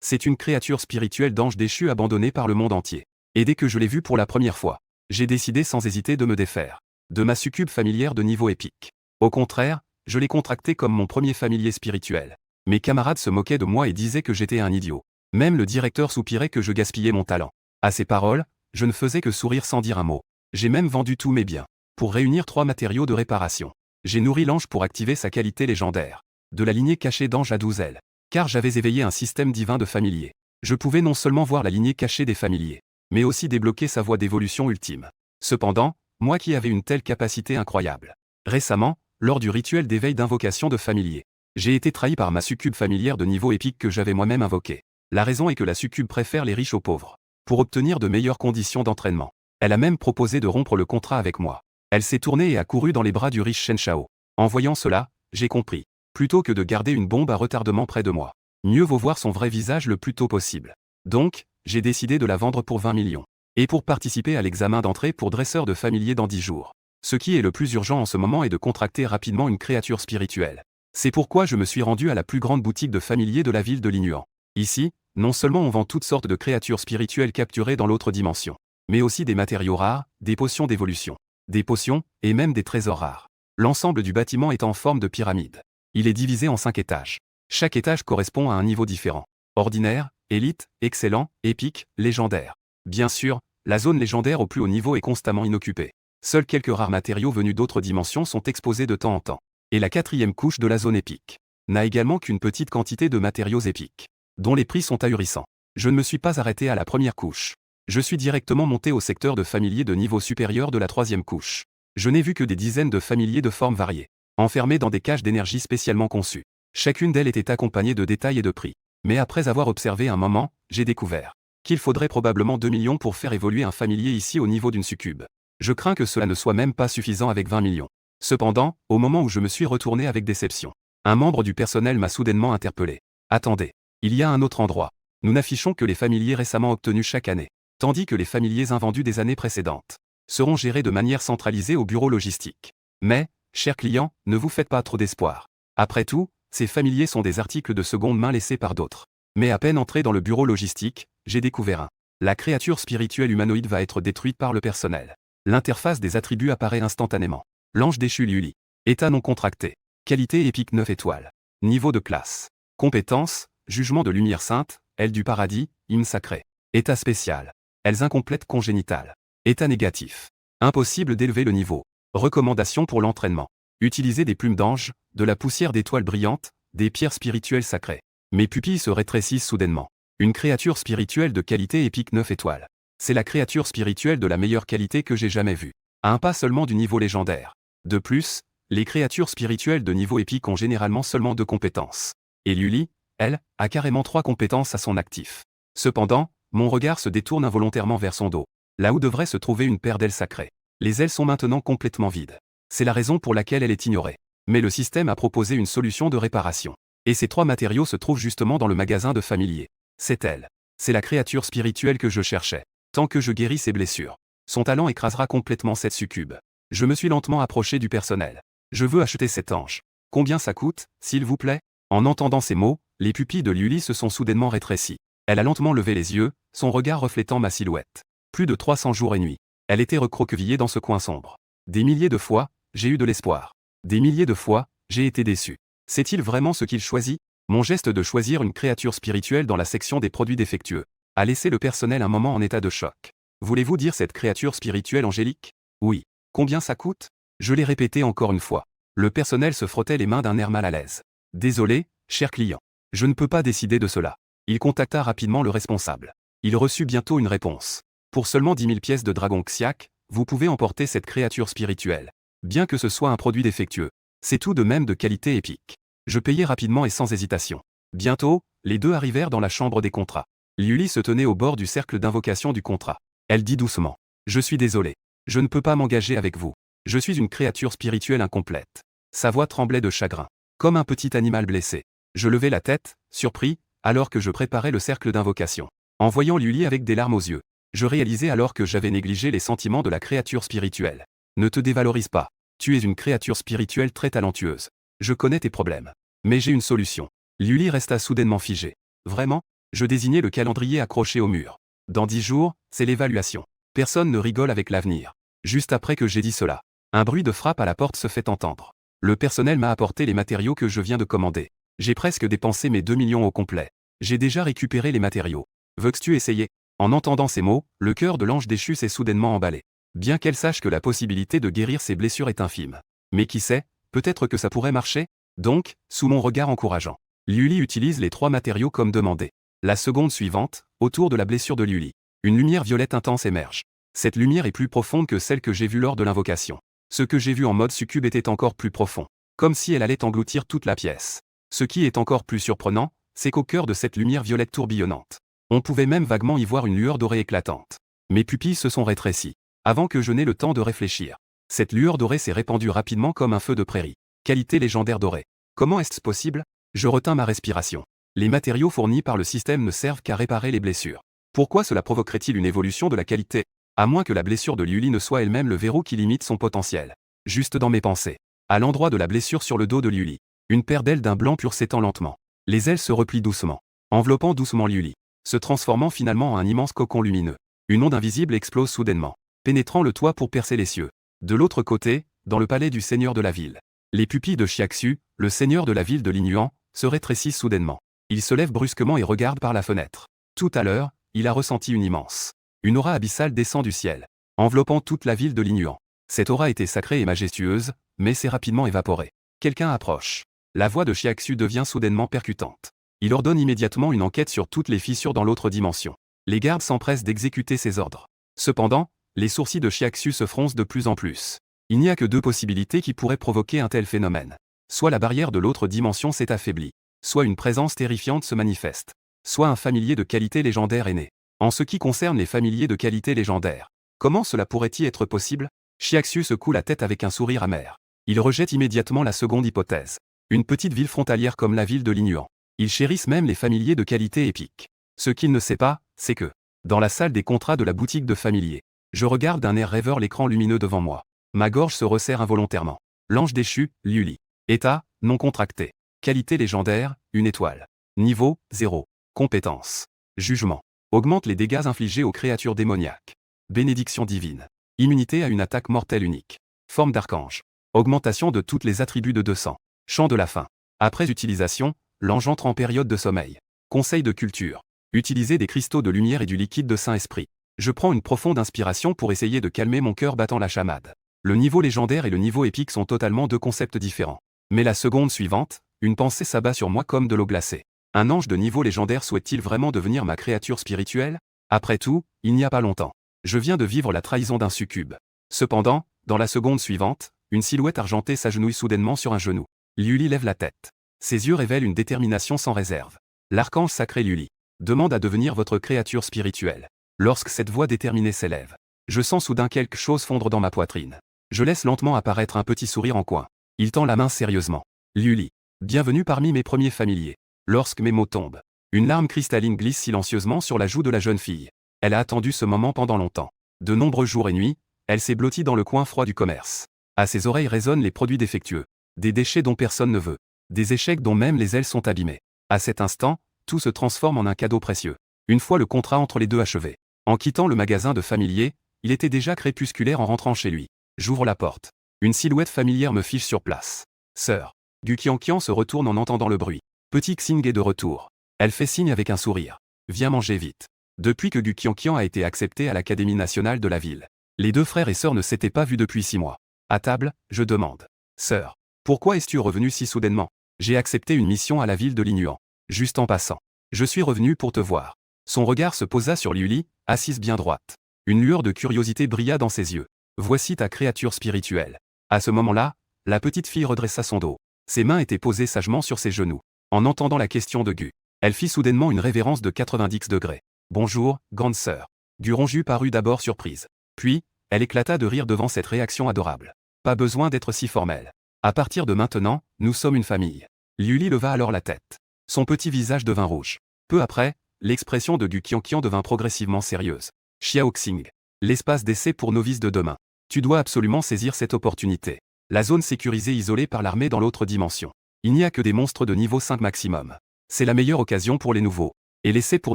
C'est une créature spirituelle d'ange déchu abandonnée par le monde entier. Et dès que je l'ai vue pour la première fois, j'ai décidé sans hésiter de me défaire de ma succube familière de niveau épique. Au contraire, je l'ai contractée comme mon premier familier spirituel. Mes camarades se moquaient de moi et disaient que j'étais un idiot. Même le directeur soupirait que je gaspillais mon talent. À ces paroles, je ne faisais que sourire sans dire un mot. J'ai même vendu tous mes biens pour réunir 3 matériaux de réparation. J'ai nourri l'ange pour activer sa qualité légendaire, de la lignée cachée d'ange à 12 ailes. Car j'avais éveillé un système divin de familiers. Je pouvais non seulement voir la lignée cachée des familiers, mais aussi débloquer sa voie d'évolution ultime. Cependant, moi qui avais une telle capacité incroyable. Récemment, lors du rituel d'éveil d'invocation de familiers, j'ai été trahi par ma succube familière de niveau épique que j'avais moi-même invoquée. La raison est que la succube préfère les riches aux pauvres. Pour obtenir de meilleures conditions d'entraînement, elle a même proposé de rompre le contrat avec moi. Elle s'est tournée et a couru dans les bras du riche Shen Shao. En voyant cela, j'ai compris. Plutôt que de garder une bombe à retardement près de moi, mieux vaut voir son vrai visage le plus tôt possible. Donc, j'ai décidé de la vendre pour 20 millions. Et pour participer à l'examen d'entrée pour dresseur de familier dans 10 jours. Ce qui est le plus urgent en ce moment est de contracter rapidement une créature spirituelle. C'est pourquoi je me suis rendu à la plus grande boutique de familiers de la ville de Linuan. Ici, non seulement on vend toutes sortes de créatures spirituelles capturées dans l'autre dimension, mais aussi des matériaux rares, des potions d'évolution, des potions, et même des trésors rares. L'ensemble du bâtiment est en forme de pyramide. Il est divisé en 5 étages. Chaque étage correspond à un niveau différent. Ordinaire, élite, excellent, épique, légendaire. Bien sûr, la zone légendaire au plus haut niveau est constamment inoccupée. Seuls quelques rares matériaux venus d'autres dimensions sont exposés de temps en temps. Et la 4e couche de la zone épique n'a également qu'une petite quantité de matériaux épiques, dont les prix sont ahurissants. Je ne me suis pas arrêté à la première couche. Je suis directement monté au secteur de familiers de niveau supérieur de la 3e couche. Je n'ai vu que des dizaines de familiers de formes variées, enfermés dans des cages d'énergie spécialement conçues. Chacune d'elles était accompagnée de détails et de prix. Mais après avoir observé un moment, j'ai découvert qu'il faudrait probablement 2 millions pour faire évoluer un familier ici au niveau d'une succube. Je crains que cela ne soit même pas suffisant avec 20 millions. Cependant, au moment où je me suis retourné avec déception, un membre du personnel m'a soudainement interpellé. Attendez, il y a un autre endroit. Nous n'affichons que les familiers récemment obtenus chaque année, tandis que les familiers invendus des années précédentes seront gérés de manière centralisée au bureau logistique. Mais, chers clients, ne vous faites pas trop d'espoir. Après tout, ces familiers sont des articles de seconde main laissés par d'autres. Mais à peine entré dans le bureau logistique, j'ai découvert un. La créature spirituelle humanoïde va être détruite par le personnel. L'interface des attributs apparaît instantanément. L'ange déchu Liuli. État non contracté. Qualité épique 9 étoiles. Niveau de classe. Compétences, jugement de lumière sainte, aile du paradis, hymne sacré. État spécial. Ailes incomplètes congénitales. État négatif. Impossible d'élever le niveau. Recommandation pour l'entraînement. Utiliser des plumes d'ange, de la poussière d'étoiles brillantes, des pierres spirituelles sacrées. Mes pupilles se rétrécissent soudainement. Une créature spirituelle de qualité épique 9 étoiles. C'est la créature spirituelle de la meilleure qualité que j'ai jamais vue. À un pas seulement du niveau légendaire. De plus, les créatures spirituelles de niveau épique ont généralement seulement 2 compétences. Et Liuli, elle, a carrément 3 compétences à son actif. Cependant, mon regard se détourne involontairement vers son dos, là où devrait se trouver une paire d'ailes sacrées. Les ailes sont maintenant complètement vides. C'est la raison pour laquelle elle est ignorée. Mais le système a proposé une solution de réparation. Et ces 3 matériaux se trouvent justement dans le magasin de familier. C'est elle. C'est la créature spirituelle que je cherchais. Tant que je guéris ses blessures, son talent écrasera complètement cette succube. Je me suis lentement approché du personnel. Je veux acheter cet ange. Combien ça coûte, s'il vous plaît? En entendant ces mots, les pupilles de Liuli se sont soudainement rétrécies. Elle a lentement levé les yeux, son regard reflétant ma silhouette. Plus de 300 jours et nuits. Elle était recroquevillée dans ce coin sombre. Des milliers de fois, j'ai eu de l'espoir. Des milliers de fois, j'ai été déçu. C'est-il vraiment ce qu'il choisit? Mon geste de choisir une créature spirituelle dans la section des produits défectueux a laissé le personnel un moment en état de choc. Voulez-vous dire cette créature spirituelle angélique? Oui. Combien ça coûte? Je l'ai répété encore une fois. Le personnel se frottait les mains d'un air mal à l'aise. Désolé, cher client. Je ne peux pas décider de cela. Il contacta rapidement le responsable. Il reçut bientôt une réponse. Pour seulement 10 000 pièces de dragon Xiac, vous pouvez emporter cette créature spirituelle. Bien que ce soit un produit défectueux, c'est tout de même de qualité épique. Je payai rapidement et sans hésitation. Bientôt, les deux arrivèrent dans la chambre des contrats. Liuli se tenait au bord du cercle d'invocation du contrat. Elle dit doucement. Je suis désolé. Je ne peux pas m'engager avec vous. Je suis une créature spirituelle incomplète. Sa voix tremblait de chagrin. Comme un petit animal blessé. Je levai la tête, surpris, alors que je préparais le cercle d'invocation. En voyant Liuli avec des larmes aux yeux, je réalisais alors que j'avais négligé les sentiments de la créature spirituelle. Ne te dévalorise pas. Tu es une créature spirituelle très talentueuse. Je connais tes problèmes. Mais j'ai une solution. Liuli resta soudainement figée. Vraiment? Je désignais le calendrier accroché au mur. Dans 10 jours, c'est l'évaluation. Personne ne rigole avec l'avenir. Juste après que j'ai dit cela, un bruit de frappe à la porte se fait entendre. Le personnel m'a apporté les matériaux que je viens de commander. J'ai presque dépensé mes 2 millions au complet. J'ai déjà récupéré les matériaux. Veux-tu essayer? En entendant ces mots, le cœur de l'ange déchu s'est soudainement emballé. Bien qu'elle sache que la possibilité de guérir ses blessures est infime. Mais qui sait, peut-être que ça pourrait marcher? Donc, sous mon regard encourageant, Liuli utilise les 3 matériaux comme demandé. La seconde suivante, autour de la blessure de Liuli, une lumière violette intense émerge. Cette lumière est plus profonde que celle que j'ai vue lors de l'invocation. Ce que j'ai vu en mode succube était encore plus profond, comme si elle allait engloutir toute la pièce. Ce qui est encore plus surprenant, c'est qu'au cœur de cette lumière violette tourbillonnante, on pouvait même vaguement y voir une lueur dorée éclatante. Mes pupilles se sont rétrécies, avant que je n'aie le temps de réfléchir. Cette lueur dorée s'est répandue rapidement comme un feu de prairie. Qualité légendaire dorée. Comment est-ce possible? Je retins ma respiration. Les matériaux fournis par le système ne servent qu'à réparer les blessures. Pourquoi cela provoquerait-il une évolution de la qualité? À moins que la blessure de Liuli ne soit elle-même le verrou qui limite son potentiel. Juste dans mes pensées, à l'endroit de la blessure sur le dos de Liuli, une paire d'ailes d'un blanc pur s'étend lentement. Les ailes se replient doucement, enveloppant doucement Liuli, se transformant finalement en un immense cocon lumineux. Une onde invisible explose soudainement, pénétrant le toit pour percer les cieux. De l'autre côté, dans le palais du seigneur de la ville, les pupilles de Chiaxu, le seigneur de la ville de Linuan, se rétrécissent soudainement. Il se lève brusquement et regarde par la fenêtre. Tout à l'heure, il a ressenti une aura abyssale descend du ciel, enveloppant toute la ville de Linuan. Cette aura était sacrée et majestueuse, mais s'est rapidement évaporée. Quelqu'un approche. La voix de Chiaxu devient soudainement percutante. Il ordonne immédiatement une enquête sur toutes les fissures dans l'autre dimension. Les gardes s'empressent d'exécuter ses ordres. Cependant, les sourcils de Chiaxu se froncent de plus en plus. Il n'y a que 2 possibilités qui pourraient provoquer un tel phénomène. Soit la barrière de l'autre dimension s'est affaiblie, soit une présence terrifiante se manifeste, soit un familier de qualité légendaire est né. En ce qui concerne les familiers de qualité légendaire, comment cela pourrait-il être possible? Chiaxu secoue la tête avec un sourire amer. Il rejette immédiatement la seconde hypothèse. Une petite ville frontalière comme la ville de Linuan. Ils chérissent même les familiers de qualité épique. Ce qu'il ne sait pas, c'est que, dans la salle des contrats de la boutique de familiers, je regarde d'un air rêveur l'écran lumineux devant moi. Ma gorge se resserre involontairement. L'ange déchu, Liuli. État, non contracté. Qualité légendaire, 1 étoile. Niveau, 0. Compétence. Jugement. Augmente les dégâts infligés aux créatures démoniaques. Bénédiction divine. Immunité à une attaque mortelle unique. Forme d'archange. Augmentation de tous les attributs de 200. Chant de la faim. Après utilisation, l'ange entre en période de sommeil. Conseil de culture. Utiliser des cristaux de lumière et du liquide de Saint-Esprit. Je prends une profonde inspiration pour essayer de calmer mon cœur battant la chamade. Le niveau légendaire et le niveau épique sont totalement 2 concepts différents. Mais la seconde suivante, une pensée s'abat sur moi comme de l'eau glacée. Un ange de niveau légendaire souhaite-t-il vraiment devenir ma créature spirituelle? Après tout, il n'y a pas longtemps, je viens de vivre la trahison d'un succube. Cependant, dans la seconde suivante, une silhouette argentée s'agenouille soudainement sur un genou. Liuli lève la tête. Ses yeux révèlent une détermination sans réserve. L'archange sacré Liuli demande à devenir votre créature spirituelle. Lorsque cette voix déterminée s'élève, je sens soudain quelque chose fondre dans ma poitrine. Je laisse lentement apparaître un petit sourire en coin. Il tend la main sérieusement. Liuli, bienvenue parmi mes premiers familiers. Lorsque mes mots tombent, une larme cristalline glisse silencieusement sur la joue de la jeune fille. Elle a attendu ce moment pendant longtemps. De nombreux jours et nuits, elle s'est blottie dans le coin froid du commerce. À ses oreilles résonnent les produits défectueux. Des déchets dont personne ne veut. Des échecs dont même les ailes sont abîmées. À cet instant, tout se transforme en un cadeau précieux. Une fois le contrat entre les deux achevé. En quittant le magasin de familier, il était déjà crépusculaire en rentrant chez lui. J'ouvre la porte. Une silhouette familière me fiche sur place. Sœur. Gu Qianqian se retourne en entendant le bruit. Petit Xing est de retour. Elle fait signe avec un sourire. Viens manger vite. Depuis que Gu Qianqian a été accepté à l'Académie nationale de la ville, les 2 frères et sœurs ne s'étaient pas vus depuis 6 mois. À table, je demande. Sœur, pourquoi es-tu revenue si soudainement? J'ai accepté une mission à la ville de Linuan. Juste en passant. Je suis revenu pour te voir. Son regard se posa sur Liuli, assise bien droite. Une lueur de curiosité brilla dans ses yeux. Voici ta créature spirituelle. À ce moment-là, la petite fille redressa son dos. Ses mains étaient posées sagement sur ses genoux. En entendant la question de Gu, elle fit soudainement une révérence de 90 degrés. Bonjour, grande sœur. Gu Ronju parut d'abord surprise. Puis, elle éclata de rire devant cette réaction adorable. Pas besoin d'être si formelle. À partir de maintenant, nous sommes une famille. Liuli leva alors la tête. Son petit visage devint rouge. Peu après, l'expression de Gu Qianqian devint progressivement sérieuse. Xiaoxing. L'espace d'essai pour novices de demain. Tu dois absolument saisir cette opportunité. La zone sécurisée isolée par l'armée dans l'autre dimension. Il n'y a que des monstres de niveau 5 maximum. C'est la meilleure occasion pour les nouveaux. Et l'essai pour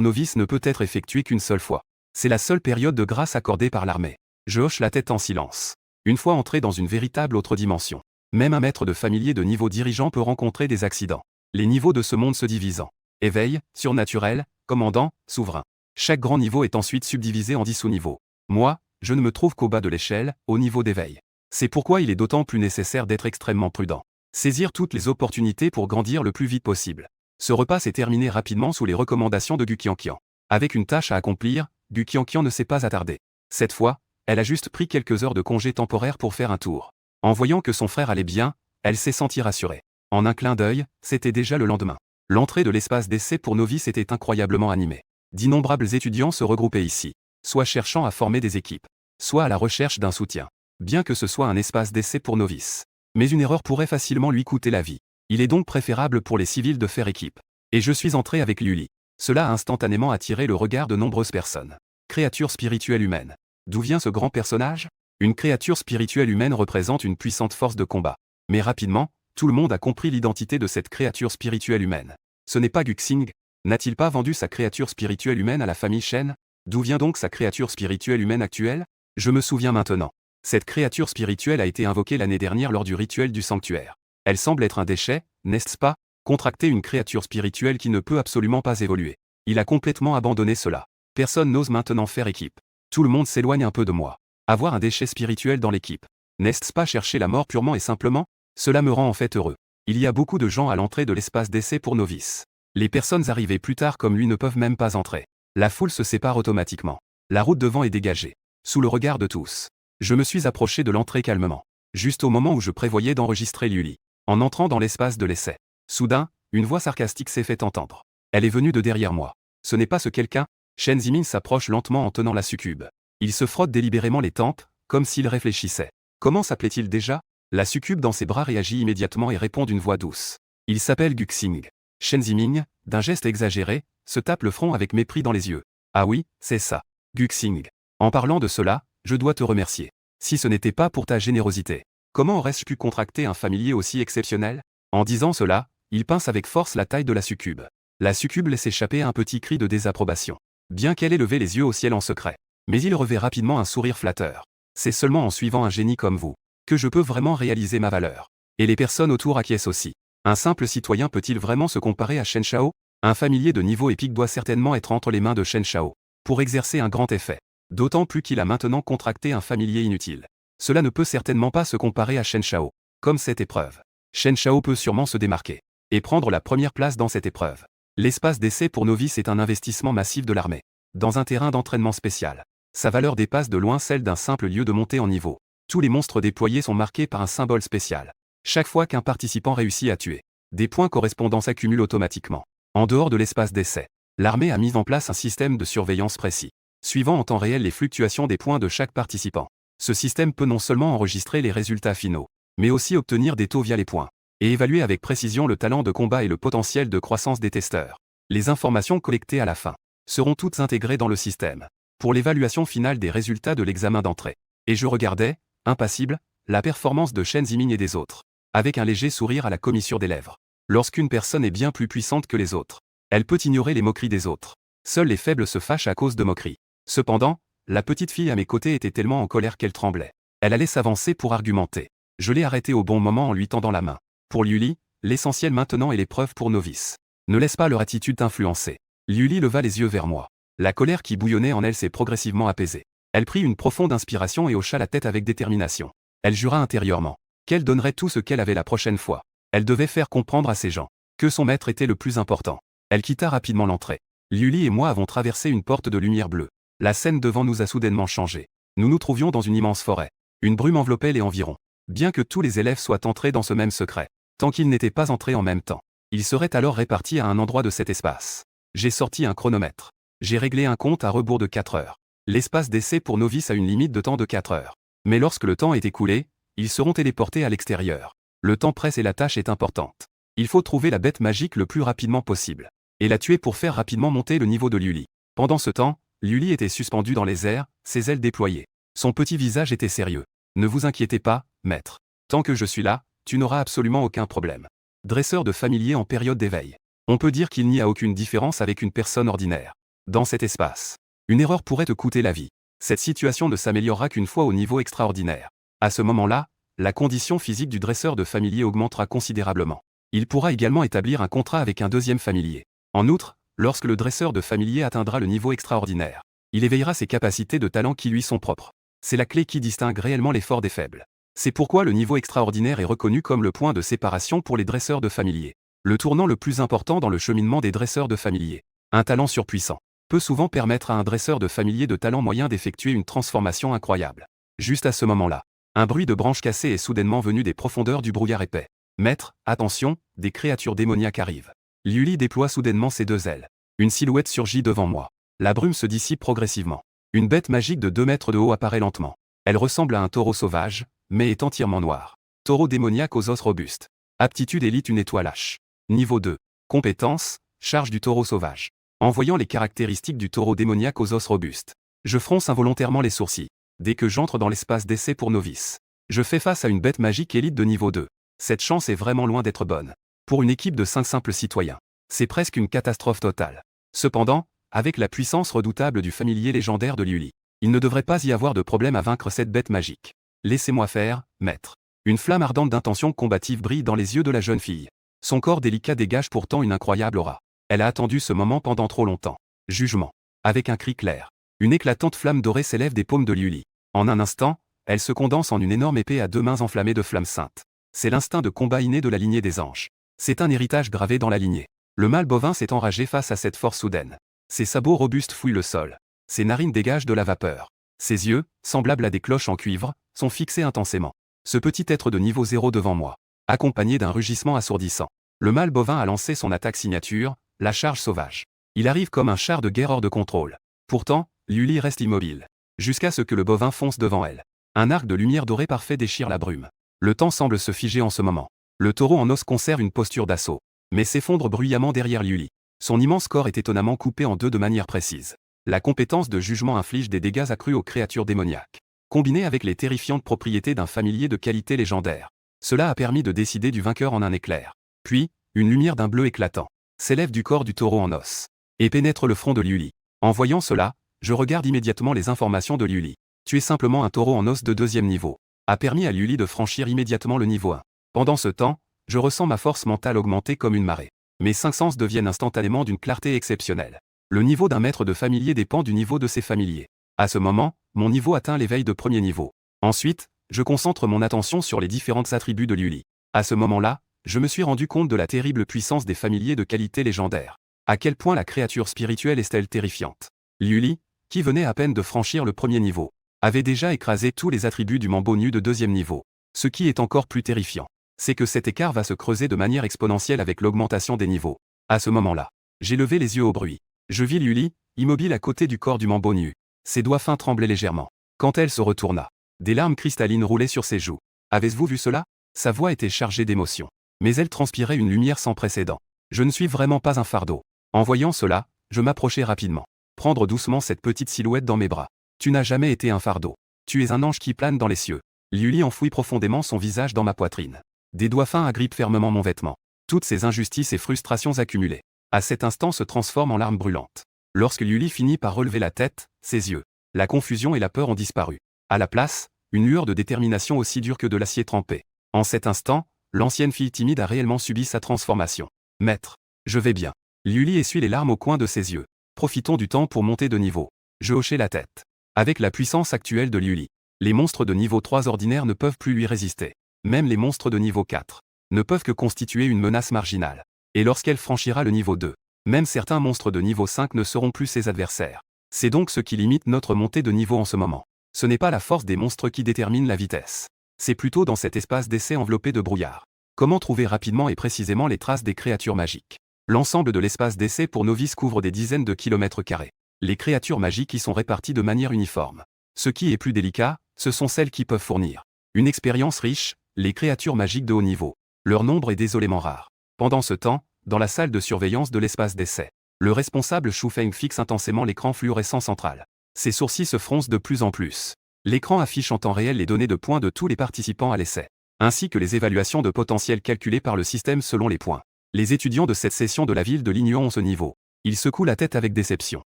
novice ne peut être effectué qu'une seule fois. C'est la seule période de grâce accordée par l'armée. Je hoche la tête en silence. Une fois entré dans une véritable autre dimension. Même un maître de familier de niveau dirigeant peut rencontrer des accidents. Les niveaux de ce monde se divisant. Éveil, surnaturel, commandant, souverain. Chaque grand niveau est ensuite subdivisé en 10 sous-niveaux. Moi, je ne me trouve qu'au bas de l'échelle, au niveau d'éveil. C'est pourquoi il est d'autant plus nécessaire d'être extrêmement prudent. Saisir toutes les opportunités pour grandir le plus vite possible. Ce repas s'est terminé rapidement sous les recommandations de Gu Qianqian. Avec une tâche à accomplir, Gu Qianqian ne s'est pas attardé. Cette fois, elle a juste pris quelques heures de congé temporaire pour faire un tour. En voyant que son frère allait bien, elle s'est sentie rassurée. En un clin d'œil, c'était déjà le lendemain. L'entrée de l'espace d'essai pour novices était incroyablement animée. D'innombrables étudiants se regroupaient ici, soit cherchant à former des équipes, soit à la recherche d'un soutien. Bien que ce soit un espace d'essai pour novices. Mais une erreur pourrait facilement lui coûter la vie. Il est donc préférable pour les civils de faire équipe. Et je suis entré avec Luli. Cela a instantanément attiré le regard de nombreuses personnes. Créature spirituelle humaine. D'où vient ce grand personnage? Une créature spirituelle humaine représente une puissante force de combat. Mais rapidement, tout le monde a compris l'identité de cette créature spirituelle humaine. Ce n'est pas Guxing. N'a-t-il pas vendu sa créature spirituelle humaine à la famille Shen? D'où vient donc sa créature spirituelle humaine actuelle? Je me souviens maintenant. Cette créature spirituelle a été invoquée l'année dernière lors du rituel du sanctuaire. Elle semble être un déchet, n'est-ce pas? Contracter une créature spirituelle qui ne peut absolument pas évoluer. Il a complètement abandonné cela. Personne n'ose maintenant faire équipe. Tout le monde s'éloigne un peu de moi. Avoir un déchet spirituel dans l'équipe. N'est-ce pas chercher la mort purement et simplement? Cela me rend en fait heureux. Il y a beaucoup de gens à l'entrée de l'espace d'essai pour novices. Les personnes arrivées plus tard comme lui ne peuvent même pas entrer. La foule se sépare automatiquement. La route devant est dégagée. Sous le regard de tous. Je me suis approché de l'entrée calmement. Juste au moment où je prévoyais d'enregistrer Luli. En entrant dans l'espace de l'essai. Soudain, une voix sarcastique s'est fait entendre. Elle est venue de derrière moi. Ce n'est pas ce quelqu'un. Shen Zimin s'approche lentement en tenant la succube. Il se frotte délibérément les tempes, comme s'il réfléchissait. Comment s'appelait-il déjà? La succube dans ses bras réagit immédiatement et répond d'une voix douce. Il s'appelle Guxing. Shen Zimin, d'un geste exagéré, se tape le front avec mépris dans les yeux. Ah oui, c'est ça. Guxing. En parlant de cela, je dois te remercier. Si ce n'était pas pour ta générosité, comment aurais-je pu contracter un familier aussi exceptionnel? En disant cela, il pince avec force la taille de la succube. La succube laisse échapper un petit cri de désapprobation. Bien qu'elle ait levé les yeux au ciel en secret. Mais il revêt rapidement un sourire flatteur. C'est seulement en suivant un génie comme vous que je peux vraiment réaliser ma valeur. Et les personnes autour acquiescent aussi. Un simple citoyen peut-il vraiment se comparer à Shen Shao? Un familier de niveau épique doit certainement être entre les mains de Shen Shao pour exercer un grand effet. D'autant plus qu'il a maintenant contracté un familier inutile. Cela ne peut certainement pas se comparer à Shen Shao. Comme cette épreuve. Shen Shao peut sûrement se démarquer et prendre la première place dans cette épreuve. L'espace d'essai pour novices est un investissement massif de l'armée. Dans un terrain d'entraînement spécial. Sa valeur dépasse de loin celle d'un simple lieu de montée en niveau. Tous les monstres déployés sont marqués par un symbole spécial. Chaque fois qu'un participant réussit à tuer, des points correspondants s'accumulent automatiquement. En dehors de l'espace d'essai, l'armée a mis en place un système de surveillance précis, suivant en temps réel les fluctuations des points de chaque participant. Ce système peut non seulement enregistrer les résultats finaux, mais aussi obtenir des taux via les points, et évaluer avec précision le talent de combat et le potentiel de croissance des testeurs. Les informations collectées à la fin seront toutes intégrées dans le système, pour l'évaluation finale des résultats de l'examen d'entrée. Et je regardais, impassible, la performance de Shen Zimin et des autres, avec un léger sourire à la commissure des lèvres. Lorsqu'une personne est bien plus puissante que les autres, elle peut ignorer les moqueries des autres. Seuls les faibles se fâchent à cause de moqueries. Cependant, la petite fille à mes côtés était tellement en colère qu'elle tremblait. Elle allait s'avancer pour argumenter. Je l'ai arrêtée au bon moment en lui tendant la main. Pour Luli, l'essentiel maintenant est l'épreuve pour novices. Ne laisse pas leur attitude t'influencer. Luli leva les yeux vers moi. La colère qui bouillonnait en elle s'est progressivement apaisée. Elle prit une profonde inspiration et hocha la tête avec détermination. Elle jura intérieurement qu'elle donnerait tout ce qu'elle avait la prochaine fois. Elle devait faire comprendre à ces gens que son maître était le plus important. Elle quitta rapidement l'entrée. Luli et moi avons traversé une porte de lumière bleue. La scène devant nous a soudainement changé. Nous nous trouvions dans une immense forêt. Une brume enveloppait les environs. Bien que tous les élèves soient entrés dans ce même secret, tant qu'ils n'étaient pas entrés en même temps, ils seraient alors répartis à un endroit de cet espace. J'ai sorti un chronomètre. J'ai réglé un compte à rebours de 4 heures. L'espace d'essai pour novices a une limite de temps de 4 heures. Mais lorsque le temps est écoulé, ils seront téléportés à l'extérieur. Le temps presse et la tâche est importante. Il faut trouver la bête magique le plus rapidement possible. Et la tuer pour faire rapidement monter le niveau de Luli. Pendant ce temps, Luli était suspendue dans les airs, ses ailes déployées. Son petit visage était sérieux. Ne vous inquiétez pas, maître. Tant que je suis là, tu n'auras absolument aucun problème. Dresseur de familier en période d'éveil. On peut dire qu'il n'y a aucune différence avec une personne ordinaire. Dans cet espace, une erreur pourrait te coûter la vie. Cette situation ne s'améliorera qu'une fois au niveau extraordinaire. À ce moment-là, la condition physique du dresseur de familier augmentera considérablement. Il pourra également établir un contrat avec un deuxième familier. En outre, lorsque le dresseur de familier atteindra le niveau extraordinaire, il éveillera ses capacités de talent qui lui sont propres. C'est la clé qui distingue réellement les forts des faibles. C'est pourquoi le niveau extraordinaire est reconnu comme le point de séparation pour les dresseurs de familier. Le tournant le plus important dans le cheminement des dresseurs de familier. Un talent surpuissant peut souvent permettre à un dresseur de familier de talent moyen d'effectuer une transformation incroyable. Juste à ce moment-là, un bruit de branches cassées est soudainement venu des profondeurs du brouillard épais. Maître, attention, des créatures démoniaques arrivent. Liuli déploie soudainement ses deux ailes. Une silhouette surgit devant moi. La brume se dissipe progressivement. Une bête magique de 2 mètres de haut apparaît lentement. Elle ressemble à un taureau sauvage, mais est entièrement noire. Taureau démoniaque aux os robustes. Aptitude élite une étoile H. Niveau 2. Compétence, charge du taureau sauvage. En voyant les caractéristiques du taureau démoniaque aux os robustes, je fronce involontairement les sourcils. Dès que j'entre dans l'espace d'essai pour novices, je fais face à une bête magique élite de niveau 2. Cette chance est vraiment loin d'être bonne. Pour une équipe de 5 simples citoyens, c'est presque une catastrophe totale. Cependant, avec la puissance redoutable du familier légendaire de Liuli, il ne devrait pas y avoir de problème à vaincre cette bête magique. Laissez-moi faire, maître. Une flamme ardente d'intention combative brille dans les yeux de la jeune fille. Son corps délicat dégage pourtant une incroyable aura. Elle a attendu ce moment pendant trop longtemps. Jugement. Avec un cri clair, une éclatante flamme dorée s'élève des paumes de Liuli. En un instant, elle se condense en une énorme épée à 2 mains enflammées de flammes saintes. C'est l'instinct de combat inné de la lignée des anges. C'est un héritage gravé dans la lignée. Le mâle bovin s'est enragé face à cette force soudaine. Ses sabots robustes fouillent le sol. Ses narines dégagent de la vapeur. Ses yeux, semblables à des cloches en cuivre, sont fixés intensément. Ce petit être de niveau 0 devant moi, accompagné d'un rugissement assourdissant. Le mâle bovin a lancé son attaque signature, la charge sauvage. Il arrive comme un char de guerre hors de contrôle. Pourtant, Liuli reste immobile. Jusqu'à ce que le bovin fonce devant elle. Un arc de lumière dorée parfait déchire la brume. Le temps semble se figer en ce moment. Le taureau en os conserve une posture d'assaut, mais s'effondre bruyamment derrière Liuli. Son immense corps est étonnamment coupé en deux de manière précise. La compétence de jugement inflige des dégâts accrus aux créatures démoniaques. Combinée avec les terrifiantes propriétés d'un familier de qualité légendaire, cela a permis de décider du vainqueur en un éclair. Puis, une lumière d'un bleu éclatant s'élève du corps du taureau en os et pénètre le front de Liuli. En voyant cela, je regarde immédiatement les informations de Liuli. Tu es simplement un taureau en os de 2e niveau. A permis à Liuli de franchir immédiatement le niveau 1. Pendant ce temps, je ressens ma force mentale augmenter comme une marée. Mes 5 sens deviennent instantanément d'une clarté exceptionnelle. Le niveau d'un maître de familier dépend du niveau de ses familiers. À ce moment, mon niveau atteint l'éveil de 1er niveau. Ensuite, je concentre mon attention sur les différents attributs de Liuli. À ce moment-là, je me suis rendu compte de la terrible puissance des familiers de qualité légendaire. À quel point la créature spirituelle est-elle terrifiante. Liuli, qui venait à peine de franchir le 1er niveau, avait déjà écrasé tous les attributs du mambo nu de 2e niveau. Ce qui est encore plus terrifiant, c'est que cet écart va se creuser de manière exponentielle avec l'augmentation des niveaux. À ce moment-là, j'ai levé les yeux au bruit. Je vis Liuli, immobile à côté du corps du mambo nu. Ses doigts fins tremblaient légèrement. Quand elle se retourna, des larmes cristallines roulaient sur ses joues. Avez-vous vu cela? Sa voix était chargée d'émotion. Mais elle transpirait une lumière sans précédent. Je ne suis vraiment pas un fardeau. En voyant cela, je m'approchai rapidement. Prendre doucement cette petite silhouette dans mes bras. Tu n'as jamais été un fardeau. Tu es un ange qui plane dans les cieux. Liuli enfouit profondément son visage dans ma poitrine. Des doigts fins agrippent fermement mon vêtement. Toutes ces injustices et frustrations accumulées, à cet instant se transforment en larmes brûlantes. Lorsque Liuli finit par relever la tête, ses yeux, la confusion et la peur ont disparu. À la place, une lueur de détermination aussi dure que de l'acier trempé. En cet instant, l'ancienne fille timide a réellement subi sa transformation. Maître, je vais bien. Liuli essuie les larmes au coin de ses yeux. Profitons du temps pour monter de niveau. Je hochai la tête. Avec la puissance actuelle de Liuli, les monstres de niveau 3 ordinaires ne peuvent plus lui résister. Même les monstres de niveau 4 ne peuvent que constituer une menace marginale. Et lorsqu'elle franchira le niveau 2, même certains monstres de niveau 5 ne seront plus ses adversaires. C'est donc ce qui limite notre montée de niveau en ce moment. Ce n'est pas la force des monstres qui détermine la vitesse. C'est plutôt dans cet espace d'essai enveloppé de brouillard. Comment trouver rapidement et précisément les traces des créatures magiques? L'ensemble de l'espace d'essai pour novices couvre des dizaines de kilomètres carrés. Les créatures magiques y sont réparties de manière uniforme. Ce qui est plus délicat, ce sont celles qui peuvent fournir une expérience riche, les créatures magiques de haut niveau. Leur nombre est désolément rare. Pendant ce temps, dans la salle de surveillance de l'espace d'essai, le responsable Shu Feng fixe intensément l'écran fluorescent central. Ses sourcils se froncent de plus en plus. L'écran affiche en temps réel les données de points de tous les participants à l'essai, ainsi que les évaluations de potentiel calculées par le système selon les points. Les étudiants de cette session de la ville de Lignon ont ce niveau. Ils secouent la tête avec déception.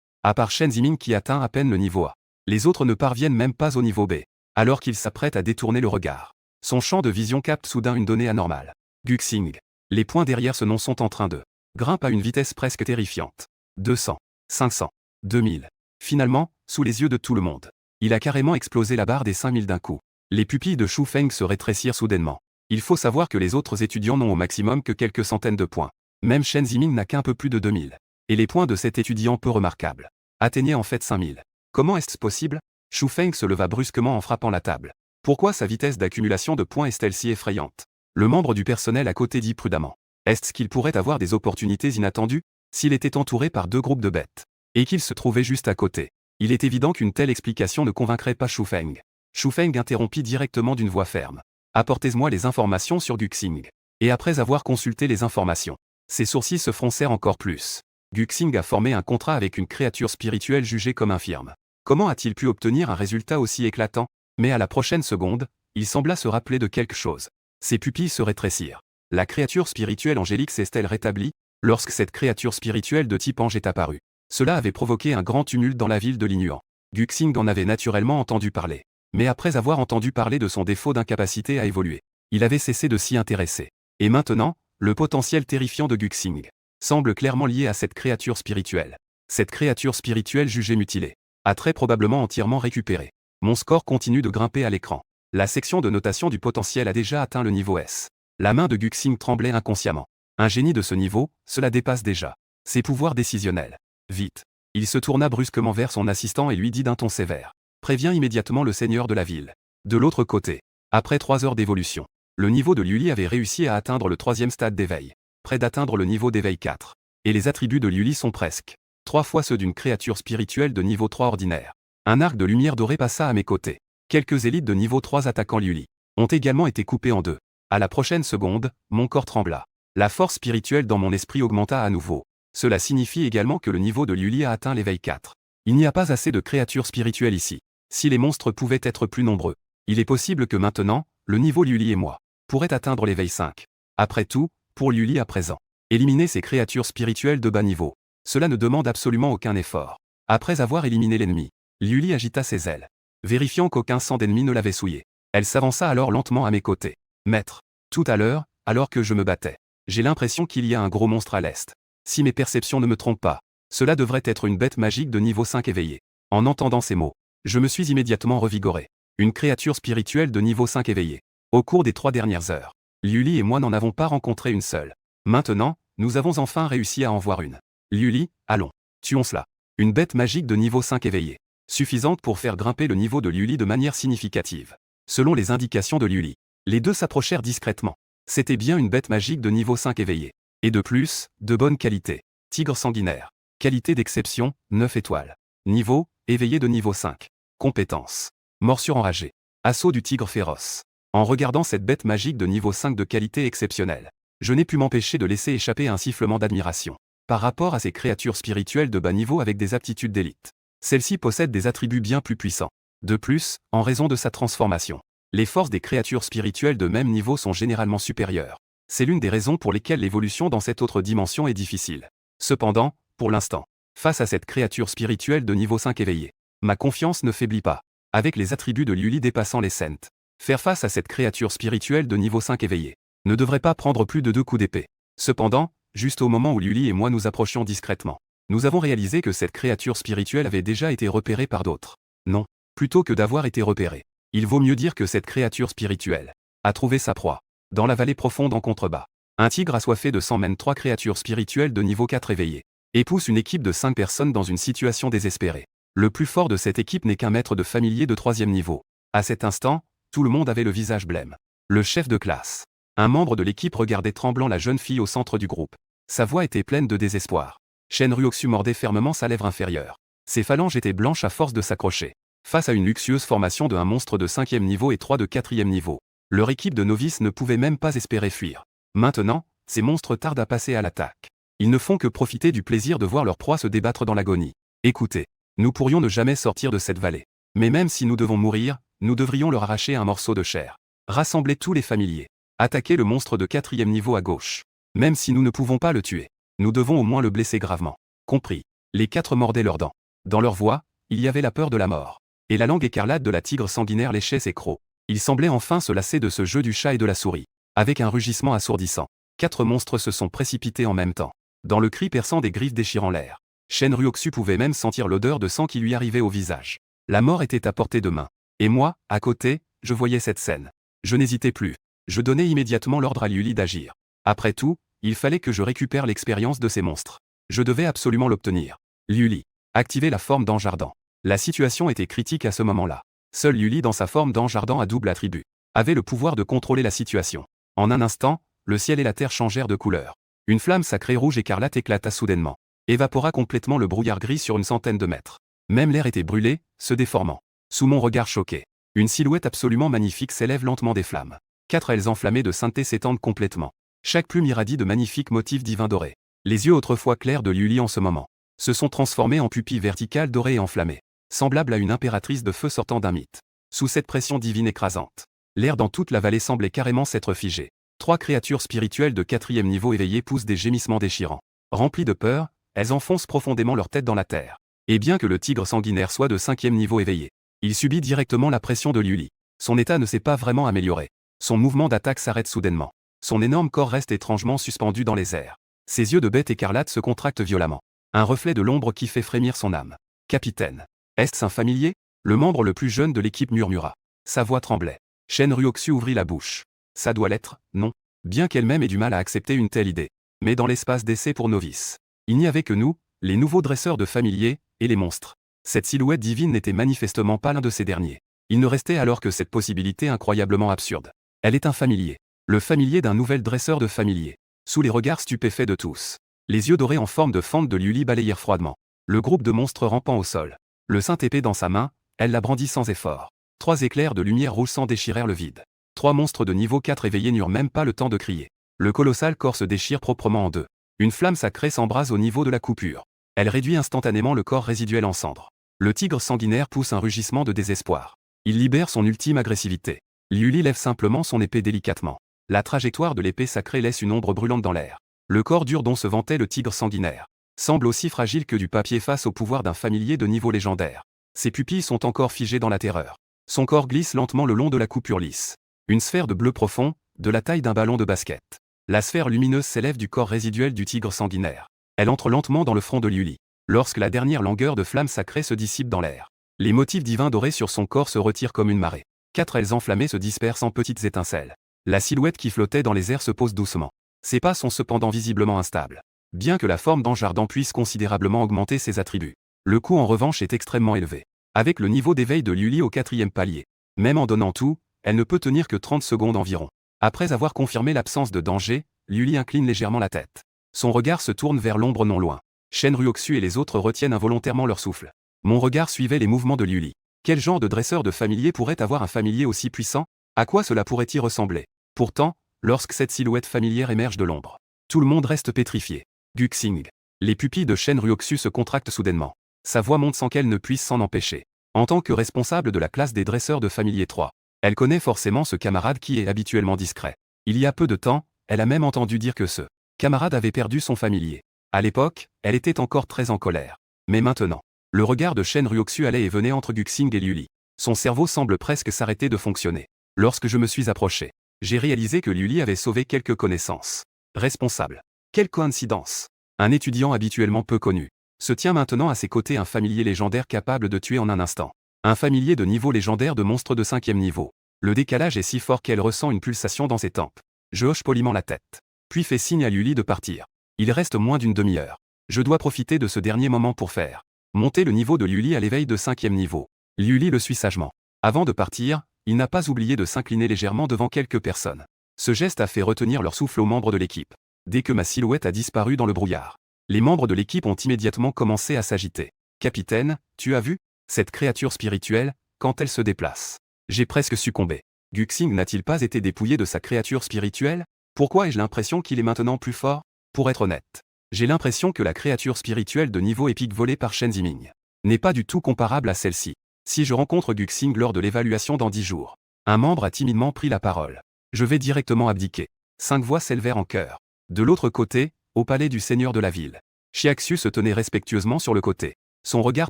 À part Chen Ziming qui atteint à peine le niveau A. Les autres ne parviennent même pas au niveau B. Alors qu'il s'apprête à détourner le regard. Son champ de vision capte soudain une donnée anormale. Guxing. Les points derrière ce nom sont en train de grimper à une vitesse presque terrifiante. 200, 500, 2000. Finalement, sous les yeux de tout le monde. Il a carrément explosé la barre des 5000 d'un coup. Les pupilles de Shu Feng se rétrécirent soudainement. Il faut savoir que les autres étudiants n'ont au maximum que quelques centaines de points. Même Chen Ziming n'a qu'un peu plus de 2000. Et les points de cet étudiant peu remarquable atteignaient en fait 5000. Comment est-ce possible? Shu Feng se leva brusquement en frappant la table. Pourquoi sa vitesse d'accumulation de points est-elle si effrayante? Le membre du personnel à côté dit prudemment. Est-ce qu'il pourrait avoir des opportunités inattendues s'il était entouré par 2 groupes de bêtes et qu'il se trouvait juste à côté? Il est évident qu'une telle explication ne convaincrait pas Shu Feng. Shu Feng interrompit directement d'une voix ferme. Apportez-moi les informations sur Guxing. Et après avoir consulté les informations, ses sourcils se froncèrent encore plus. Guxing a formé un contrat avec une créature spirituelle jugée comme infirme. Comment a-t-il pu obtenir un résultat aussi éclatant? Mais à la prochaine seconde, il sembla se rappeler de quelque chose. Ses pupilles se rétrécirent. La créature spirituelle angélique s'est-elle rétablie? Lorsque cette créature spirituelle de type ange est apparue, cela avait provoqué un grand tumulte dans la ville de Linuan. Guxing en avait naturellement entendu parler. Mais après avoir entendu parler de son défaut d'incapacité à évoluer, il avait cessé de s'y intéresser. Et maintenant, le potentiel terrifiant de Guxing semble clairement lié à cette créature spirituelle. Cette créature spirituelle jugée mutilée a très probablement entièrement récupéré. Mon score continue de grimper à l'écran. La section de notation du potentiel a déjà atteint le niveau S. La main de Guxing tremblait inconsciemment. Un génie de ce niveau, cela dépasse déjà ses pouvoirs décisionnels. Vite. Il se tourna brusquement vers son assistant et lui dit d'un ton sévère. Préviens immédiatement le seigneur de la ville. De l'autre côté, après 3 heures d'évolution, le niveau de Liuli avait réussi à atteindre le 3e stade d'éveil, près d'atteindre le niveau d'éveil 4. Et les attributs de Liuli sont presque 3 fois ceux d'une créature spirituelle de niveau 3 ordinaire. Un arc de lumière dorée passa à mes côtés. Quelques élites de niveau 3 attaquant Liuli ont également été coupées en 2. À la prochaine seconde, mon corps trembla. La force spirituelle dans mon esprit augmenta à nouveau. Cela signifie également que le niveau de Liuli a atteint l'éveil 4. Il n'y a pas assez de créatures spirituelles ici. Si les monstres pouvaient être plus nombreux, il est possible que maintenant, le niveau Liuli et moi pourrait atteindre l'éveil 5. Après tout, pour Liuli à présent, éliminer ces créatures spirituelles de bas niveau, cela ne demande absolument aucun effort. Après avoir éliminé l'ennemi, Liuli agita ses ailes, vérifiant qu'aucun sang d'ennemi ne l'avait souillé. Elle s'avança alors lentement à mes côtés. Maître, tout à l'heure, alors que je me battais, j'ai l'impression qu'il y a un gros monstre à l'est. Si mes perceptions ne me trompent pas, cela devrait être une bête magique de niveau 5 éveillée. En entendant ces mots, je me suis immédiatement revigoré. Une créature spirituelle de niveau 5 éveillée. Au cours des 3 dernières heures, Liuli et moi n'en avons pas rencontré une seule. Maintenant, nous avons enfin réussi à en voir une. Liuli, allons, tuons cela. Une bête magique de niveau 5 éveillée. Suffisante pour faire grimper le niveau de Liuli de manière significative. Selon les indications de Liuli, les deux s'approchèrent discrètement. C'était bien une bête magique de niveau 5 éveillée. Et de plus, de bonne qualité. Tigre sanguinaire. Qualité d'exception, 9 étoiles. Niveau, éveillé de niveau 5. Compétences. Morsure enragée. Assaut du tigre féroce. En regardant cette bête magique de niveau 5 de qualité exceptionnelle, je n'ai pu m'empêcher de laisser échapper un sifflement d'admiration. Par rapport à ces créatures spirituelles de bas niveau avec des aptitudes d'élite, celle-ci possède des attributs bien plus puissants. De plus, en raison de sa transformation, les forces des créatures spirituelles de même niveau sont généralement supérieures. C'est l'une des raisons pour lesquelles l'évolution dans cette autre dimension est difficile. Cependant, pour l'instant, face à cette créature spirituelle de niveau 5 éveillée, ma confiance ne faiblit pas. Avec les attributs de Liuli dépassant les cents, faire face à cette créature spirituelle de niveau 5 éveillée ne devrait pas prendre plus de 2 coups d'épée. Cependant, juste au moment où Liuli et moi nous approchions discrètement, nous avons réalisé que cette créature spirituelle avait déjà été repérée par d'autres. Non, plutôt que d'avoir été repérée, il vaut mieux dire que cette créature spirituelle a trouvé sa proie dans la vallée profonde en contrebas. Un tigre assoiffé de sang mène 3 créatures spirituelles de niveau 4 éveillées et pousse une équipe de 5 personnes dans une situation désespérée. Le plus fort de cette équipe n'est qu'un maître de familier de 3e niveau. À cet instant, tout le monde avait le visage blême. Le chef de classe. Un membre de l'équipe regardait tremblant la jeune fille au centre du groupe. Sa voix était pleine de désespoir. Shen Ruoxu mordait fermement sa lèvre inférieure. Ses phalanges étaient blanches à force de s'accrocher. Face à une luxueuse formation de un monstre de 5e niveau et 3 de 4e niveau, leur équipe de novices ne pouvait même pas espérer fuir. Maintenant, ces monstres tardent à passer à l'attaque. Ils ne font que profiter du plaisir de voir leur proie se débattre dans l'agonie. Écoutez, nous pourrions ne jamais sortir de cette vallée. Mais même si nous devons mourir, nous devrions leur arracher un morceau de chair. Rassemblez tous les familiers. Attaquez le monstre de 4e niveau à gauche. Même si nous ne pouvons pas le tuer, nous devons au moins le blesser gravement. Compris. Les 4 mordaient leurs dents. Dans leur voix, il y avait la peur de la mort. Et la langue écarlate de la tigre sanguinaire léchait ses crocs. Ils semblaient enfin se lasser de ce jeu du chat et de la souris. Avec un rugissement assourdissant, 4 monstres se sont précipités en même temps. Dans le cri perçant des griffes déchirant l'air, Shen Ruoxu pouvait même sentir l'odeur de sang qui lui arrivait au visage. La mort était à portée de main. Et moi, à côté, je voyais cette scène. Je n'hésitais plus. Je donnais immédiatement l'ordre à Liuli d'agir. Après tout, il fallait que je récupère l'expérience de ces monstres. Je devais absolument l'obtenir. Liuli. Activer la forme d'ange ardent. La situation était critique à ce moment-là. Seul Liuli dans sa forme d'ange ardent à double attribut avait le pouvoir de contrôler la situation. En un instant, le ciel et la terre changèrent de couleur. Une flamme sacrée rouge écarlate éclata soudainement. Évapora complètement le brouillard gris sur une centaine de mètres. Même l'air était brûlé, se déformant. Sous mon regard choqué, une silhouette absolument magnifique s'élève lentement des flammes. 4 ailes enflammées de sainteté s'étendent complètement. Chaque plume irradie de magnifiques motifs divins dorés. Les yeux autrefois clairs de Liuli en ce moment se sont transformés en pupilles verticales dorées et enflammées, semblables à une impératrice de feu sortant d'un mythe. Sous cette pression divine écrasante, l'air dans toute la vallée semblait carrément s'être figé. 3 créatures spirituelles de 4e niveau éveillées poussent des gémissements déchirants. Remplies de peur, elles enfoncent profondément leur tête dans la terre. Et bien que le tigre sanguinaire soit de 5e niveau éveillé, il subit directement la pression de Liuli. Son état ne s'est pas vraiment amélioré. Son mouvement d'attaque s'arrête soudainement. Son énorme corps reste étrangement suspendu dans les airs. Ses yeux de bête écarlate se contractent violemment. Un reflet de l'ombre qui fait frémir son âme. Capitaine. Est-ce un familier? Le membre le plus jeune de l'équipe murmura. Sa voix tremblait. Shen Ruoxu ouvrit la bouche. Ça doit l'être, non? Bien qu'elle-même ait du mal à accepter une telle idée. Mais dans l'espace d'essai pour novices, il n'y avait que nous, les nouveaux dresseurs de familiers, et les monstres. Cette silhouette divine n'était manifestement pas l'un de ces derniers. Il ne restait alors que cette possibilité incroyablement absurde. Elle est un familier. Le familier d'un nouvel dresseur de familiers. Sous les regards stupéfaits de tous, les yeux dorés en forme de fente de Liuli balayèrent froidement. Le groupe de monstres rampant au sol. Le sainte épée dans sa main, elle la brandit sans effort. 3 éclairs de lumière rouge sang déchirèrent le vide. 3 monstres de niveau 4 éveillés n'eurent même pas le temps de crier. Le colossal corps se déchire proprement en deux. Une flamme sacrée s'embrase au niveau de la coupure. Elle réduit instantanément le corps résiduel en cendres. Le tigre sanguinaire pousse un rugissement de désespoir. Il libère son ultime agressivité. Liuli lève simplement son épée délicatement. La trajectoire de l'épée sacrée laisse une ombre brûlante dans l'air. Le corps dur dont se vantait le tigre sanguinaire semble aussi fragile que du papier face au pouvoir d'un familier de niveau légendaire. Ses pupilles sont encore figées dans la terreur. Son corps glisse lentement le long de la coupure lisse. Une sphère de bleu profond, de la taille d'un ballon de basket. La sphère lumineuse s'élève du corps résiduel du tigre sanguinaire. Elle entre lentement dans le front de Liuli. Lorsque la dernière langueur de flamme sacrée se dissipe dans l'air, les motifs divins dorés sur son corps se retirent comme une marée. 4 ailes enflammées se dispersent en petites étincelles. La silhouette qui flottait dans les airs se pose doucement. Ses pas sont cependant visiblement instables. Bien que la forme d'ange ardent puisse considérablement augmenter ses attributs, le coût en revanche est extrêmement élevé. Avec le niveau d'éveil de Liuli au 4e palier, même en donnant tout, elle ne peut tenir que 30 secondes environ. Après avoir confirmé l'absence de danger, Liuli incline légèrement la tête. Son regard se tourne vers l'ombre non loin. Shen Ruoxu et les autres retiennent involontairement leur souffle. Mon regard suivait les mouvements de Liuli. Quel genre de dresseur de familier pourrait avoir un familier aussi puissant? À quoi cela pourrait-il ressembler? Pourtant, lorsque cette silhouette familière émerge de l'ombre, tout le monde reste pétrifié. Guxing. Les pupilles de Shen Ruoxu se contractent soudainement. Sa voix monte sans qu'elle ne puisse s'en empêcher. En tant que responsable de la classe des dresseurs de familiers 3, elle connaît forcément ce camarade qui est habituellement discret. Il y a peu de temps, elle a même entendu dire que ce camarade avait perdu son familier. À l'époque, elle était encore très en colère. Mais maintenant, le regard de Shen Ruoxu allait et venait entre Guxing et Liuli. Son cerveau semble presque s'arrêter de fonctionner. Lorsque je me suis approché, j'ai réalisé que Liuli avait sauvé quelques connaissances. Responsable. Quelle coïncidence. Un étudiant habituellement peu connu se tient maintenant à ses côtés un familier légendaire capable de tuer en un instant. Un familier de niveau légendaire de monstre de 5e niveau. Le décalage est si fort qu'elle ressent une pulsation dans ses tempes. Je hoche poliment la tête, puis fais signe à Liuli de partir. Il reste moins d'une demi-heure. Je dois profiter de ce dernier moment pour faire monter le niveau de Liuli à l'éveil de 5e niveau. Liuli le suit sagement. Avant de partir, il n'a pas oublié de s'incliner légèrement devant quelques personnes. Ce geste a fait retenir leur souffle aux membres de l'équipe. Dès que ma silhouette a disparu dans le brouillard, les membres de l'équipe ont immédiatement commencé à s'agiter. Capitaine, tu as vu cette créature spirituelle, quand elle se déplace? J'ai presque succombé. Guxing n'a-t-il pas été dépouillé de sa créature spirituelle? Pourquoi ai-je l'impression qu'il est maintenant plus fort? Pour être honnête, j'ai l'impression que la créature spirituelle de niveau épique volée par Shen Ziming n'est pas du tout comparable à celle-ci. Si je rencontre Guxing lors de l'évaluation dans 10 jours, un membre a timidement pris la parole. Je vais directement abdiquer. 5 voix s'élevèrent en chœur. De l'autre côté, au palais du seigneur de la ville, Xiaxu se tenait respectueusement sur le côté. Son regard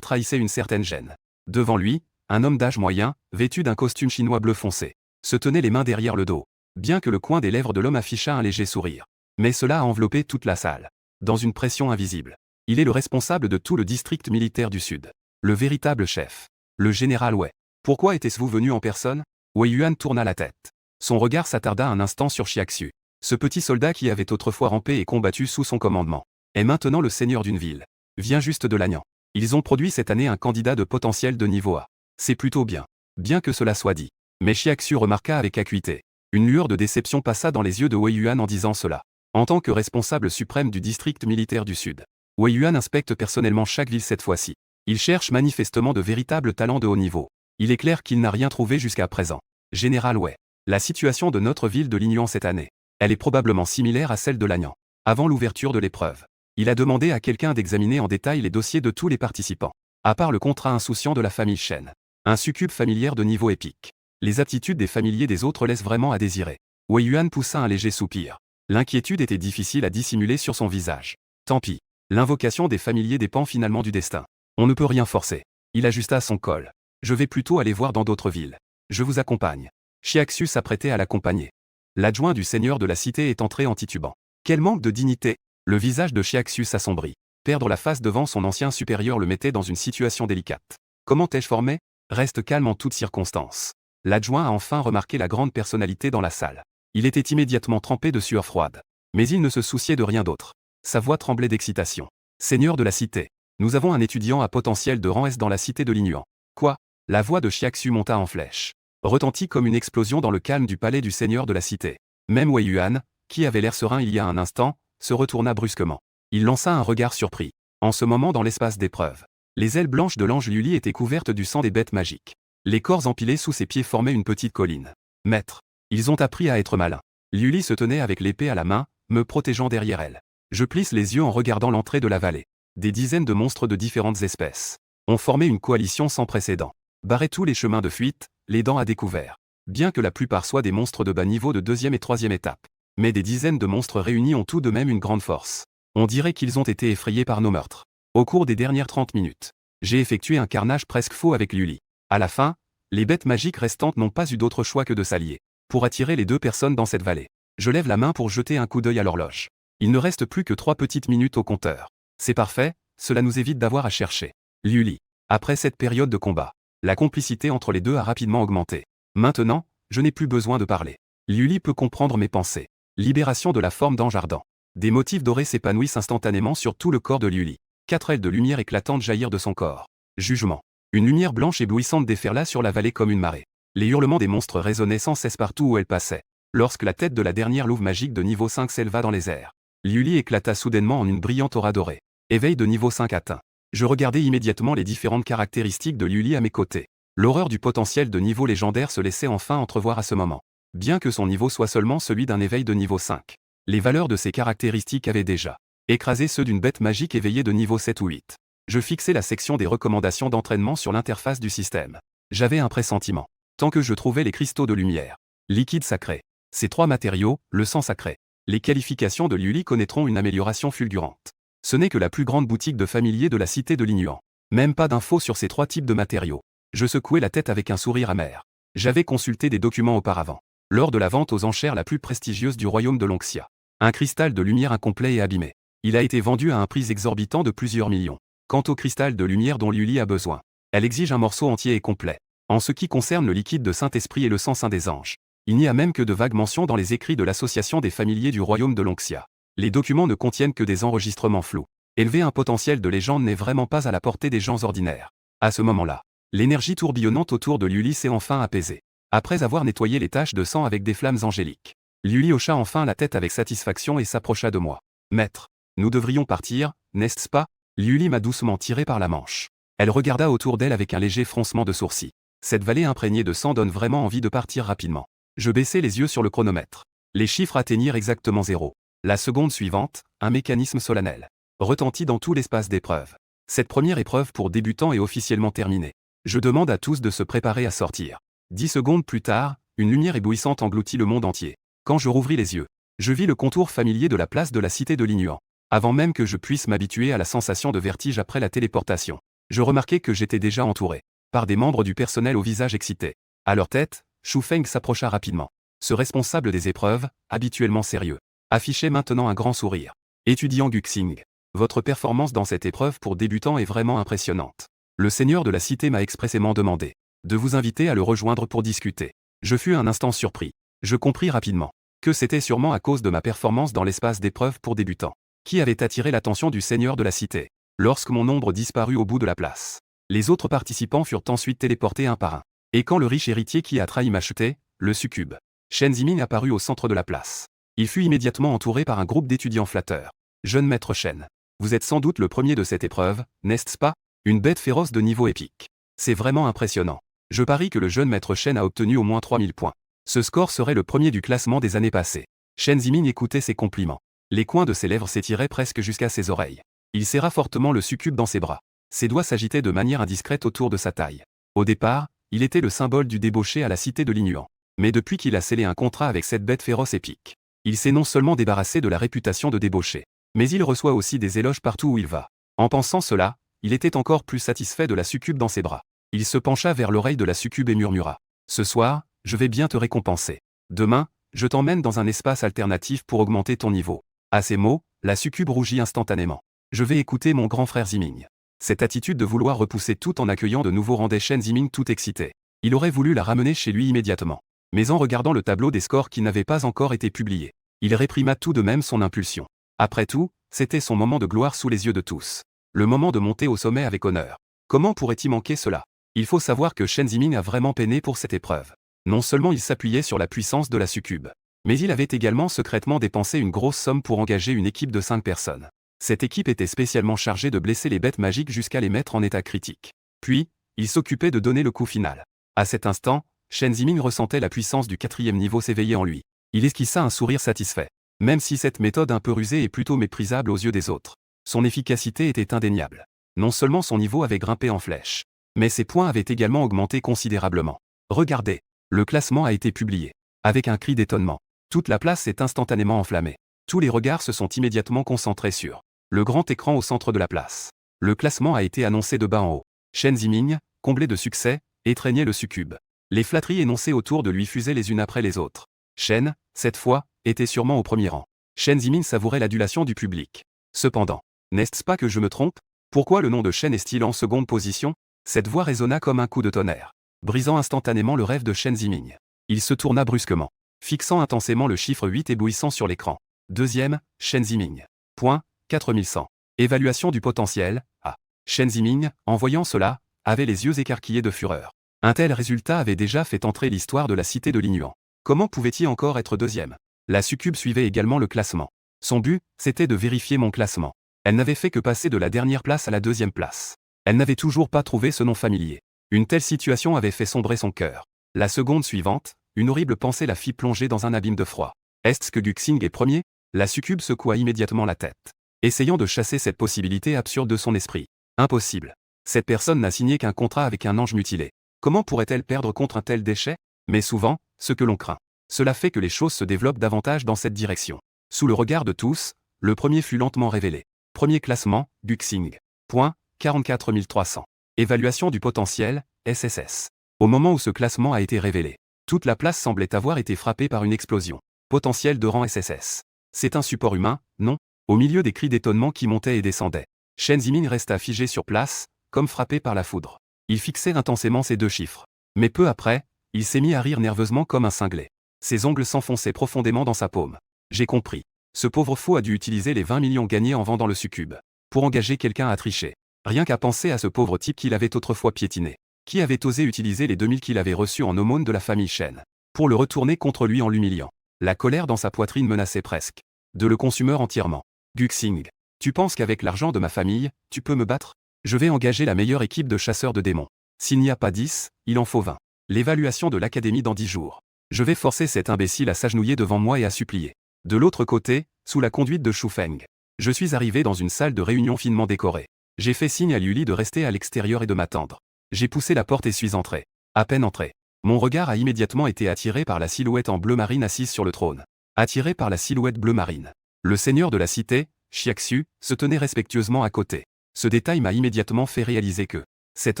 trahissait une certaine gêne. Devant lui, un homme d'âge moyen, vêtu d'un costume chinois bleu foncé, se tenait les mains derrière le dos, bien que le coin des lèvres de l'homme affichât un léger sourire. Mais cela a enveloppé toute la salle, dans une pression invisible. Il est le responsable de tout le district militaire du Sud. Le véritable chef. Le général Wei. Pourquoi était-ce vous venu en personne? Wei Yuan tourna la tête. Son regard s'attarda un instant sur Xiaxu. Ce petit soldat qui avait autrefois rampé et combattu sous son commandement est maintenant le seigneur d'une ville. Vient juste de l'Agnan. Ils ont produit cette année un candidat de potentiel de niveau A. C'est plutôt bien. Bien que cela soit dit. Mais Xiaxu remarqua avec acuité. Une lueur de déception passa dans les yeux de Wei Yuan en disant cela. En tant que responsable suprême du district militaire du Sud, Wei Yuan inspecte personnellement chaque ville cette fois-ci. Il cherche manifestement de véritables talents de haut niveau. Il est clair qu'il n'a rien trouvé jusqu'à présent. Général Wei. La situation de notre ville de Liyuan cette année, elle est probablement similaire à celle de l'Agnan. Avant l'ouverture de l'épreuve, il a demandé à quelqu'un d'examiner en détail les dossiers de tous les participants. À part le contrat insouciant de la famille Shen, un succube familière de niveau épique. Les aptitudes des familiers des autres laissent vraiment à désirer. Wei Yuan poussa un léger soupir. L'inquiétude était difficile à dissimuler sur son visage. Tant pis. L'invocation des familiers dépend finalement du destin. On ne peut rien forcer. Il ajusta son col. Je vais plutôt aller voir dans d'autres villes. Je vous accompagne. Xiaxu s'apprêtait à l'accompagner. L'adjoint du seigneur de la cité est entré en titubant. Quel manque de dignité! Le visage de Xiaxu s'assombrit. Perdre la face devant son ancien supérieur le mettait dans une situation délicate. Comment t'ai-je formé? Reste calme en toutes circonstances. L'adjoint a enfin remarqué la grande personnalité dans la salle. Il était immédiatement trempé de sueur froide. Mais il ne se souciait de rien d'autre. Sa voix tremblait d'excitation. Seigneur de la cité, nous avons un étudiant à potentiel de rang S dans la cité de Liyuan. Quoi? La voix de Xiaxu monta en flèche. Retentit comme une explosion dans le calme du palais du seigneur de la cité. Même Wei Yuan, qui avait l'air serein il y a un instant, se retourna brusquement. Il lança un regard surpris. En ce moment dans l'espace d'épreuve, les ailes blanches de l'ange Luli étaient couvertes du sang des bêtes magiques. Les corps empilés sous ses pieds formaient une petite colline. Maître, ils ont appris à être malins. Luli se tenait avec l'épée à la main, me protégeant derrière elle. Je plisse les yeux en regardant l'entrée de la vallée. Des dizaines de monstres de différentes espèces ont formé une coalition sans précédent. Barraient tous les chemins de fuite, les dents à découvert. Bien que la plupart soient des monstres de bas niveau de deuxième et troisième étape. Mais des dizaines de monstres réunis ont tout de même une grande force. On dirait qu'ils ont été effrayés par nos meurtres. Au cours des dernières 30 minutes, j'ai effectué un carnage presque faux avec Luli. À la fin, les bêtes magiques restantes n'ont pas eu d'autre choix que de s'allier pour attirer les deux personnes dans cette vallée. Je lève la main pour jeter un coup d'œil à l'horloge. Il ne reste plus que 3 petites minutes au compteur. C'est parfait, cela nous évite d'avoir à chercher Luli. Après cette période de combat, la complicité entre les deux a rapidement augmenté. Maintenant, je n'ai plus besoin de parler. Luli peut comprendre mes pensées. Libération de la forme d'ange ardent. Des motifs dorés s'épanouissent instantanément sur tout le corps de Luli. 4 ailes de lumière éclatantes jaillirent de son corps. Jugement. Une lumière blanche éblouissante déferla sur la vallée comme une marée. Les hurlements des monstres résonnaient sans cesse partout où elle passait. Lorsque la tête de la dernière louve magique de niveau 5 s'éleva dans les airs, Luli éclata soudainement en une brillante aura dorée. Éveil de niveau 5 atteint. Je regardais immédiatement les différentes caractéristiques de Luli à mes côtés. L'horreur du potentiel de niveau légendaire se laissait enfin entrevoir à ce moment. Bien que son niveau soit seulement celui d'un éveil de niveau 5. Les valeurs de ces caractéristiques avaient déjà écrasé ceux d'une bête magique éveillée de niveau 7 ou 8. Je fixais la section des recommandations d'entraînement sur l'interface du système. J'avais un pressentiment. Tant que je trouvais les cristaux de lumière, liquide sacré, ces 3 matériaux, le sang sacré, les qualifications de Luli connaîtront une amélioration fulgurante. Ce n'est que la plus grande boutique de familiers de la cité de Liyuan. Même pas d'infos sur ces 3 types de matériaux. Je secouai la tête avec un sourire amer. J'avais consulté des documents auparavant. Lors de la vente aux enchères la plus prestigieuse du royaume de Lonxia. Un cristal de lumière incomplet et abîmé. Il a été vendu à un prix exorbitant de plusieurs millions. Quant au cristal de lumière dont Luli a besoin, elle exige un morceau entier et complet. En ce qui concerne le liquide de Saint-Esprit et le sang saint des anges, il n'y a même que de vagues mentions dans les écrits de l'association des familiers du royaume de Lonxia. Les documents ne contiennent que des enregistrements flous. Élever un potentiel de légende n'est vraiment pas à la portée des gens ordinaires. À ce moment-là, l'énergie tourbillonnante autour de Luli s'est enfin apaisée. Après avoir nettoyé les taches de sang avec des flammes angéliques, Luli hocha enfin la tête avec satisfaction et s'approcha de moi. Maître, nous devrions partir, n'est-ce pas? Luli m'a doucement tiré par la manche. Elle regarda autour d'elle avec un léger froncement de sourcils. Cette vallée imprégnée de sang donne vraiment envie de partir rapidement. Je baissai les yeux sur le chronomètre. Les chiffres atteignirent exactement 0. La seconde suivante, un mécanisme solennel retentit dans tout l'espace d'épreuve. Cette première épreuve pour débutants est officiellement terminée. Je demande à tous de se préparer à sortir. 10 secondes plus tard, une lumière éblouissante engloutit le monde entier. Quand je rouvris les yeux, Je vis le contour familier de la place de la cité de Lignuan. Avant même que je puisse m'habituer à la sensation de vertige après la téléportation, je remarquai que j'étais déjà entouré par des membres du personnel au visage excité. À leur tête, Shu Feng s'approcha rapidement. Ce responsable des épreuves, habituellement sérieux, affichait maintenant un grand sourire. Étudiant Guxing, votre performance dans cette épreuve pour débutants est vraiment impressionnante. Le seigneur de la cité m'a expressément demandé de vous inviter à le rejoindre pour discuter. Je fus un instant surpris. Je compris rapidement que c'était sûrement à cause de ma performance dans l'espace d'épreuve pour débutants qui avait attiré l'attention du seigneur de la cité. Lorsque mon ombre disparut au bout de la place, les autres participants furent ensuite téléportés un par un. Et quand le riche héritier qui a trahi m'achetait, le succube, Shen Zimin apparut au centre de la place. Il fut immédiatement entouré par un groupe d'étudiants flatteurs. Jeune maître Shen, vous êtes sans doute le premier de cette épreuve, n'est-ce pas? Une bête féroce de niveau épique. C'est vraiment impressionnant. Je parie que le jeune maître Shen a obtenu au moins 3000 points. Ce score serait le premier du classement des années passées. Shen Zimin écoutait ses compliments. Les coins de ses lèvres s'étiraient presque jusqu'à ses oreilles. Il serra fortement le succube dans ses bras. Ses doigts s'agitaient de manière indiscrète autour de sa taille. Au départ, il était le symbole du débauché à la cité de Lignuan. Mais depuis qu'il a scellé un contrat avec cette bête féroce épique, il s'est non seulement débarrassé de la réputation de débauché, mais il reçoit aussi des éloges partout où il va. En pensant cela, il était encore plus satisfait de la succube dans ses bras. Il se pencha vers l'oreille de la succube et murmura. « Ce soir, je vais bien te récompenser. Demain, je t'emmène dans un espace alternatif pour augmenter ton niveau. » À ces mots, la succube rougit instantanément. « Je vais écouter mon grand frère Ziming. » Cette attitude de vouloir repousser tout en accueillant de nouveau rendait Shen Ziming tout excité. Il aurait voulu la ramener chez lui immédiatement. Mais en regardant le tableau des scores qui n'avait pas encore été publié, il réprima tout de même son impulsion. Après tout, c'était son moment de gloire sous les yeux de tous. Le moment de monter au sommet avec honneur. Comment pourrait-il manquer cela? Il faut savoir que Shen Zimin a vraiment peiné pour cette épreuve. Non seulement il s'appuyait sur la puissance de la succube, mais il avait également secrètement dépensé une grosse somme pour engager une équipe de 5 personnes. Cette équipe était spécialement chargée de blesser les bêtes magiques jusqu'à les mettre en état critique. Puis, il s'occupait de donner le coup final. À cet instant, Shen Zimin ressentait la puissance du 4e niveau s'éveiller en lui. Il esquissa un sourire satisfait. Même si cette méthode un peu rusée est plutôt méprisable aux yeux des autres, son efficacité était indéniable. Non seulement son niveau avait grimpé en flèche, mais ses points avaient également augmenté considérablement. Regardez, le classement a été publié. Avec un cri d'étonnement, toute la place s'est instantanément enflammée. Tous les regards se sont immédiatement concentrés sur le grand écran au centre de la place. Le classement a été annoncé de bas en haut. Shen Zimin, comblé de succès, étreignait le succube. Les flatteries énoncées autour de lui fusaient les unes après les autres. Shen, cette fois, était sûrement au premier rang. Shen Zimin savourait l'adulation du public. Cependant, n'est-ce pas que je me trompe? Pourquoi le nom de Shen est-il en seconde position? Cette voix résonna comme un coup de tonnerre, brisant instantanément le rêve de Shen Zimin. Il se tourna brusquement, fixant intensément le chiffre 8 éblouissant sur l'écran. Deuxième, Shen Zimin. Point, 4100. Évaluation du potentiel, A. Shen Zimin, en voyant cela, avait les yeux écarquillés de fureur. Un tel résultat avait déjà fait entrer l'histoire de la cité de Lignuan. Comment pouvait-il encore être deuxième? La succube suivait également le classement. Son but, c'était de vérifier mon classement. Elle n'avait fait que passer de la dernière place à la 2e place. Elle n'avait toujours pas trouvé ce nom familier. Une telle situation avait fait sombrer son cœur. La seconde suivante, une horrible pensée la fit plonger dans un abîme de froid. Est-ce que Guxing est premier? La succube secoua immédiatement la tête, essayant de chasser cette possibilité absurde de son esprit. Impossible. Cette personne n'a signé qu'un contrat avec un ange mutilé. Comment pourrait-elle perdre contre un tel déchet? Mais souvent, ce que l'on craint. Cela fait que les choses se développent davantage dans cette direction. Sous le regard de tous, le premier fut lentement révélé. Premier classement, Guxing. Point, 44 300. Évaluation du potentiel, SSS. Au moment où ce classement a été révélé, toute la place semblait avoir été frappée par une explosion. Potentiel de rang SSS. C'est un support humain, non? Au milieu des cris d'étonnement qui montaient et descendaient, Shen Zimin resta figé sur place, comme frappé par la foudre. Il fixait intensément ces 2 chiffres. Mais peu après, il s'est mis à rire nerveusement comme un cinglé. Ses ongles s'enfonçaient profondément dans sa paume. J'ai compris. Ce pauvre fou a dû utiliser les 20 millions gagnés en vendant le succube pour engager quelqu'un à tricher. Rien qu'à penser à ce pauvre type qu'il avait autrefois piétiné. Qui avait osé utiliser les 2000 qu'il avait reçus en aumône de la famille Shen pour le retourner contre lui en l'humiliant. La colère dans sa poitrine menaçait presque de le consumer entièrement. Guxing, tu penses qu'avec l'argent de ma famille, tu peux me battre? Je vais engager la meilleure équipe de chasseurs de démons. S'il n'y a pas 10, il en faut 20. L'évaluation de l'académie dans 10 jours. Je vais forcer cet imbécile à s'agenouiller devant moi et à supplier. De l'autre côté, sous la conduite de Shu Feng, je suis arrivé dans une salle de réunion finement décorée. J'ai fait signe à Liuli de rester à l'extérieur et de m'attendre. J'ai poussé la porte et suis entré. À peine entré, mon regard a immédiatement été attiré par la silhouette en bleu marine assise sur le trône. attiré par la silhouette bleu marine. Le seigneur de la cité, Xiaxu, se tenait respectueusement à côté. Ce détail m'a immédiatement fait réaliser que cet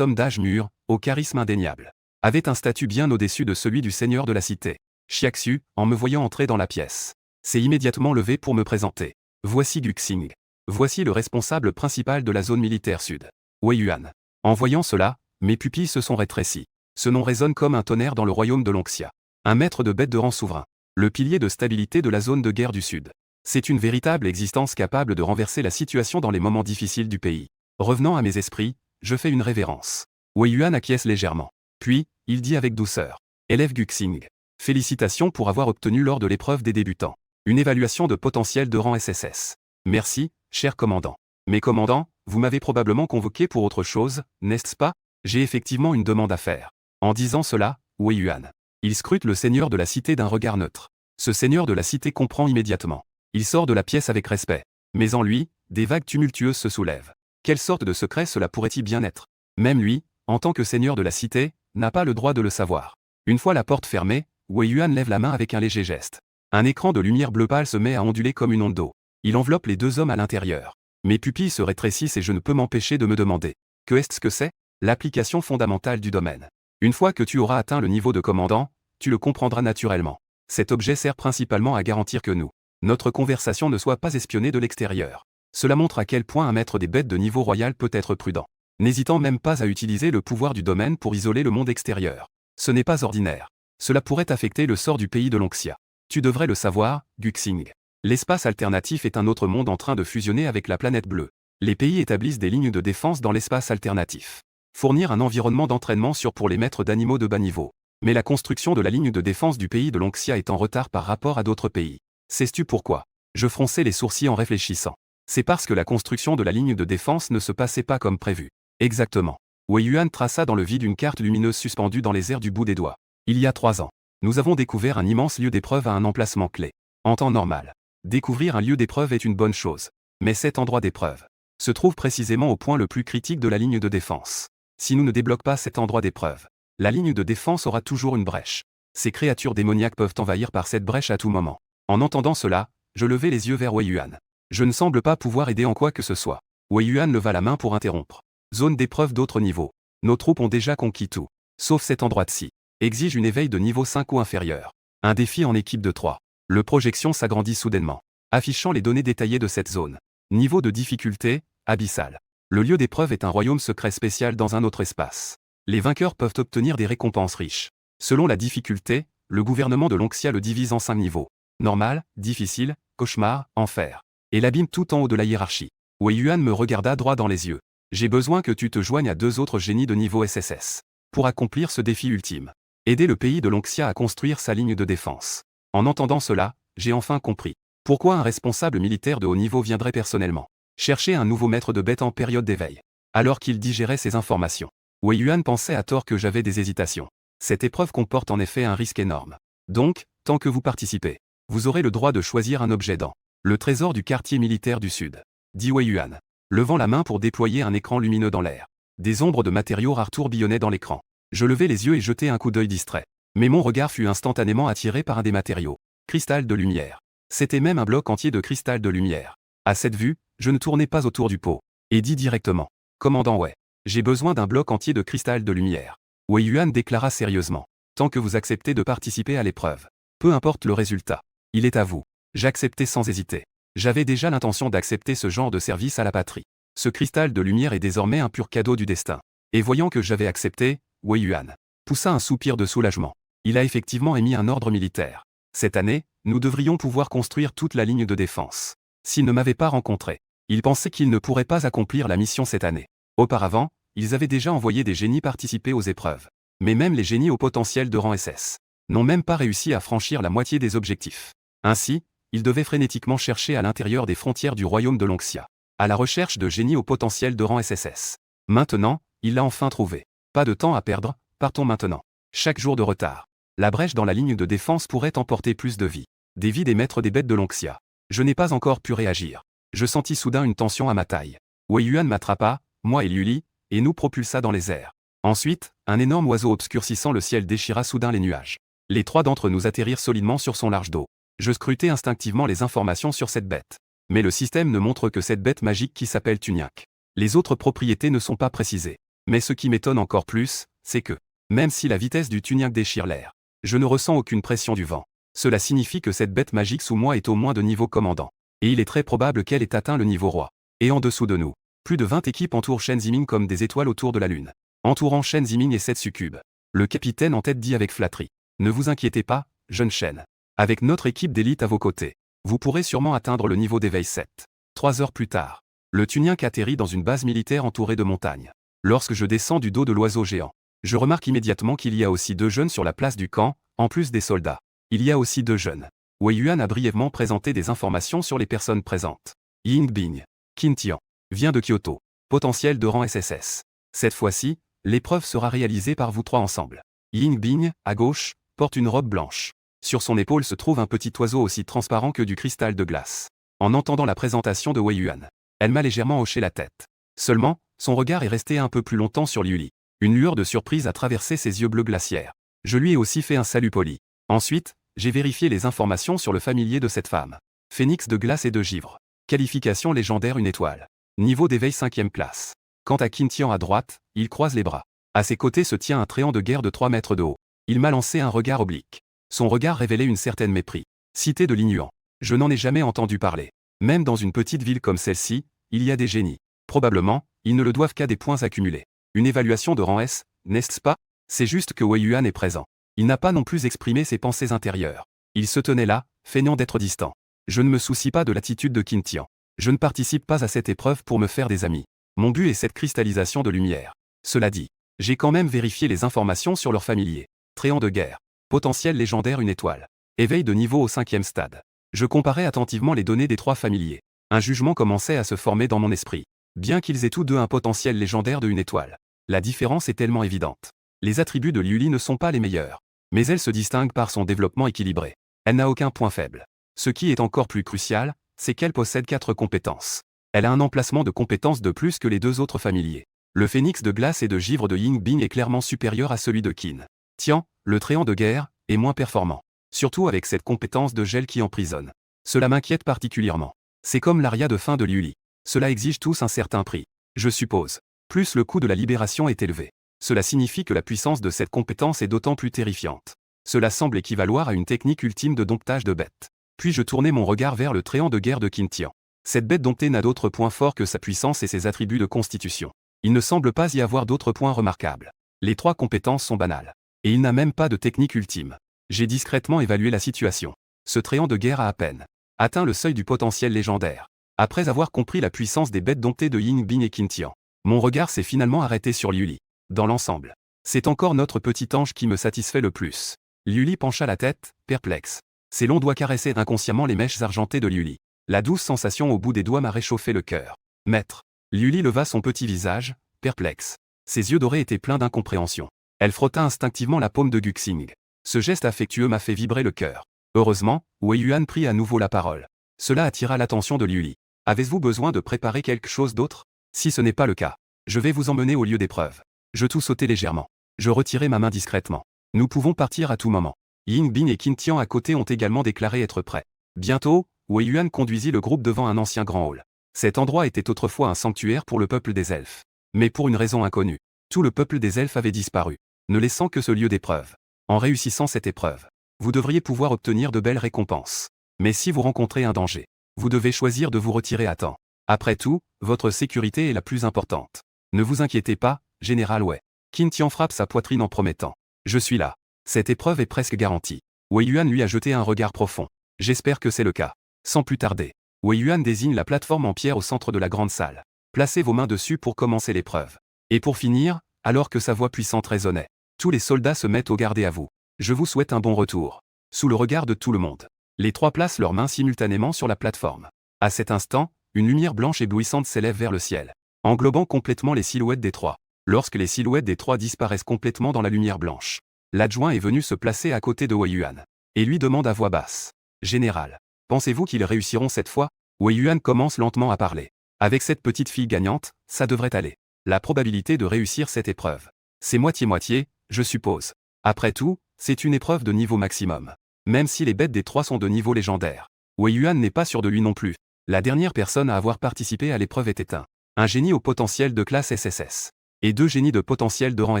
homme d'âge mûr, au charisme indéniable, avait un statut bien au-dessus de celui du seigneur de la cité. Xiaxu, en me voyant entrer dans la pièce, s'est immédiatement levé pour me présenter. Voici Guxing. Voici le responsable principal de la zone militaire sud. Wei Yuan. En voyant cela, mes pupilles se sont rétrécies. Ce nom résonne comme un tonnerre dans le royaume de Longxia. Un maître de bête de rang souverain. Le pilier de stabilité de la zone de guerre du Sud. C'est une véritable existence capable de renverser la situation dans les moments difficiles du pays. Revenant à mes esprits, je fais une révérence. Wei Yuan acquiesce légèrement. Puis, il dit avec douceur. Élève Guxing. Félicitations pour avoir obtenu lors de l'épreuve des débutants une évaluation de potentiel de rang SSS. Merci, cher commandant. Mais commandant, vous m'avez probablement convoqué pour autre chose, n'est-ce pas? J'ai effectivement une demande à faire. En disant cela, Wei Yuan. Il scrute le seigneur de la cité d'un regard neutre. Ce seigneur de la cité comprend immédiatement. Il sort de la pièce avec respect. Mais en lui, des vagues tumultueuses se soulèvent. Quelle sorte de secret cela pourrait-il bien être? Même lui, en tant que seigneur de la cité, n'a pas le droit de le savoir. Une fois la porte fermée, Wei Yuan lève la main avec un léger geste. Un écran de lumière bleu pâle se met à onduler comme une onde d'eau. Il enveloppe les deux hommes à l'intérieur. Mes pupilles se rétrécissent et je ne peux m'empêcher de me demander. Que est-ce que c'est? L'application fondamentale du domaine. Une fois que tu auras atteint le niveau de commandant, tu le comprendras naturellement. Cet objet sert principalement à garantir que notre conversation ne soit pas espionnée de l'extérieur. Cela montre à quel point un maître des bêtes de niveau royal peut être prudent, n'hésitant même pas à utiliser le pouvoir du domaine pour isoler le monde extérieur. Ce n'est pas ordinaire. Cela pourrait affecter le sort du pays de Longxia. Tu devrais le savoir, Guxing. L'espace alternatif est un autre monde en train de fusionner avec la planète bleue. Les pays établissent des lignes de défense dans l'espace alternatif. Fournir un environnement d'entraînement sûr pour les maîtres d'animaux de bas niveau. Mais la construction de la ligne de défense du pays de Longxia est en retard par rapport à d'autres pays. Sais-tu pourquoi? Je fronçais les sourcils en réfléchissant. C'est parce que la construction de la ligne de défense ne se passait pas comme prévu. Exactement. Wei Yuan traça dans le vide une carte lumineuse suspendue dans les airs du bout des doigts. Il y a 3 ans, nous avons découvert un immense lieu d'épreuve à un emplacement clé. En temps normal, découvrir un lieu d'épreuve est une bonne chose. Mais cet endroit d'épreuve se trouve précisément au point le plus critique de la ligne de défense. Si nous ne débloquons pas cet endroit d'épreuve, la ligne de défense aura toujours une brèche. Ces créatures démoniaques peuvent envahir par cette brèche à tout moment. En entendant cela, je levai les yeux vers Wei Yuan. Je ne semble pas pouvoir aider en quoi que ce soit. Wei Yuan leva la main pour interrompre. Zone d'épreuve d'autre niveau. Nos troupes ont déjà conquis tout. Sauf cet endroit-ci. Exige une éveil de niveau 5 ou inférieur. Un défi en équipe de 3. Le projection s'agrandit soudainement, affichant les données détaillées de cette zone. Niveau de difficulté, abyssal. Le lieu d'épreuve est un royaume secret spécial dans un autre espace. Les vainqueurs peuvent obtenir des récompenses riches. Selon la difficulté, le gouvernement de Longxia le divise en 5 niveaux. Normal, difficile, cauchemar, enfer. Et l'abîme tout en haut de la hiérarchie. Wei Yuan me regarda droit dans les yeux. J'ai besoin que tu te joignes à 2 autres génies de niveau SSS. Pour accomplir ce défi ultime. Aider le pays de Longxia à construire sa ligne de défense. En entendant cela, j'ai enfin compris. Pourquoi un responsable militaire de haut niveau viendrait personnellement chercher un nouveau maître de bête en période d'éveil. Alors qu'il digérait ces informations. Wei Yuan pensait à tort que j'avais des hésitations. Cette épreuve comporte en effet un risque énorme. Donc, tant que vous participez, vous aurez le droit de choisir un objet dans le trésor du quartier militaire du Sud. Dit Wei Yuan, levant la main pour déployer un écran lumineux dans l'air. Des ombres de matériaux rares tourbillonnaient dans l'écran. Je levai les yeux et jetai un coup d'œil distrait. Mais mon regard fut instantanément attiré par un des matériaux. Cristal de lumière. C'était même un bloc entier de cristal de lumière. À cette vue, je ne tournai pas autour du pot. Et dis directement. Commandant Wei, j'ai besoin d'un bloc entier de cristal de lumière. Wei Yuan déclara sérieusement. Tant que vous acceptez de participer à l'épreuve. Peu importe le résultat. Il est à vous. J'acceptai sans hésiter. J'avais déjà l'intention d'accepter ce genre de service à la patrie. Ce cristal de lumière est désormais un pur cadeau du destin. Et voyant que j'avais accepté, Wei Yuan poussa un soupir de soulagement. Il a effectivement émis un ordre militaire. Cette année, nous devrions pouvoir construire toute la ligne de défense. S'ils ne m'avaient pas rencontré, ils pensaient qu'ils ne pourraient pas accomplir la mission cette année. Auparavant, ils avaient déjà envoyé des génies participer aux épreuves. Mais même les génies au potentiel de rang SS n'ont même pas réussi à franchir la moitié des objectifs. Ainsi, ils devaient frénétiquement chercher à l'intérieur des frontières du royaume de Longxia, à la recherche de génies au potentiel de rang SSS. Maintenant, il l'a enfin trouvé. Pas de temps à perdre, partons maintenant. Chaque jour de retard. La brèche dans la ligne de défense pourrait emporter plus de vies. Des vies des maîtres des bêtes de Longxia. Je n'ai pas encore pu réagir. Je sentis soudain une tension à ma taille. Wei Yuan m'attrapa, moi et Liuli, et nous propulsa dans les airs. Ensuite, un énorme oiseau obscurcissant le ciel déchira soudain les nuages. Les 3 d'entre nous atterrirent solidement sur son large dos. Je scrutais instinctivement les informations sur cette bête. Mais le système ne montre que cette bête magique qui s'appelle Tuniak. Les autres propriétés ne sont pas précisées. Mais ce qui m'étonne encore plus, c'est que, même si la vitesse du Tuniak déchire l'air, je ne ressens aucune pression du vent. Cela signifie que cette bête magique sous moi est au moins de niveau commandant. Et il est très probable qu'elle ait atteint le niveau roi. Et en dessous de nous, plus de 20 équipes entourent Shen Ziming comme des étoiles autour de la lune. Entourant Shen Ziming et 7 succubes. Le capitaine en tête dit avec flatterie. Ne vous inquiétez pas, jeune Shen. Avec notre équipe d'élite à vos côtés, vous pourrez sûrement atteindre le niveau d'éveil 7. 3 heures plus tard, le Tuniak atterrit dans une base militaire entourée de montagnes. Lorsque je descends du dos de l'oiseau géant, je remarque immédiatement qu'il y a aussi 2 jeunes sur la place du camp, en plus des soldats. Il y a aussi 2 jeunes. Wei Yuan a brièvement présenté des informations sur les personnes présentes. Ying Bing, Qin Tian, vient de Kyoto. Potentiel de rang SSS. Cette fois-ci, l'épreuve sera réalisée par vous 3 ensemble. Ying Bing, à gauche, porte une robe blanche. Sur son épaule se trouve un petit oiseau aussi transparent que du cristal de glace. En entendant la présentation de Wei Yuan, elle m'a légèrement hoché la tête. Seulement, son regard est resté un peu plus longtemps sur Liu Li. Une lueur de surprise a traversé ses yeux bleus glaciaires. Je lui ai aussi fait un salut poli. Ensuite, j'ai vérifié les informations sur le familier de cette femme. Phénix de glace et de givre. Qualification légendaire 1 étoile. Niveau d'éveil 5e classe. Quant à Qin Tian à droite, il croise les bras. À ses côtés se tient un tréant de guerre de 3 mètres de haut. Il m'a lancé un regard oblique. Son regard révélait une certaine mépris. Cité de l'ignorant. Je n'en ai jamais entendu parler. Même dans une petite ville comme celle-ci, il y a des génies. Probablement, ils ne le doivent qu'à des points accumulés. Une évaluation de rang S, n'est-ce pas? C'est juste que Wei Yuan est présent. Il n'a pas non plus exprimé ses pensées intérieures. Il se tenait là, feignant d'être distant. Je ne me soucie pas de l'attitude de Qin Tian. Je ne participe pas à cette épreuve pour me faire des amis. Mon but est cette cristallisation de lumière. Cela dit, j'ai quand même vérifié les informations sur leur familier. Tréant de guerre. Potentiel légendaire 1 étoile. Éveil de niveau au 5e stade. Je comparais attentivement les données des 3 familiers. Un jugement commençait à se former dans mon esprit. Bien qu'ils aient tous 2 un potentiel légendaire de 1 étoile. La différence est tellement évidente. Les attributs de Liu Li ne sont pas les meilleurs. Mais elle se distingue par son développement équilibré. Elle n'a aucun point faible. Ce qui est encore plus crucial, c'est qu'elle possède 4 compétences. Elle a un emplacement de compétences de plus que les 2 autres familiers. Le phénix de glace et de givre de Ying Bing est clairement supérieur à celui de Qin Tian, le tréant de guerre, est moins performant. Surtout avec cette compétence de gel qui emprisonne. Cela m'inquiète particulièrement. C'est comme l'aria de fin de Liu Li. Cela exige tous un certain prix. Je suppose. Plus le coût de la libération est élevé. Cela signifie que la puissance de cette compétence est d'autant plus terrifiante. Cela semble équivaloir à une technique ultime de domptage de bêtes. Puis je tournai mon regard vers le tréant de guerre de Qin Tian. Cette bête domptée n'a d'autre point fort que sa puissance et ses attributs de constitution. Il ne semble pas y avoir d'autres points remarquables. Les 3 compétences sont banales. Et il n'a même pas de technique ultime. J'ai discrètement évalué la situation. Ce tréant de guerre a à peine atteint le seuil du potentiel légendaire. Après avoir compris la puissance des bêtes domptées de Ying Bing et Qin Tian, mon regard s'est finalement arrêté sur Liu Li. Dans l'ensemble, c'est encore notre petit ange qui me satisfait le plus. Liu Li pencha la tête, perplexe. Ses longs doigts caressaient inconsciemment les mèches argentées de Liu Li. La douce sensation au bout des doigts m'a réchauffé le cœur. Maître. Liu Li leva son petit visage, perplexe. Ses yeux dorés étaient pleins d'incompréhension. Elle frotta instinctivement la paume de Guxing. Ce geste affectueux m'a fait vibrer le cœur. Heureusement, Wei Yuan prit à nouveau la parole. Cela attira l'attention de Liu Li. Avez-vous besoin de préparer quelque chose d'autre? Si ce n'est pas le cas, je vais vous emmener au lieu d'épreuve. Je tout sautai légèrement. Je retirai ma main discrètement. Nous pouvons partir à tout moment. Ying Bing et Qin Tian à côté ont également déclaré être prêts. Bientôt, Wei Yuan conduisit le groupe devant un ancien grand hall. Cet endroit était autrefois un sanctuaire pour le peuple des elfes. Mais pour une raison inconnue, tout le peuple des elfes avait disparu, ne laissant que ce lieu d'épreuve. En réussissant cette épreuve, vous devriez pouvoir obtenir de belles récompenses. Mais si vous rencontrez un danger, vous devez choisir de vous retirer à temps. Après tout, votre sécurité est la plus importante. Ne vous inquiétez pas, Général Wei. Qin Tian frappe sa poitrine en promettant. Je suis là. Cette épreuve est presque garantie. Wei Yuan lui a jeté un regard profond. J'espère que c'est le cas. Sans plus tarder, Wei Yuan désigne la plateforme en pierre au centre de la grande salle. Placez vos mains dessus pour commencer l'épreuve. Et pour finir, alors que sa voix puissante résonnait, tous les soldats se mettent au garde à vous. Je vous souhaite un bon retour. Sous le regard de tout le monde, les 3 placent leurs mains simultanément sur la plateforme. À cet instant, une lumière blanche éblouissante s'élève vers le ciel, englobant complètement les silhouettes des 3. Lorsque les silhouettes des 3 disparaissent complètement dans la lumière blanche, l'adjoint est venu se placer à côté de Wei Yuan et lui demande à voix basse. Général, pensez-vous qu'ils réussiront cette fois? Wei Yuan commence lentement à parler. Avec cette petite fille gagnante, ça devrait aller. La probabilité de réussir cette épreuve, c'est moitié-moitié, je suppose. Après tout, c'est une épreuve de niveau maximum. Même si les bêtes des 3 sont de niveau légendaire. Wei Yuan n'est pas sûr de lui non plus. La dernière personne à avoir participé à l'épreuve était un génie au potentiel de classe SSS. Et 2 génies de potentiel de rang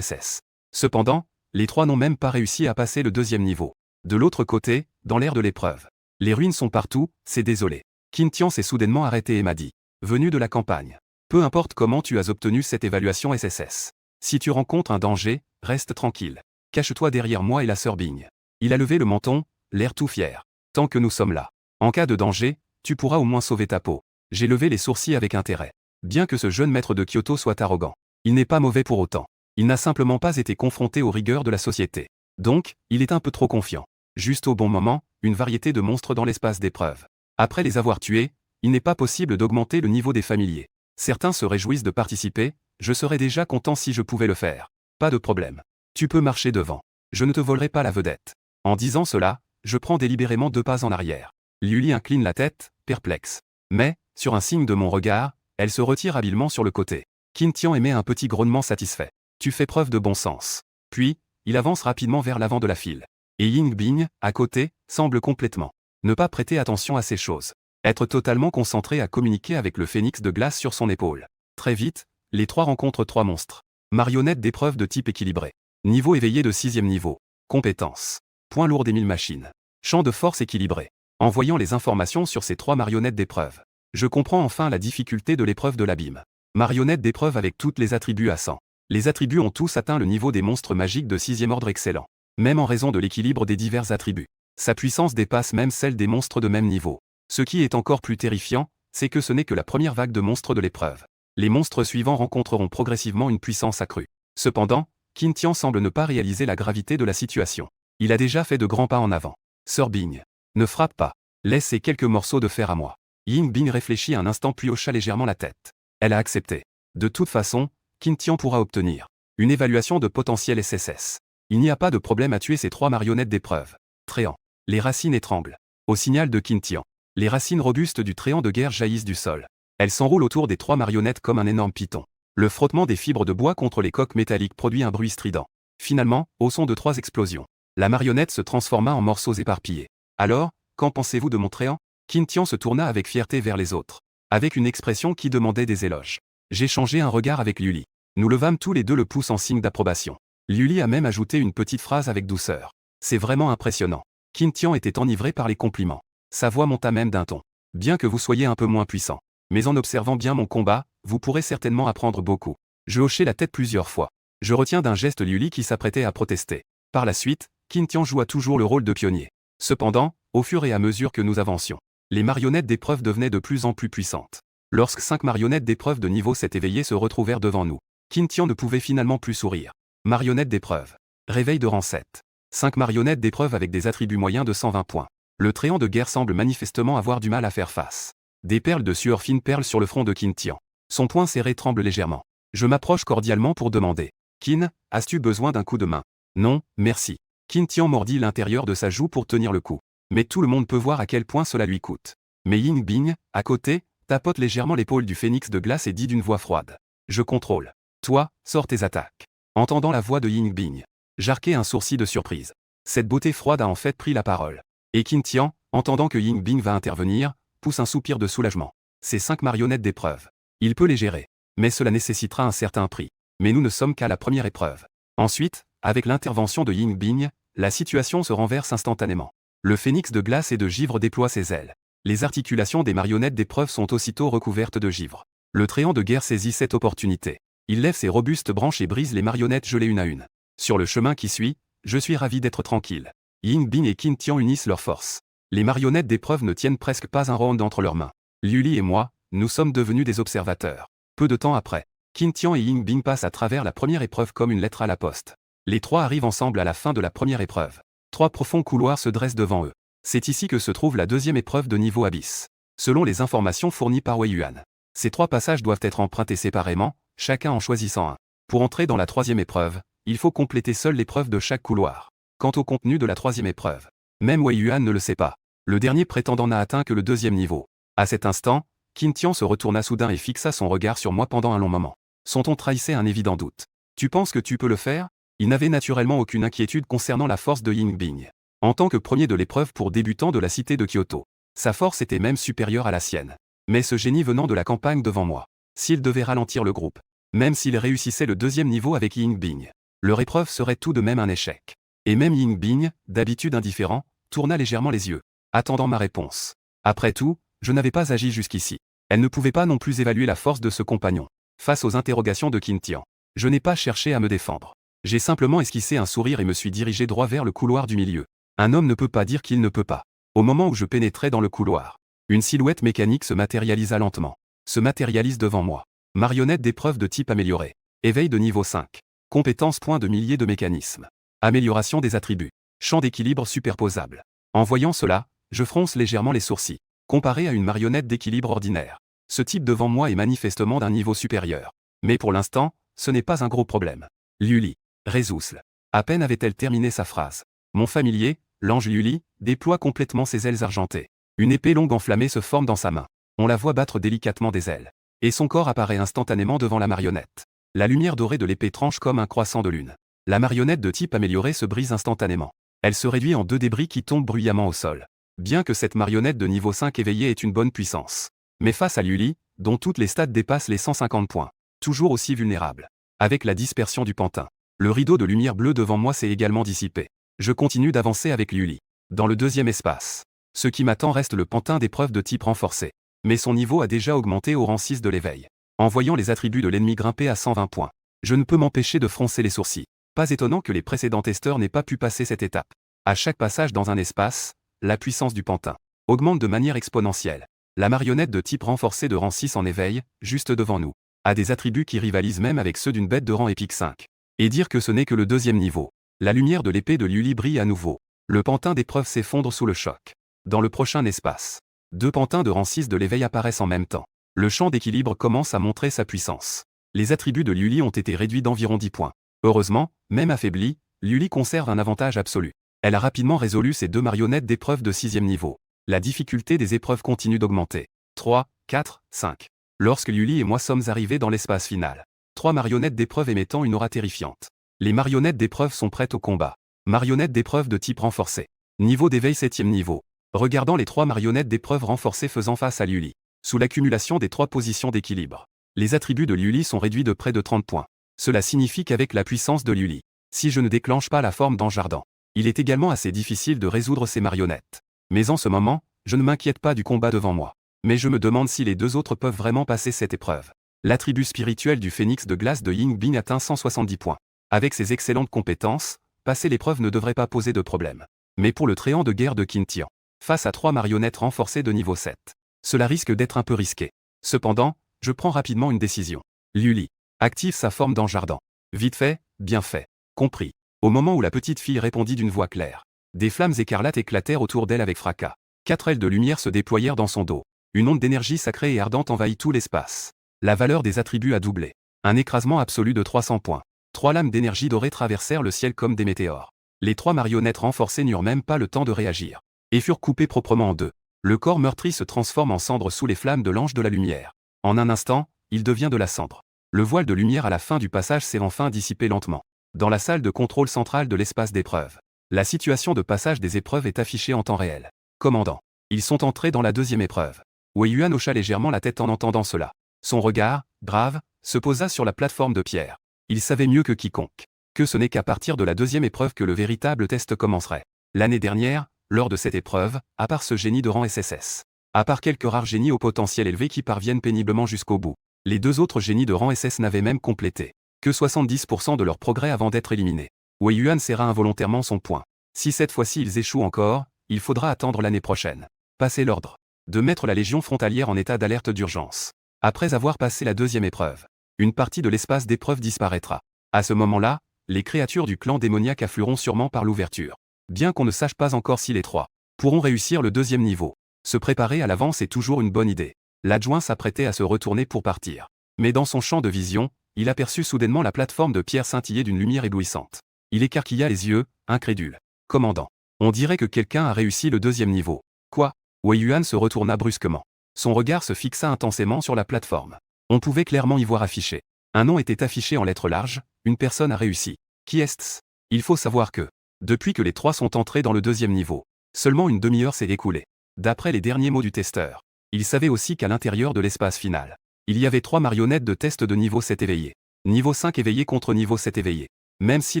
SS. Cependant, les 3 n'ont même pas réussi à passer le 2e niveau. De l'autre côté, dans l'aire de l'épreuve. Les ruines sont partout, c'est désolé. Qin Tian s'est soudainement arrêté et m'a dit. Venu de la campagne. Peu importe comment tu as obtenu cette évaluation SSS. Si tu rencontres un danger, reste tranquille. Cache-toi derrière moi et la sœur Bing. Il a levé le menton, l'air tout fier. Tant que nous sommes là. En cas de danger, tu pourras au moins sauver ta peau. J'ai levé les sourcils avec intérêt. Bien que ce jeune maître de Kyoto soit arrogant. Il n'est pas mauvais pour autant. Il n'a simplement pas été confronté aux rigueurs de la société. Donc, il est un peu trop confiant. Juste au bon moment, une variété de monstres dans l'espace d'épreuve. Après les avoir tués, il n'est pas possible d'augmenter le niveau des familiers. Certains se réjouissent de participer, je serais déjà content si je pouvais le faire. Pas de problème. Tu peux marcher devant. Je ne te volerai pas la vedette. En disant cela, je prends délibérément 2 pas en arrière. Liu Li incline la tête, perplexe. Mais, sur un signe de mon regard, elle se retire habilement sur le côté. Qin Tian émet un petit grognement satisfait. Tu fais preuve de bon sens. Puis, il avance rapidement vers l'avant de la file. Et Ying Bing, à côté, semble complètement ne pas prêter attention à ces choses. Être totalement concentré à communiquer avec le phénix de glace sur son épaule. Très vite, les 3 rencontrent 3 monstres. Marionnettes d'épreuve de type équilibré. Niveau éveillé de 6e niveau. Compétences. Point lourd des 1000 machines. Champ de force équilibré. En voyant les informations sur ces 3 marionnettes d'épreuve, je comprends enfin la difficulté de l'épreuve de l'abîme. Marionnettes d'épreuve avec toutes les attributs à 100. Les attributs ont tous atteint le niveau des monstres magiques de 6e ordre excellent. Même en raison de l'équilibre des divers attributs. Sa puissance dépasse même celle des monstres de même niveau. Ce qui est encore plus terrifiant, c'est que ce n'est que la première vague de monstres de l'épreuve. Les monstres suivants rencontreront progressivement une puissance accrue. Cependant, Qin Tian semble ne pas réaliser la gravité de la situation. Il a déjà fait de grands pas en avant. Sœur Bing. Ne frappe pas. Laisse ces quelques morceaux de fer à moi. Ying Bing réfléchit un instant puis hocha légèrement la tête. Elle a accepté. De toute façon, Qin Tian pourra obtenir une évaluation de potentiel SSS. Il n'y a pas de problème à tuer ces 3 marionnettes d'épreuve. Tréant. Les racines étranglent. Au signal de Qin Tian. Les racines robustes du tréant de guerre jaillissent du sol. Elles s'enroulent autour des 3 marionnettes comme un énorme python. Le frottement des fibres de bois contre les coques métalliques produit un bruit strident. Finalement, au son de 3 explosions, la marionnette se transforma en morceaux éparpillés. Alors, qu'en pensez-vous de mon tréant? Qin Tian se tourna avec fierté vers les autres. Avec une expression qui demandait des éloges. J'échangeai un regard avec Liu Li. Nous levâmes tous les 2 le pouce en signe d'approbation. Liu Li a même ajouté une petite phrase avec douceur. C'est vraiment impressionnant. Qin Tian était enivré par les compliments. Sa voix monta même d'un ton. Bien que vous soyez un peu moins puissant. Mais en observant bien mon combat, vous pourrez certainement apprendre beaucoup. Je hochai la tête plusieurs fois. Je retiens d'un geste Liu Li qui s'apprêtait à protester. Par la suite, Qin Tian joua toujours le rôle de pionnier. Cependant, au fur et à mesure que nous avancions, les marionnettes d'épreuve devenaient de plus en plus puissantes. Lorsque 5 marionnettes d'épreuve de niveau 7 éveillées se retrouvèrent devant nous, Qin Tian ne pouvait finalement plus sourire. Marionnettes d'épreuve. Réveil de rang 7. 5 marionnettes d'épreuve avec des attributs moyens de 120 points. Le tréant de guerre semble manifestement avoir du mal à faire face. Des perles de sueur fine perlent sur le front de Qin Tian. Son poing serré tremble légèrement. Je m'approche cordialement pour demander. Qin, as-tu besoin d'un coup de main? Non, merci. Qin Tian mordit l'intérieur de sa joue pour tenir le coup. Mais tout le monde peut voir à quel point cela lui coûte. Mais Ying Bing, à côté, tapote légèrement l'épaule du phénix de glace et dit d'une voix froide. Je contrôle. Toi, sors tes attaques. Entendant la voix de Ying Bing, j'arquai un sourcil de surprise. Cette beauté froide a en fait pris la parole. Et Qin Tian, entendant que Ying Bing va intervenir, pousse un soupir de soulagement. Ces 5 marionnettes d'épreuve. Il peut les gérer. Mais cela nécessitera un certain prix. Mais nous ne sommes qu'à la première épreuve. Ensuite, avec l'intervention de Ying Bing, la situation se renverse instantanément. Le phénix de glace et de givre déploie ses ailes. Les articulations des marionnettes d'épreuve sont aussitôt recouvertes de givre. Le tréant de guerre saisit cette opportunité. Il lève ses robustes branches et brise les marionnettes gelées une à une. Sur le chemin qui suit, je suis ravi d'être tranquille. Ying Bing et Qin Tian unissent leurs forces. Les marionnettes d'épreuve ne tiennent presque pas un round entre leurs mains. Liu Li et moi, nous sommes devenus des observateurs. Peu de temps après, Qin Tian et Ying Bing passent à travers la première épreuve comme une lettre à la poste. Les 3 arrivent ensemble à la fin de la première épreuve. 3 profonds couloirs se dressent devant eux. C'est ici que se trouve la 2e épreuve de niveau abysse. Selon les informations fournies par Wei Yuan, ces 3 passages doivent être empruntés séparément, chacun en choisissant un. Pour entrer dans la 3e épreuve, il faut compléter seule l'épreuve de chaque couloir. Quant au contenu de la 3e épreuve, même Wei Yuan ne le sait pas. Le dernier prétendant n'a atteint que le 2e niveau. À cet instant, Qin Tian se retourna soudain et fixa son regard sur moi pendant un long moment. Son ton trahissait un évident doute. Tu penses que tu peux le faire? Il n'avait naturellement aucune inquiétude concernant la force de Ying Bing. En tant que premier de l'épreuve pour débutant de la cité de Kyoto, sa force était même supérieure à la sienne. Mais ce génie venant de la campagne devant moi, s'il devait ralentir le groupe, même s'il réussissait le deuxième niveau avec Ying Bing, leur épreuve serait tout de même un échec. Et même Ying Bing, d'habitude indifférent, tourna légèrement les yeux, attendant ma réponse. Après tout, je n'avais pas agi jusqu'ici. Elle ne pouvait pas non plus évaluer la force de ce compagnon. Face aux interrogations de Qin Tian, je n'ai pas cherché à me défendre. J'ai simplement esquissé un sourire et me suis dirigé droit vers le couloir du milieu. Un homme ne peut pas dire qu'il ne peut pas. Au moment où je pénétrais dans le couloir, une silhouette mécanique se matérialisa lentement. Se matérialise devant moi. Marionnette d'épreuve de type amélioré. Éveil de niveau 5. Compétence point de milliers de mécanismes. Amélioration des attributs. Champ d'équilibre superposable. En voyant cela, je fronce légèrement les sourcils. Comparé à une marionnette d'équilibre ordinaire, ce type devant moi est manifestement d'un niveau supérieur. Mais pour l'instant, ce n'est pas un gros problème. Luli. Résousle. À peine avait-elle terminé sa phrase. Mon familier, l'ange Luli, déploie complètement ses ailes argentées. Une épée longue enflammée se forme dans sa main. On la voit battre délicatement des ailes. Et son corps apparaît instantanément devant la marionnette. La lumière dorée de l'épée tranche comme un croissant de lune. La marionnette de type amélioré se brise instantanément. Elle se réduit en 2 débris qui tombent bruyamment au sol. Bien que cette marionnette de niveau 5 éveillée ait une bonne puissance. Mais face à Luli, dont toutes les stats dépassent les 150 points, toujours aussi vulnérable. Avec la dispersion du pantin, le rideau de lumière bleue devant moi s'est également dissipé. Je continue d'avancer avec Luli. Dans le deuxième espace. Ce qui m'attend reste le pantin d'épreuve de type renforcé. Mais son niveau a déjà augmenté au rang 6 de l'éveil. En voyant les attributs de l'ennemi grimper à 120 points, je ne peux m'empêcher de froncer les sourcils. Pas étonnant que les précédents testeurs n'aient pas pu passer cette étape. À chaque passage dans un espace, la puissance du pantin augmente de manière exponentielle. La marionnette de type renforcé de rang 6 en éveil, juste devant nous, a des attributs qui rivalisent même avec ceux d'une bête de rang épique 5. Et dire que ce n'est que le deuxième niveau. La lumière de l'épée de Luli brille à nouveau. Le pantin d'épreuve s'effondre sous le choc. Dans le prochain espace, 2 pantins de rang 6 de l'éveil apparaissent en même temps. Le champ d'équilibre commence à montrer sa puissance. Les attributs de Luli ont été réduits d'environ 10 points. Heureusement, même affaiblie, Luli conserve un avantage absolu. Elle a rapidement résolu ses 2 marionnettes d'épreuve de 6e niveau. La difficulté des épreuves continue d'augmenter. 3, 4, 5. Lorsque Luli et moi sommes arrivés dans l'espace final. 3 marionnettes d'épreuve émettant une aura terrifiante. Les marionnettes d'épreuve sont prêtes au combat. Marionnettes d'épreuve de type renforcé. Niveau d'éveil 7e niveau. Regardant les 3 marionnettes d'épreuve renforcées faisant face à Luli. Sous l'accumulation des 3 positions d'équilibre. Les attributs de Luli sont réduits de près de 30 points. Cela signifie qu'avec la puissance de Luli, si je ne déclenche pas la forme d'ange ardent, il est également assez difficile de résoudre ces marionnettes. Mais en ce moment, je ne m'inquiète pas du combat devant moi. Mais je me demande si les 2 autres peuvent vraiment passer cette épreuve. L'attribut spirituel du phénix de glace de Ying Bing atteint 170 points. Avec ses excellentes compétences, passer l'épreuve ne devrait pas poser de problème. Mais pour le tréant de guerre de Qin Tian, face à 3 marionnettes renforcées de niveau 7, cela risque d'être un peu risqué. Cependant, je prends rapidement une décision. Luli active sa forme d'ange ardent. Vite fait, bien fait. Compris. Au moment où la petite fille répondit d'une voix claire, des flammes écarlates éclatèrent autour d'elle avec fracas. 4 ailes de lumière se déployèrent dans son dos. Une onde d'énergie sacrée et ardente envahit tout l'espace. La valeur des attributs a doublé. Un écrasement absolu de 300 points. 3 lames d'énergie dorée traversèrent le ciel comme des météores. Les 3 marionnettes renforcées n'eurent même pas le temps de réagir. Et furent coupées proprement en 2. Le corps meurtri se transforme en cendre sous les flammes de l'ange de la lumière. En un instant, il devient de la cendre. Le voile de lumière à la fin du passage s'est enfin dissipé lentement. Dans la salle de contrôle centrale de l'espace d'épreuve, la situation de passage des épreuves est affichée en temps réel. Commandant. Ils sont entrés dans la 2e épreuve. Wei Yuan hocha légèrement la tête en entendant cela. Son regard, grave, se posa sur la plateforme de pierre. Il savait mieux que quiconque que ce n'est qu'à partir de la 2e épreuve que le véritable test commencerait. L'année dernière, lors de cette épreuve, à part ce génie de rang SSS, à part quelques rares génies au potentiel élevé qui parviennent péniblement jusqu'au bout, les 2 autres génies de rang SS n'avaient même complété que 70% de leur progrès avant d'être éliminés. Wei Yuan serra involontairement son poing. Si cette fois-ci ils échouent encore, il faudra attendre l'année prochaine. Passer l'ordre de mettre la légion frontalière en état d'alerte d'urgence. Après avoir passé la 2e épreuve, une partie de l'espace d'épreuve disparaîtra. À ce moment-là, les créatures du clan démoniaque afflueront sûrement par l'ouverture. Bien qu'on ne sache pas encore si les 3 pourront réussir le 2e niveau. Se préparer à l'avance est toujours une bonne idée. L'adjoint s'apprêtait à se retourner pour partir. Mais dans son champ de vision, il aperçut soudainement la plateforme de pierre scintiller d'une lumière éblouissante. Il écarquilla les yeux, incrédule. Commandant. On dirait que quelqu'un a réussi le 2e niveau. Quoi? Wei Yuan se retourna brusquement. Son regard se fixa intensément sur la plateforme. On pouvait clairement y voir affiché. Un nom était affiché en lettres larges, une personne a réussi. Qui est-ce? Il faut savoir que Depuis que les trois sont entrés dans le deuxième niveau, seulement une demi-heure s'est écoulée. D'après les derniers mots du testeur, il savait aussi qu'à l'intérieur de l'espace final, il y avait 3 marionnettes de test de niveau 7 éveillées. Niveau 5 éveillé contre niveau 7 éveillé. Même si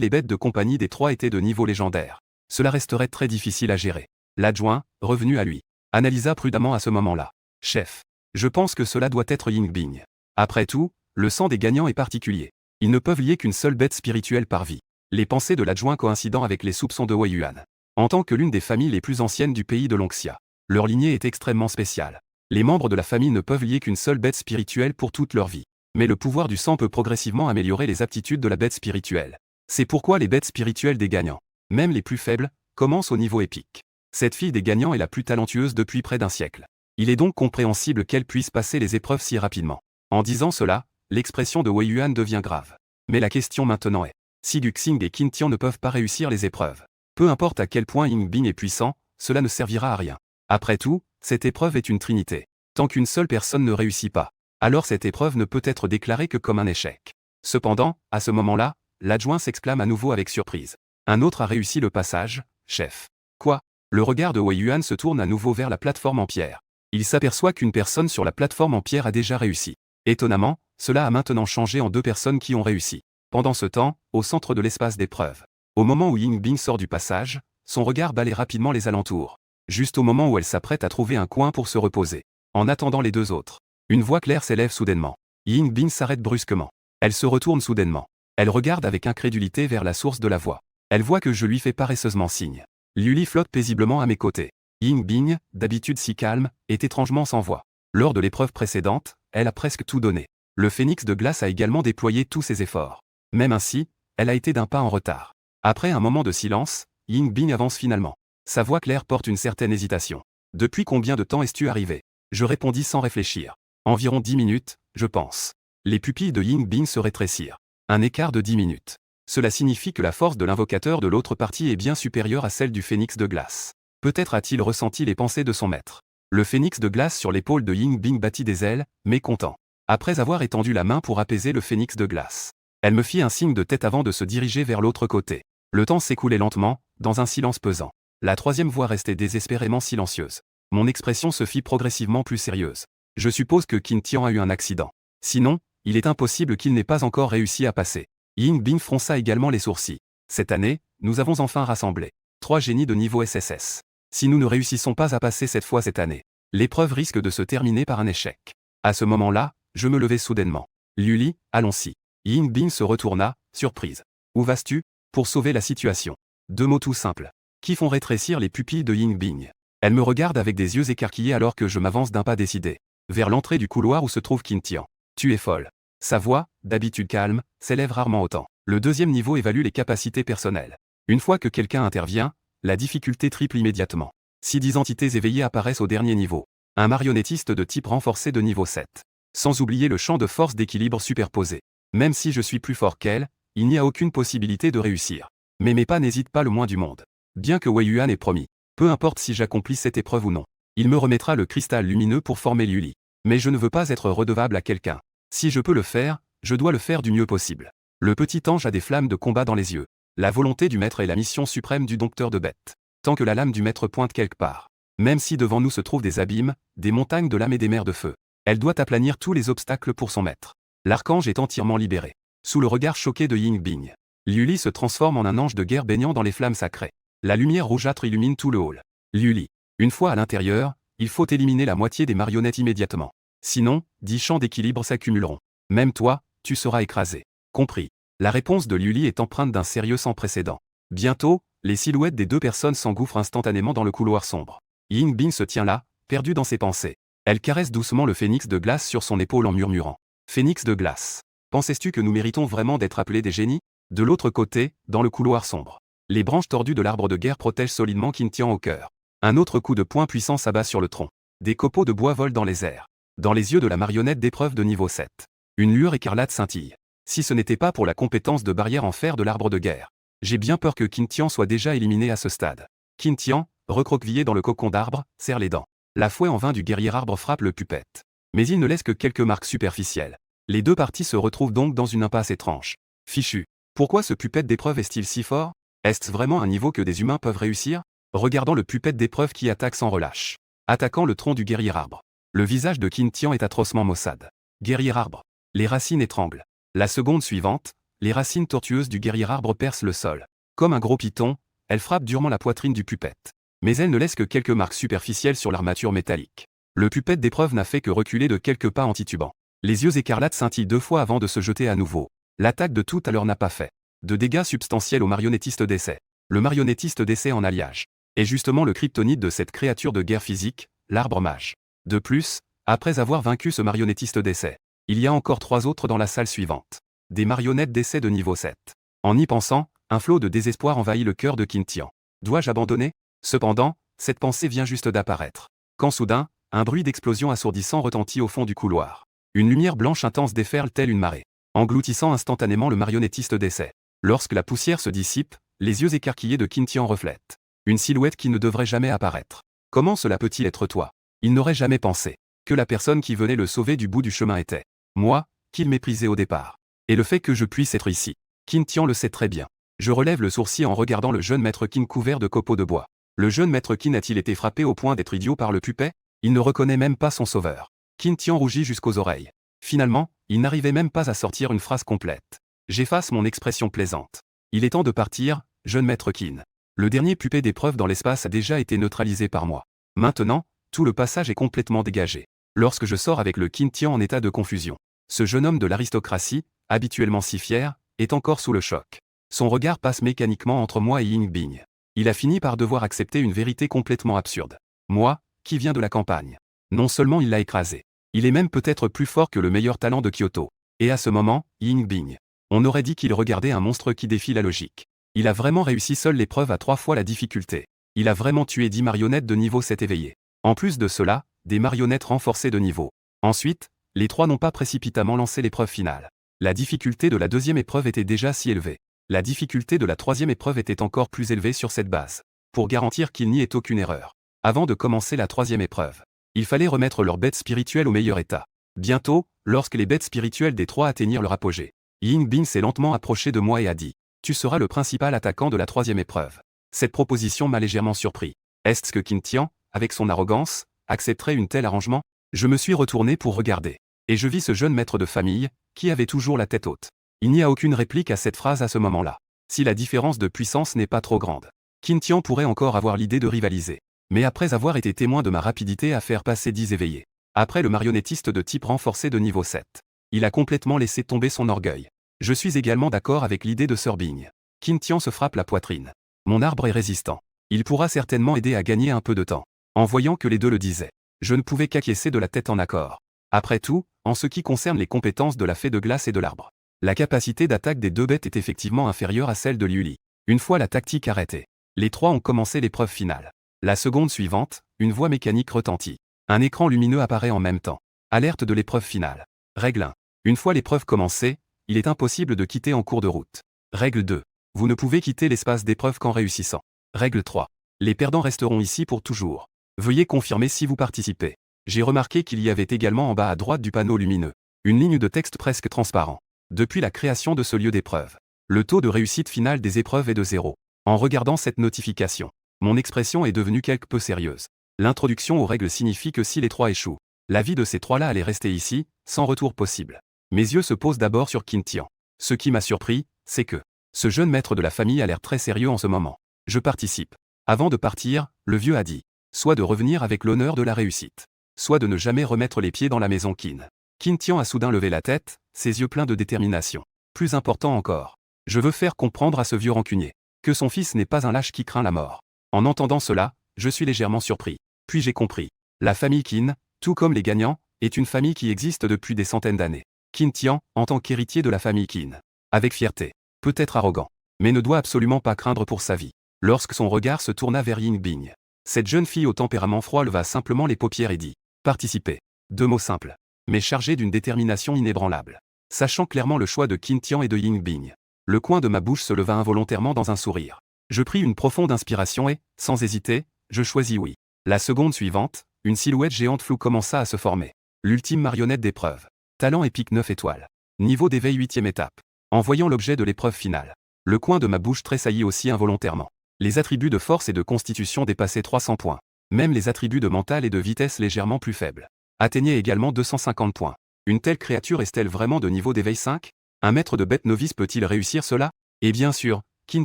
les bêtes de compagnie des 3 étaient de niveau légendaire, cela resterait très difficile à gérer. L'adjoint, revenu à lui, analysa prudemment à ce moment-là. Chef, je pense que cela doit être Yingbing. Après tout, le sang des gagnants est particulier. Ils ne peuvent lier qu'une seule bête spirituelle par vie. Les pensées de l'adjoint coïncidant avec les soupçons de Wei Yuan. En tant que l'une des familles les plus anciennes du pays de Longxia, leur lignée est extrêmement spéciale. Les membres de la famille ne peuvent lier qu'une seule bête spirituelle pour toute leur vie. Mais le pouvoir du sang peut progressivement améliorer les aptitudes de la bête spirituelle. C'est pourquoi les bêtes spirituelles des gagnants, même les plus faibles, commencent au niveau épique. Cette fille des gagnants est la plus talentueuse depuis près d'un siècle. Il est donc compréhensible qu'elle puisse passer les épreuves si rapidement. En disant cela, l'expression de Wei Yuan devient grave. Mais la question maintenant est, si Guxing et Qin Tian ne peuvent pas réussir les épreuves, peu importe à quel point Yingbing est puissant, cela ne servira à rien. Après tout, cette épreuve est une trinité. Tant qu'une seule personne ne réussit pas, alors cette épreuve ne peut être déclarée que comme un échec. Cependant, à ce moment-là, l'adjoint s'exclame à nouveau avec surprise. Un autre a réussi le passage, chef. Quoi? Le regard de Wei Yuan se tourne à nouveau vers la plateforme en pierre. Il s'aperçoit qu'une personne sur la plateforme en pierre a déjà réussi. Étonnamment, cela a maintenant changé en 2 personnes qui ont réussi. Pendant ce temps, au centre de l'espace d'épreuve, au moment où Yingbing sort du passage, son regard balaie rapidement les alentours. Juste au moment où elle s'apprête à trouver un coin pour se reposer. En attendant les 2 autres, une voix claire s'élève soudainement. Yingbing s'arrête brusquement. Elle se retourne soudainement. Elle regarde avec incrédulité vers la source de la voix. Elle voit que je lui fais paresseusement signe. Liuli flotte paisiblement à mes côtés. Yingbing, d'habitude si calme, est étrangement sans voix. Lors de l'épreuve précédente, elle a presque tout donné. Le phénix de glace a également déployé tous ses efforts. Même ainsi, elle a été d'un pas en retard. Après un moment de silence, Yingbing avance finalement. Sa voix claire porte une certaine hésitation. Depuis combien de temps es-tu arrivé? Je répondis sans réfléchir. Environ 10 minutes, je pense. Les pupilles de Yingbing se rétrécirent. Un écart de 10 minutes. Cela signifie que la force de l'invocateur de l'autre partie est bien supérieure à celle du phénix de glace. Peut-être a-t-il ressenti les pensées de son maître. Le phénix de glace sur l'épaule de Yingbing battit des ailes, mécontent. Après avoir étendu la main pour apaiser le phénix de glace, elle me fit un signe de tête avant de se diriger vers l'autre côté. Le temps s'écoulait lentement, dans un silence pesant. La troisième voix restait désespérément silencieuse. Mon expression se fit progressivement plus sérieuse. Je suppose que Qin Tian a eu un accident. Sinon, il est impossible qu'il n'ait pas encore réussi à passer. Yingbing fronça également les sourcils. Cette année, nous avons enfin rassemblé 3 génies de niveau SSS. Si nous ne réussissons pas à passer cette fois cette année, l'épreuve risque de se terminer par un échec. À ce moment-là, je me levai soudainement. Liuli, allons-y. Yingbing se retourna, surprise. Où vas-tu? Pour sauver la situation. 2 mots tout simples, qui font rétrécir les pupilles de Yingbing. Elle me regarde avec des yeux écarquillés alors que je m'avance d'un pas décidé, vers l'entrée du couloir où se trouve Qin Tian. Tu es folle. Sa voix, d'habitude calme, s'élève rarement autant. Le deuxième niveau évalue les capacités personnelles. Une fois que quelqu'un intervient, la difficulté triple immédiatement. Si 10 entités éveillées apparaissent au dernier niveau, un marionnettiste de type renforcé de niveau 7. Sans oublier le champ de force d'équilibre superposé. Même si je suis plus fort qu'elle, il n'y a aucune possibilité de réussir. Mais mes pas n'hésitent pas le moins du monde. Bien que Wei Yuan ait promis, peu importe si j'accomplis cette épreuve ou non, il me remettra le cristal lumineux pour former Liuli. Mais je ne veux pas être redevable à quelqu'un. Si je peux le faire, je dois le faire du mieux possible. Le petit ange a des flammes de combat dans les yeux. La volonté du maître est la mission suprême du dompteur de bêtes. Tant que la lame du maître pointe quelque part, même si devant nous se trouvent des abîmes, des montagnes de lame et des mers de feu, elle doit aplanir tous les obstacles pour son maître. L'archange est entièrement libéré. Sous le regard choqué de Yingbing, Liuli se transforme en un ange de guerre baignant dans les flammes sacrées. La lumière rougeâtre illumine tout le hall. Liuli. Une fois à l'intérieur, il faut éliminer la moitié des marionnettes immédiatement. Sinon, 10 champs d'équilibre s'accumuleront. Même toi, tu seras écrasé. Compris. La réponse de Liuli est empreinte d'un sérieux sans précédent. Bientôt, les silhouettes des 2 personnes s'engouffrent instantanément dans le couloir sombre. Yingbing se tient là, perdu dans ses pensées. Elle caresse doucement le phénix de glace sur son épaule en murmurant. Phénix de glace. Penses-tu que nous méritons vraiment d'être appelés des génies? De l'autre côté, dans le couloir sombre, les branches tordues de l'arbre de guerre protègent solidement Qin Tian au cœur. Un autre coup de poing puissant s'abat sur le tronc. Des copeaux de bois volent dans les airs. Dans les yeux de la marionnette d'épreuve de niveau 7, une lueur écarlate scintille. Si ce n'était pas pour la compétence de barrière en fer de l'arbre de guerre, j'ai bien peur que Qin Tian soit déjà éliminé à ce stade. Qin Tian, recroquevillé dans le cocon d'arbre, serre les dents. La fouet en vain du guerrier arbre frappe le pupette. Mais il ne laisse que quelques marques superficielles. Les 2 parties se retrouvent donc dans une impasse étrange. Fichu. Pourquoi ce pupette d'épreuve est-il si fort? Est-ce vraiment un niveau que des humains peuvent réussir? Regardant le puppet d'épreuve qui attaque sans relâche. Attaquant le tronc du guerrier arbre. Le visage de Qin Tian est atrocement maussade. Guerrier arbre. Les racines étranglent. La seconde suivante, les racines tortueuses du guerrier arbre percent le sol. Comme un gros python, elles frappent durement la poitrine du puppet. Mais elles ne laissent que quelques marques superficielles sur l'armature métallique. Le puppet d'épreuve n'a fait que reculer de quelques pas en titubant. Les yeux écarlates scintillent 2 fois avant de se jeter à nouveau. L'attaque de tout à l'heure n'a pas fait de dégâts substantiels au marionnettiste d'essai. Le marionnettiste d'essai en alliage est justement le kryptonite de cette créature de guerre physique, l'arbre mage. De plus, après avoir vaincu ce marionnettiste d'essai, il y a encore 3 autres dans la salle suivante. Des marionnettes d'essai de niveau 7. En y pensant, un flot de désespoir envahit le cœur de Qin Tian. Dois-je abandonner? Cependant, cette pensée vient juste d'apparaître. Quand soudain, un bruit d'explosion assourdissant retentit au fond du couloir. Une lumière blanche intense déferle telle une marée, engloutissant instantanément le marionnettiste d'essai. Lorsque la poussière se dissipe, les yeux écarquillés de Qin Tian reflètent une silhouette qui ne devrait jamais apparaître. Comment cela peut-il être toi? Il n'aurait jamais pensé que la personne qui venait le sauver du bout du chemin était moi, qu'il méprisait au départ. Et le fait que je puisse être ici, Qin Tian le sait très bien. Je relève le sourcil en regardant le jeune maître Qin couvert de copeaux de bois. Le jeune maître Qin a-t-il été frappé au point d'être idiot par le puppet? Il ne reconnaît même pas son sauveur. Qin Tian rougit jusqu'aux oreilles. Finalement, il n'arrivait même pas à sortir une phrase complète. J'efface mon expression plaisante. Il est temps de partir, jeune maître Qin. Le dernier puppet d'épreuve dans l'espace a déjà été neutralisé par moi. Maintenant, tout le passage est complètement dégagé. Lorsque je sors avec le Qin Tian en état de confusion, ce jeune homme de l'aristocratie, habituellement si fier, est encore sous le choc. Son regard passe mécaniquement entre moi et Ying Bing. Il a fini par devoir accepter une vérité complètement absurde. Moi, qui viens de la campagne. Non seulement il l'a écrasé, il est même peut-être plus fort que le meilleur talent de Kyoto. Et à ce moment, Ying Bing. On aurait dit qu'il regardait un monstre qui défie la logique. Il a vraiment réussi seul l'épreuve à 3 fois la difficulté. Il a vraiment tué 10 marionnettes de niveau 7 éveillées. En plus de cela, des marionnettes renforcées de niveau. Ensuite, les 3 n'ont pas précipitamment lancé l'épreuve finale. La difficulté de la deuxième épreuve était déjà si élevée. La difficulté de la troisième épreuve était encore plus élevée sur cette base. Pour garantir qu'il n'y ait aucune erreur. Avant de commencer la troisième épreuve, il fallait remettre leurs bêtes spirituelles au meilleur état. Bientôt, lorsque les bêtes spirituelles des 3 atteignirent leur apogée, Ying Bing s'est lentement approché de moi et a dit « Tu seras le principal attaquant de la troisième épreuve ». Cette proposition m'a légèrement surpris. Est-ce que Qin Tian, avec son arrogance, accepterait une telle arrangement? Je me suis retourné pour regarder. Et je vis ce jeune maître de famille, qui avait toujours la tête haute. Il n'y a aucune réplique à cette phrase à ce moment-là. Si la différence de puissance n'est pas trop grande, Qin Tian pourrait encore avoir l'idée de rivaliser. Mais après avoir été témoin de ma rapidité à faire passer 10 éveillés, après le marionnettiste de type renforcé de niveau 7, il a complètement laissé tomber son orgueil. Je suis également d'accord avec l'idée de Sir Bing. Qin Tian se frappe la poitrine. Mon arbre est résistant. Il pourra certainement aider à gagner un peu de temps. En voyant que les deux le disaient, je ne pouvais qu'acquiescer de la tête en accord. Après tout, en ce qui concerne les compétences de la fée de glace et de l'arbre, la capacité d'attaque des 2 bêtes est effectivement inférieure à celle de Liuli. Une fois la tactique arrêtée, les 3 ont commencé l'épreuve finale. La seconde suivante, une voix mécanique retentit. Un écran lumineux apparaît en même temps. Alerte de l'épreuve finale. Règle 1. Une fois l'épreuve commencée, il est impossible de quitter en cours de route. Règle 2. Vous ne pouvez quitter l'espace d'épreuve qu'en réussissant. Règle 3. Les perdants resteront ici pour toujours. Veuillez confirmer si vous participez. J'ai remarqué qu'il y avait également en bas à droite du panneau lumineux une ligne de texte presque transparent. Depuis la création de ce lieu d'épreuve, le taux de réussite finale des épreuves est de 0. En regardant cette notification, mon expression est devenue quelque peu sérieuse. L'introduction aux règles signifie que si les 3 échouent, la vie de ces 3-là allait rester ici, sans retour possible. Mes yeux se posent d'abord sur Qin Tian. Ce qui m'a surpris, c'est que ce jeune maître de la famille a l'air très sérieux en ce moment. Je participe. Avant de partir, le vieux a dit, soit de revenir avec l'honneur de la réussite, soit de ne jamais remettre les pieds dans la maison Qin. Qin Tian a soudain levé la tête, ses yeux pleins de détermination. Plus important encore, je veux faire comprendre à ce vieux rancunier que son fils n'est pas un lâche qui craint la mort. En entendant cela, je suis légèrement surpris. Puis j'ai compris. La famille Qin, tout comme les gagnants, est une famille qui existe depuis des centaines d'années. Qin Tian, en tant qu'héritier de la famille Qin, avec fierté, peut-être arrogant, mais ne doit absolument pas craindre pour sa vie. Lorsque son regard se tourna vers Ying Bing, cette jeune fille au tempérament froid leva simplement les paupières et dit « Participer ». 2 mots simples, mais chargés d'une détermination inébranlable. Sachant clairement le choix de Qin Tian et de Ying Bing, le coin de ma bouche se leva involontairement dans un sourire. Je pris une profonde inspiration et, sans hésiter, je choisis oui. La seconde suivante, une silhouette géante floue commença à se former. L'ultime marionnette d'épreuve. Talent épique 9 étoiles. Niveau d'éveil 8e étape. En voyant l'objet de l'épreuve finale, Le coin de ma bouche tressaillit aussi involontairement. Les attributs de force et de constitution dépassaient 300 points. Même les attributs de mental et de vitesse légèrement plus faibles atteignaient également 250 points. Une telle créature est-elle vraiment de niveau d'éveil 5 ? Un maître de bête novice peut-il réussir cela ? Et bien sûr, Qin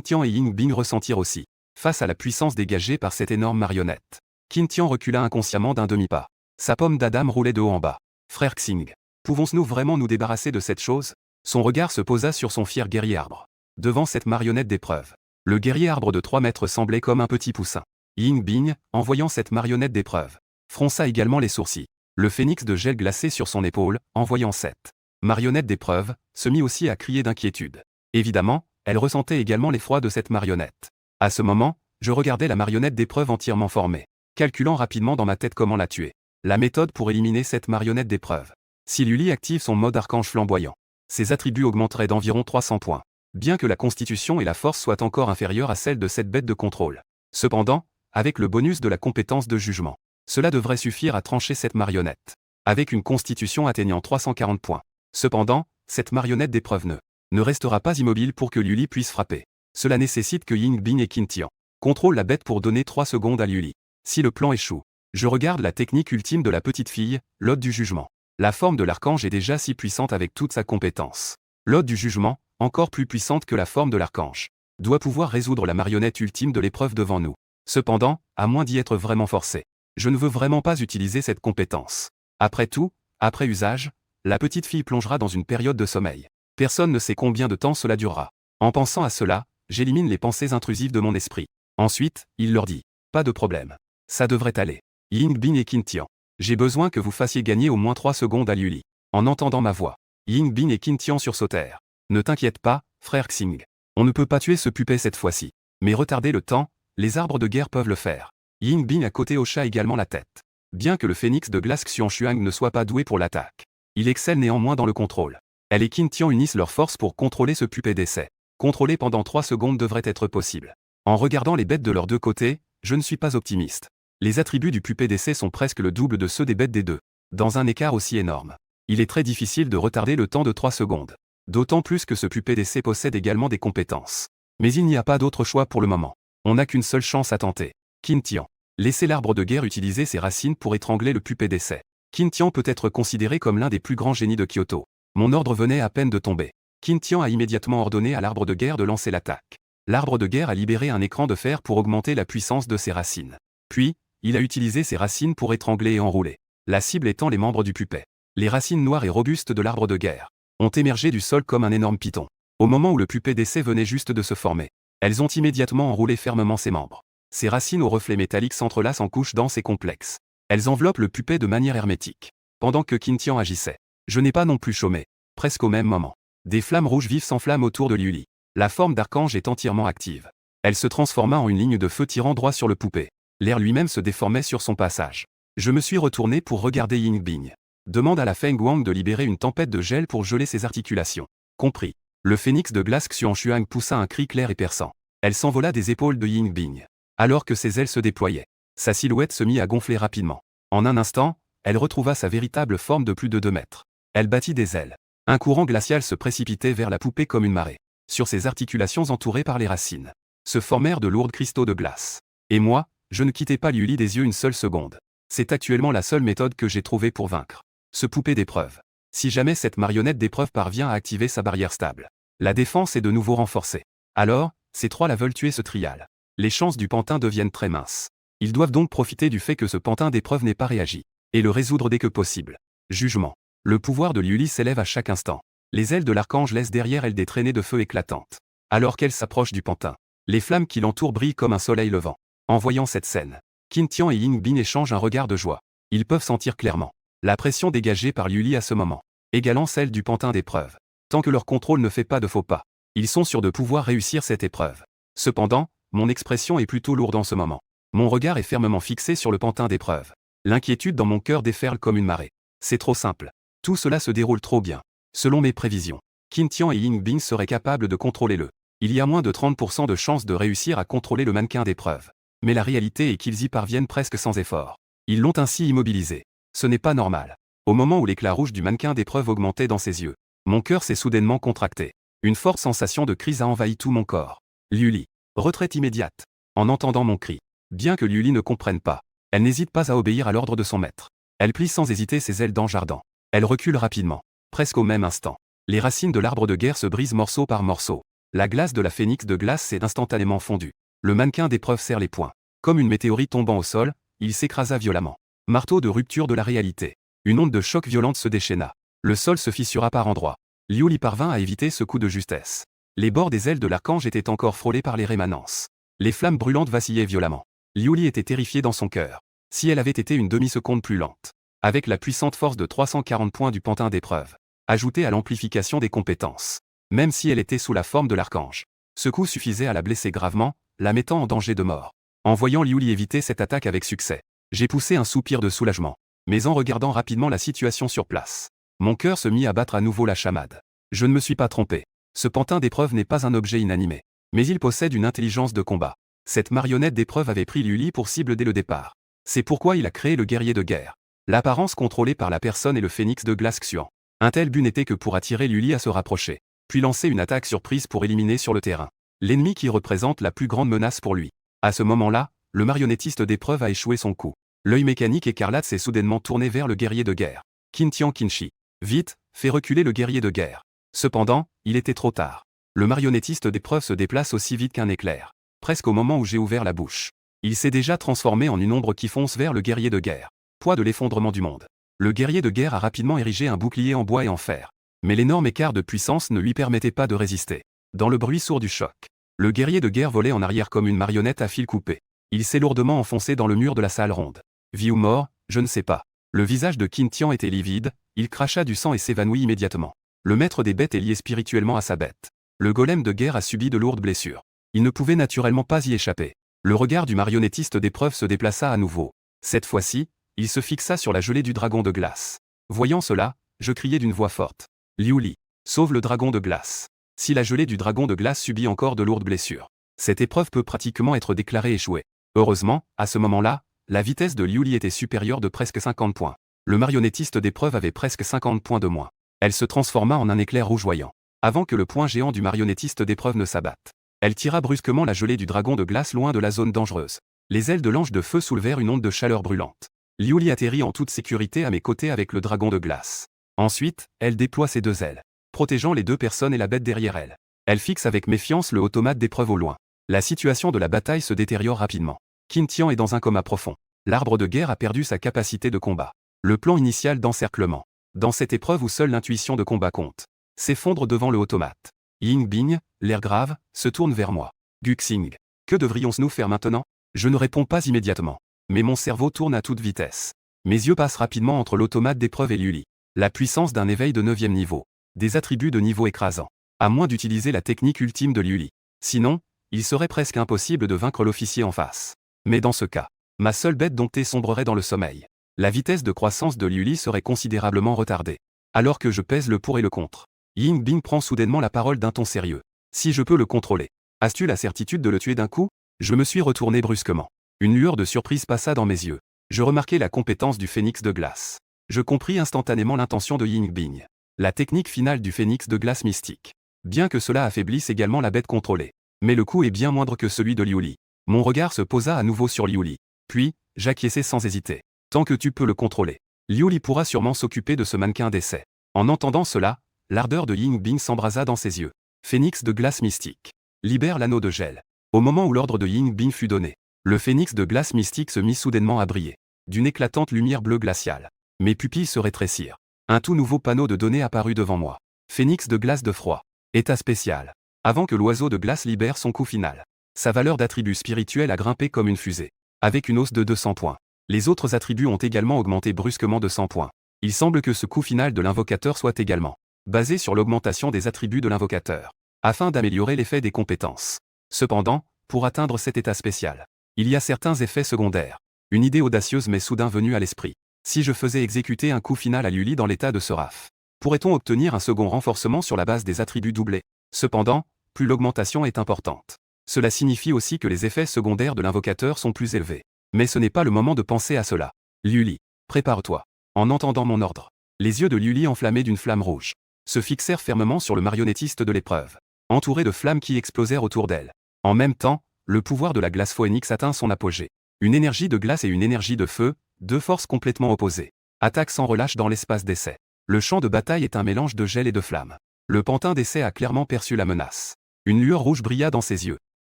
Tian et Ying Bing ressentirent aussi, face à la puissance dégagée par cette énorme marionnette. Qin Tian recula inconsciemment d'un demi-pas. Sa pomme d'Adam roulait de haut en bas. Frère Xing, pouvons-nous vraiment nous débarrasser de cette chose ? Son regard se posa sur son fier guerrier arbre. Devant cette marionnette d'épreuve, le guerrier arbre de 3 mètres semblait comme un petit poussin. Ying Bing, en voyant cette marionnette d'épreuve, fronça également les sourcils. Le phénix de gel glacé sur son épaule, en voyant cette marionnette d'épreuve, se mit aussi à crier d'inquiétude. Évidemment, elle ressentait également l'effroi de cette marionnette. À ce moment, je regardais la marionnette d'épreuve entièrement formée, calculant rapidement dans ma tête comment la tuer. La méthode pour éliminer cette marionnette d'épreuve. Si Luli active son mode archange flamboyant, ses attributs augmenteraient d'environ 300 points, bien que la constitution et la force soient encore inférieures à celles de cette bête de contrôle. Cependant, avec le bonus de la compétence de jugement, cela devrait suffire à trancher cette marionnette. Avec une constitution atteignant 340 points. Cependant, cette marionnette d'épreuve ne restera pas immobile pour que Luli puisse frapper. Cela nécessite que Ying Bing et Qin Tian contrôlent la bête pour donner 3 secondes à Luli. Si le plan échoue, je regarde la technique ultime de la petite fille, l'ode du jugement. La forme de l'archange est déjà si puissante avec toute sa compétence. L'ode du jugement, encore plus puissante que la forme de l'archange, doit pouvoir résoudre la marionnette ultime de l'épreuve devant nous. Cependant, à moins d'y être vraiment forcé, je ne veux vraiment pas utiliser cette compétence. Après tout, après usage, la petite fille plongera dans une période de sommeil. Personne ne sait combien de temps cela durera. En pensant à cela, j'élimine les pensées intrusives de mon esprit. Ensuite, il leur dit, pas de problème. Ça devrait aller. Ying Bing et Qin Tian, j'ai besoin que vous fassiez gagner au moins 3 secondes à Luli. En entendant ma voix, Ying Bing et Qin Tian sursautèrent. Ne t'inquiète pas, frère Xing. On ne peut pas tuer ce puppet cette fois-ci. Mais retarder le temps, les arbres de guerre peuvent le faire. Ying Bing à côté hocha également la tête. Bien que le phénix de glace Xiangshuang ne soit pas doué pour l'attaque, il excelle néanmoins dans le contrôle. Elle et Qin Tian unissent leurs forces pour contrôler ce puppet d'essai. Contrôler pendant 3 secondes devrait être possible. En regardant les bêtes de leurs deux côtés, je ne suis pas optimiste. Les attributs du puppet d'essai sont presque le double de ceux des bêtes des deux. Dans un écart aussi énorme, il est très difficile de retarder le temps de 3 secondes. D'autant plus que ce puppet d'essai possède également des compétences. Mais il n'y a pas d'autre choix pour le moment. On n'a qu'une seule chance à tenter. Qin Tian, laissez l'arbre de guerre utiliser ses racines pour étrangler le puppet d'essai. Qin Tian peut être considéré comme l'un des plus grands génies de Kyoto. Mon ordre venait à peine de tomber. Qin Tian a immédiatement ordonné à l'arbre de guerre de lancer l'attaque. L'arbre de guerre a libéré un écran de fer pour augmenter la puissance de ses racines. Puis, il a utilisé ses racines pour étrangler et enrouler. La cible étant les membres du puppet. Les racines noires et robustes de l'arbre de guerre ont émergé du sol comme un énorme python. Au moment où le puppet d'essai venait juste de se former, elles ont immédiatement enroulé fermement ses membres. Ces racines aux reflets métalliques s'entrelacent en couches denses et complexes. Elles enveloppent le puppet de manière hermétique. Pendant que Qin Tian agissait, je n'ai pas non plus chômé. Presque au même moment, des flammes rouges vives s'enflamment autour de Luli. La forme d'archange est entièrement active. Elle se transforma en une ligne de feu tirant droit sur le poupée. L'air lui-même se déformait sur son passage. Je me suis retourné pour regarder Ying Bing. Demande à la Feng Wang de libérer une tempête de gel pour geler ses articulations. Compris. Le phénix de glace Xiangshuang poussa un cri clair et perçant. Elle s'envola des épaules de Ying Bing. Alors que ses ailes se déployaient, sa silhouette se mit à gonfler rapidement. En un instant, elle retrouva sa véritable forme de plus de 2 mètres. Elle battit des ailes. Un courant glacial se précipitait vers la poupée comme une marée. Sur ses articulations entourées par les racines, se formèrent de lourds cristaux de glace. Et moi, je ne quittais pas Luli des yeux une seule seconde. C'est actuellement la seule méthode que j'ai trouvée pour vaincre ce poupée d'épreuve. Si jamais cette marionnette d'épreuve parvient à activer sa barrière stable, la défense est de nouveau renforcée. Alors, ces trois la veulent tuer ce trial. Les chances du pantin deviennent très minces. Ils doivent donc profiter du fait que ce pantin d'épreuve n'ait pas réagi, et le résoudre dès que possible. Jugement. Le pouvoir de Luli s'élève à chaque instant. Les ailes de l'archange laissent derrière elles des traînées de feu éclatantes. Alors qu'elle s'approche du pantin, les flammes qui l'entourent brillent comme un soleil levant. En voyant cette scène, Qin Tian et Ying Bing échangent un regard de joie. Ils peuvent sentir clairement la pression dégagée par Luli à ce moment, égalant celle du pantin d'épreuve. Tant que leur contrôle ne fait pas de faux pas, ils sont sûrs de pouvoir réussir cette épreuve. Cependant, mon expression est plutôt lourde en ce moment. Mon regard est fermement fixé sur le pantin d'épreuve. L'inquiétude dans mon cœur déferle comme une marée. C'est trop simple. Tout cela se déroule trop bien. Selon mes prévisions, Qin Tian et Ying Bing seraient capables de contrôler le. Il y a moins de 30% de chances de réussir à contrôler le mannequin d'épreuve. Mais la réalité est qu'ils y parviennent presque sans effort. Ils l'ont ainsi immobilisé. Ce n'est pas normal. Au moment où l'éclat rouge du mannequin d'épreuve augmentait dans ses yeux, mon cœur s'est soudainement contracté. Une forte sensation de crise a envahi tout mon corps. Liuli. Retraite immédiate. En entendant mon cri. Bien que Liuli ne comprenne pas, elle n'hésite pas à obéir à l'ordre de son maître. Elle plie sans hésiter ses ailes d'ange ardent. Elle recule rapidement. Presque au même instant. Les racines de l'arbre de guerre se brisent morceau par morceau. La glace de la phénix de glace s'est instantanément fondue. Le mannequin d'épreuve serre les poings. Comme une météorite tombant au sol, il s'écrasa violemment. Marteau de rupture de la réalité. Une onde de choc violente se déchaîna. Le sol se fissura par endroits. Liuli parvint à éviter ce coup de justesse. Les bords des ailes de l'archange étaient encore frôlés par les rémanences. Les flammes brûlantes vacillaient violemment. Liuli était terrifiée dans son cœur. Si elle avait été une demi-seconde plus lente. Avec la puissante force de 340 points du pantin d'épreuve, ajoutée à l'amplification des compétences. Même si elle était sous la forme de l'archange. Ce coup suffisait à la blesser gravement, la mettant en danger de mort. En voyant Liuli éviter cette attaque avec succès, j'ai poussé un soupir de soulagement. Mais en regardant rapidement la situation sur place, mon cœur se mit à battre à nouveau la chamade. Je ne me suis pas trompé. Ce pantin d'épreuve n'est pas un objet inanimé. Mais il possède une intelligence de combat. Cette marionnette d'épreuve avait pris Liuli pour cible dès le départ. C'est pourquoi il a créé le guerrier de guerre. L'apparence contrôlée par la personne et le phénix de glace Xuan. Un tel but n'était que pour attirer Liuli à se rapprocher, puis lancer une attaque surprise pour éliminer sur le terrain l'ennemi qui représente la plus grande menace pour lui. À ce moment-là, le marionnettiste d'épreuve a échoué son coup. L'œil mécanique écarlate s'est soudainement tourné vers le guerrier de guerre. Qintian Qinshi. Vite, fais reculer le guerrier de guerre. Cependant, il était trop tard. Le marionnettiste d'épreuve se déplace aussi vite qu'un éclair. Presque au moment où j'ai ouvert la bouche. Il s'est déjà transformé en une ombre qui fonce vers le guerrier de guerre. Poids de l'effondrement du monde. Le guerrier de guerre a rapidement érigé un bouclier en bois et en fer. Mais l'énorme écart de puissance ne lui permettait pas de résister. Dans le bruit sourd du choc, le guerrier de guerre volait en arrière comme une marionnette à fil coupé. Il s'est lourdement enfoncé dans le mur de la salle ronde. Vie ou mort, je ne sais pas. Le visage de Qintian était livide, il cracha du sang et s'évanouit immédiatement. Le maître des bêtes est lié spirituellement à sa bête. Le golem de guerre a subi de lourdes blessures. Il ne pouvait naturellement pas y échapper. Le regard du marionnettiste d'épreuve se déplaça à nouveau. Cette fois-ci, il se fixa sur la gelée du dragon de glace. Voyant cela, je criai d'une voix forte. Liuli, sauve le dragon de glace. Si la gelée du dragon de glace subit encore de lourdes blessures, cette épreuve peut pratiquement être déclarée échouée. Heureusement, à ce moment-là, la vitesse de Liuli était supérieure de presque 50 points. Le marionnettiste d'épreuve avait presque 50 points de moins. Elle se transforma en un éclair rougeoyant. Avant que le poing géant du marionnettiste d'épreuve ne s'abatte, elle tira brusquement la gelée du dragon de glace loin de la zone dangereuse. Les ailes de l'ange de feu soulevèrent une onde de chaleur brûlante. Liuli atterrit en toute sécurité à mes côtés avec le dragon de glace. Ensuite, elle déploie ses deux ailes, protégeant les deux personnes et la bête derrière elle. Elle fixe avec méfiance le automate d'épreuve au loin. La situation de la bataille se détériore rapidement. Qintian est dans un coma profond. L'arbre de guerre a perdu sa capacité de combat. Le plan initial d'encerclement, dans cette épreuve où seule l'intuition de combat compte, s'effondre devant le automate. Yingbing, l'air grave, se tourne vers moi. Guxing. Que devrions-nous faire maintenant? Je ne réponds pas immédiatement. Mais mon cerveau tourne à toute vitesse. Mes yeux passent rapidement entre l'automate d'épreuve et Liuli. La puissance d'un éveil de 9e niveau. Des attributs de niveau écrasant. À moins d'utiliser la technique ultime de Liuli. Sinon, il serait presque impossible de vaincre l'officier en face. Mais dans ce cas, ma seule bête domptée sombrerait dans le sommeil. La vitesse de croissance de Liuli serait considérablement retardée. Alors que je pèse le pour et le contre. Yingbing prend soudainement la parole d'un ton sérieux. Si je peux le contrôler, as-tu la certitude de le tuer d'un coup? Je me suis retourné brusquement. Une lueur de surprise passa dans mes yeux. Je remarquai la compétence du phénix de glace. Je compris instantanément l'intention de Yingbing. La technique finale du phénix de glace mystique. Bien que cela affaiblisse également la bête contrôlée. Mais le coup est bien moindre que celui de Liuli. Mon regard se posa à nouveau sur Liuli. Puis, j'acquiesçai sans hésiter. Tant que tu peux le contrôler, Liuli pourra sûrement s'occuper de ce mannequin d'essai. En entendant cela, l'ardeur de Yingbing s'embrasa dans ses yeux. Phénix de glace mystique. Libère l'anneau de gel. Au moment où l'ordre de Yingbing fut donné, le phénix de glace mystique se mit soudainement à briller. D'une éclatante lumière bleue glaciale. Mes pupilles se rétrécirent. Un tout nouveau panneau de données apparut devant moi. Phénix de glace de froid. État spécial. Avant que l'oiseau de glace libère son coup final. Sa valeur d'attribut spirituel a grimpé comme une fusée. Avec une hausse de 200 points. Les autres attributs ont également augmenté brusquement de 100 points. Il semble que ce coup final de l'invocateur soit également basé sur l'augmentation des attributs de l'invocateur, afin d'améliorer l'effet des compétences. Cependant, pour atteindre cet état spécial, il y a certains effets secondaires. Une idée audacieuse m'est soudain venue à l'esprit. Si je faisais exécuter un coup final à Liuli dans l'état de Seraph, pourrait-on obtenir un second renforcement sur la base des attributs doublés? Cependant, plus l'augmentation est importante. Cela signifie aussi que les effets secondaires de l'invocateur sont plus élevés. Mais ce n'est pas le moment de penser à cela. Liuli, prépare-toi. En entendant mon ordre, les yeux de Liuli enflammés d'une flamme rouge se fixèrent fermement sur le marionnettiste de l'épreuve, entouré de flammes qui explosèrent autour d'elle. En même temps, le pouvoir de la glace phoenix atteint son apogée. Une énergie de glace et une énergie de feu, deux forces complètement opposées, attaquent sans relâche dans l'espace d'essai. Le champ de bataille est un mélange de gel et de flammes. Le pantin d'essai a clairement perçu la menace. Une lueur rouge brilla dans ses yeux.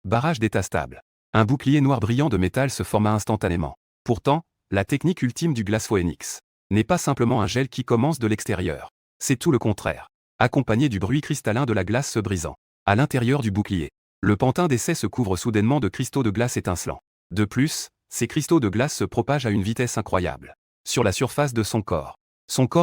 Barrage d'état stable. Un bouclier noir brillant de métal se forma instantanément. Pourtant, la technique ultime du glace phoenix n'est pas simplement un gel qui commence de l'extérieur. C'est tout le contraire. Accompagné du bruit cristallin de la glace se brisant. À l'intérieur du bouclier, le pantin d'essai se couvre soudainement de cristaux de glace étincelants. De plus, ces cristaux de glace se propagent à une vitesse incroyable. Sur la surface de son corps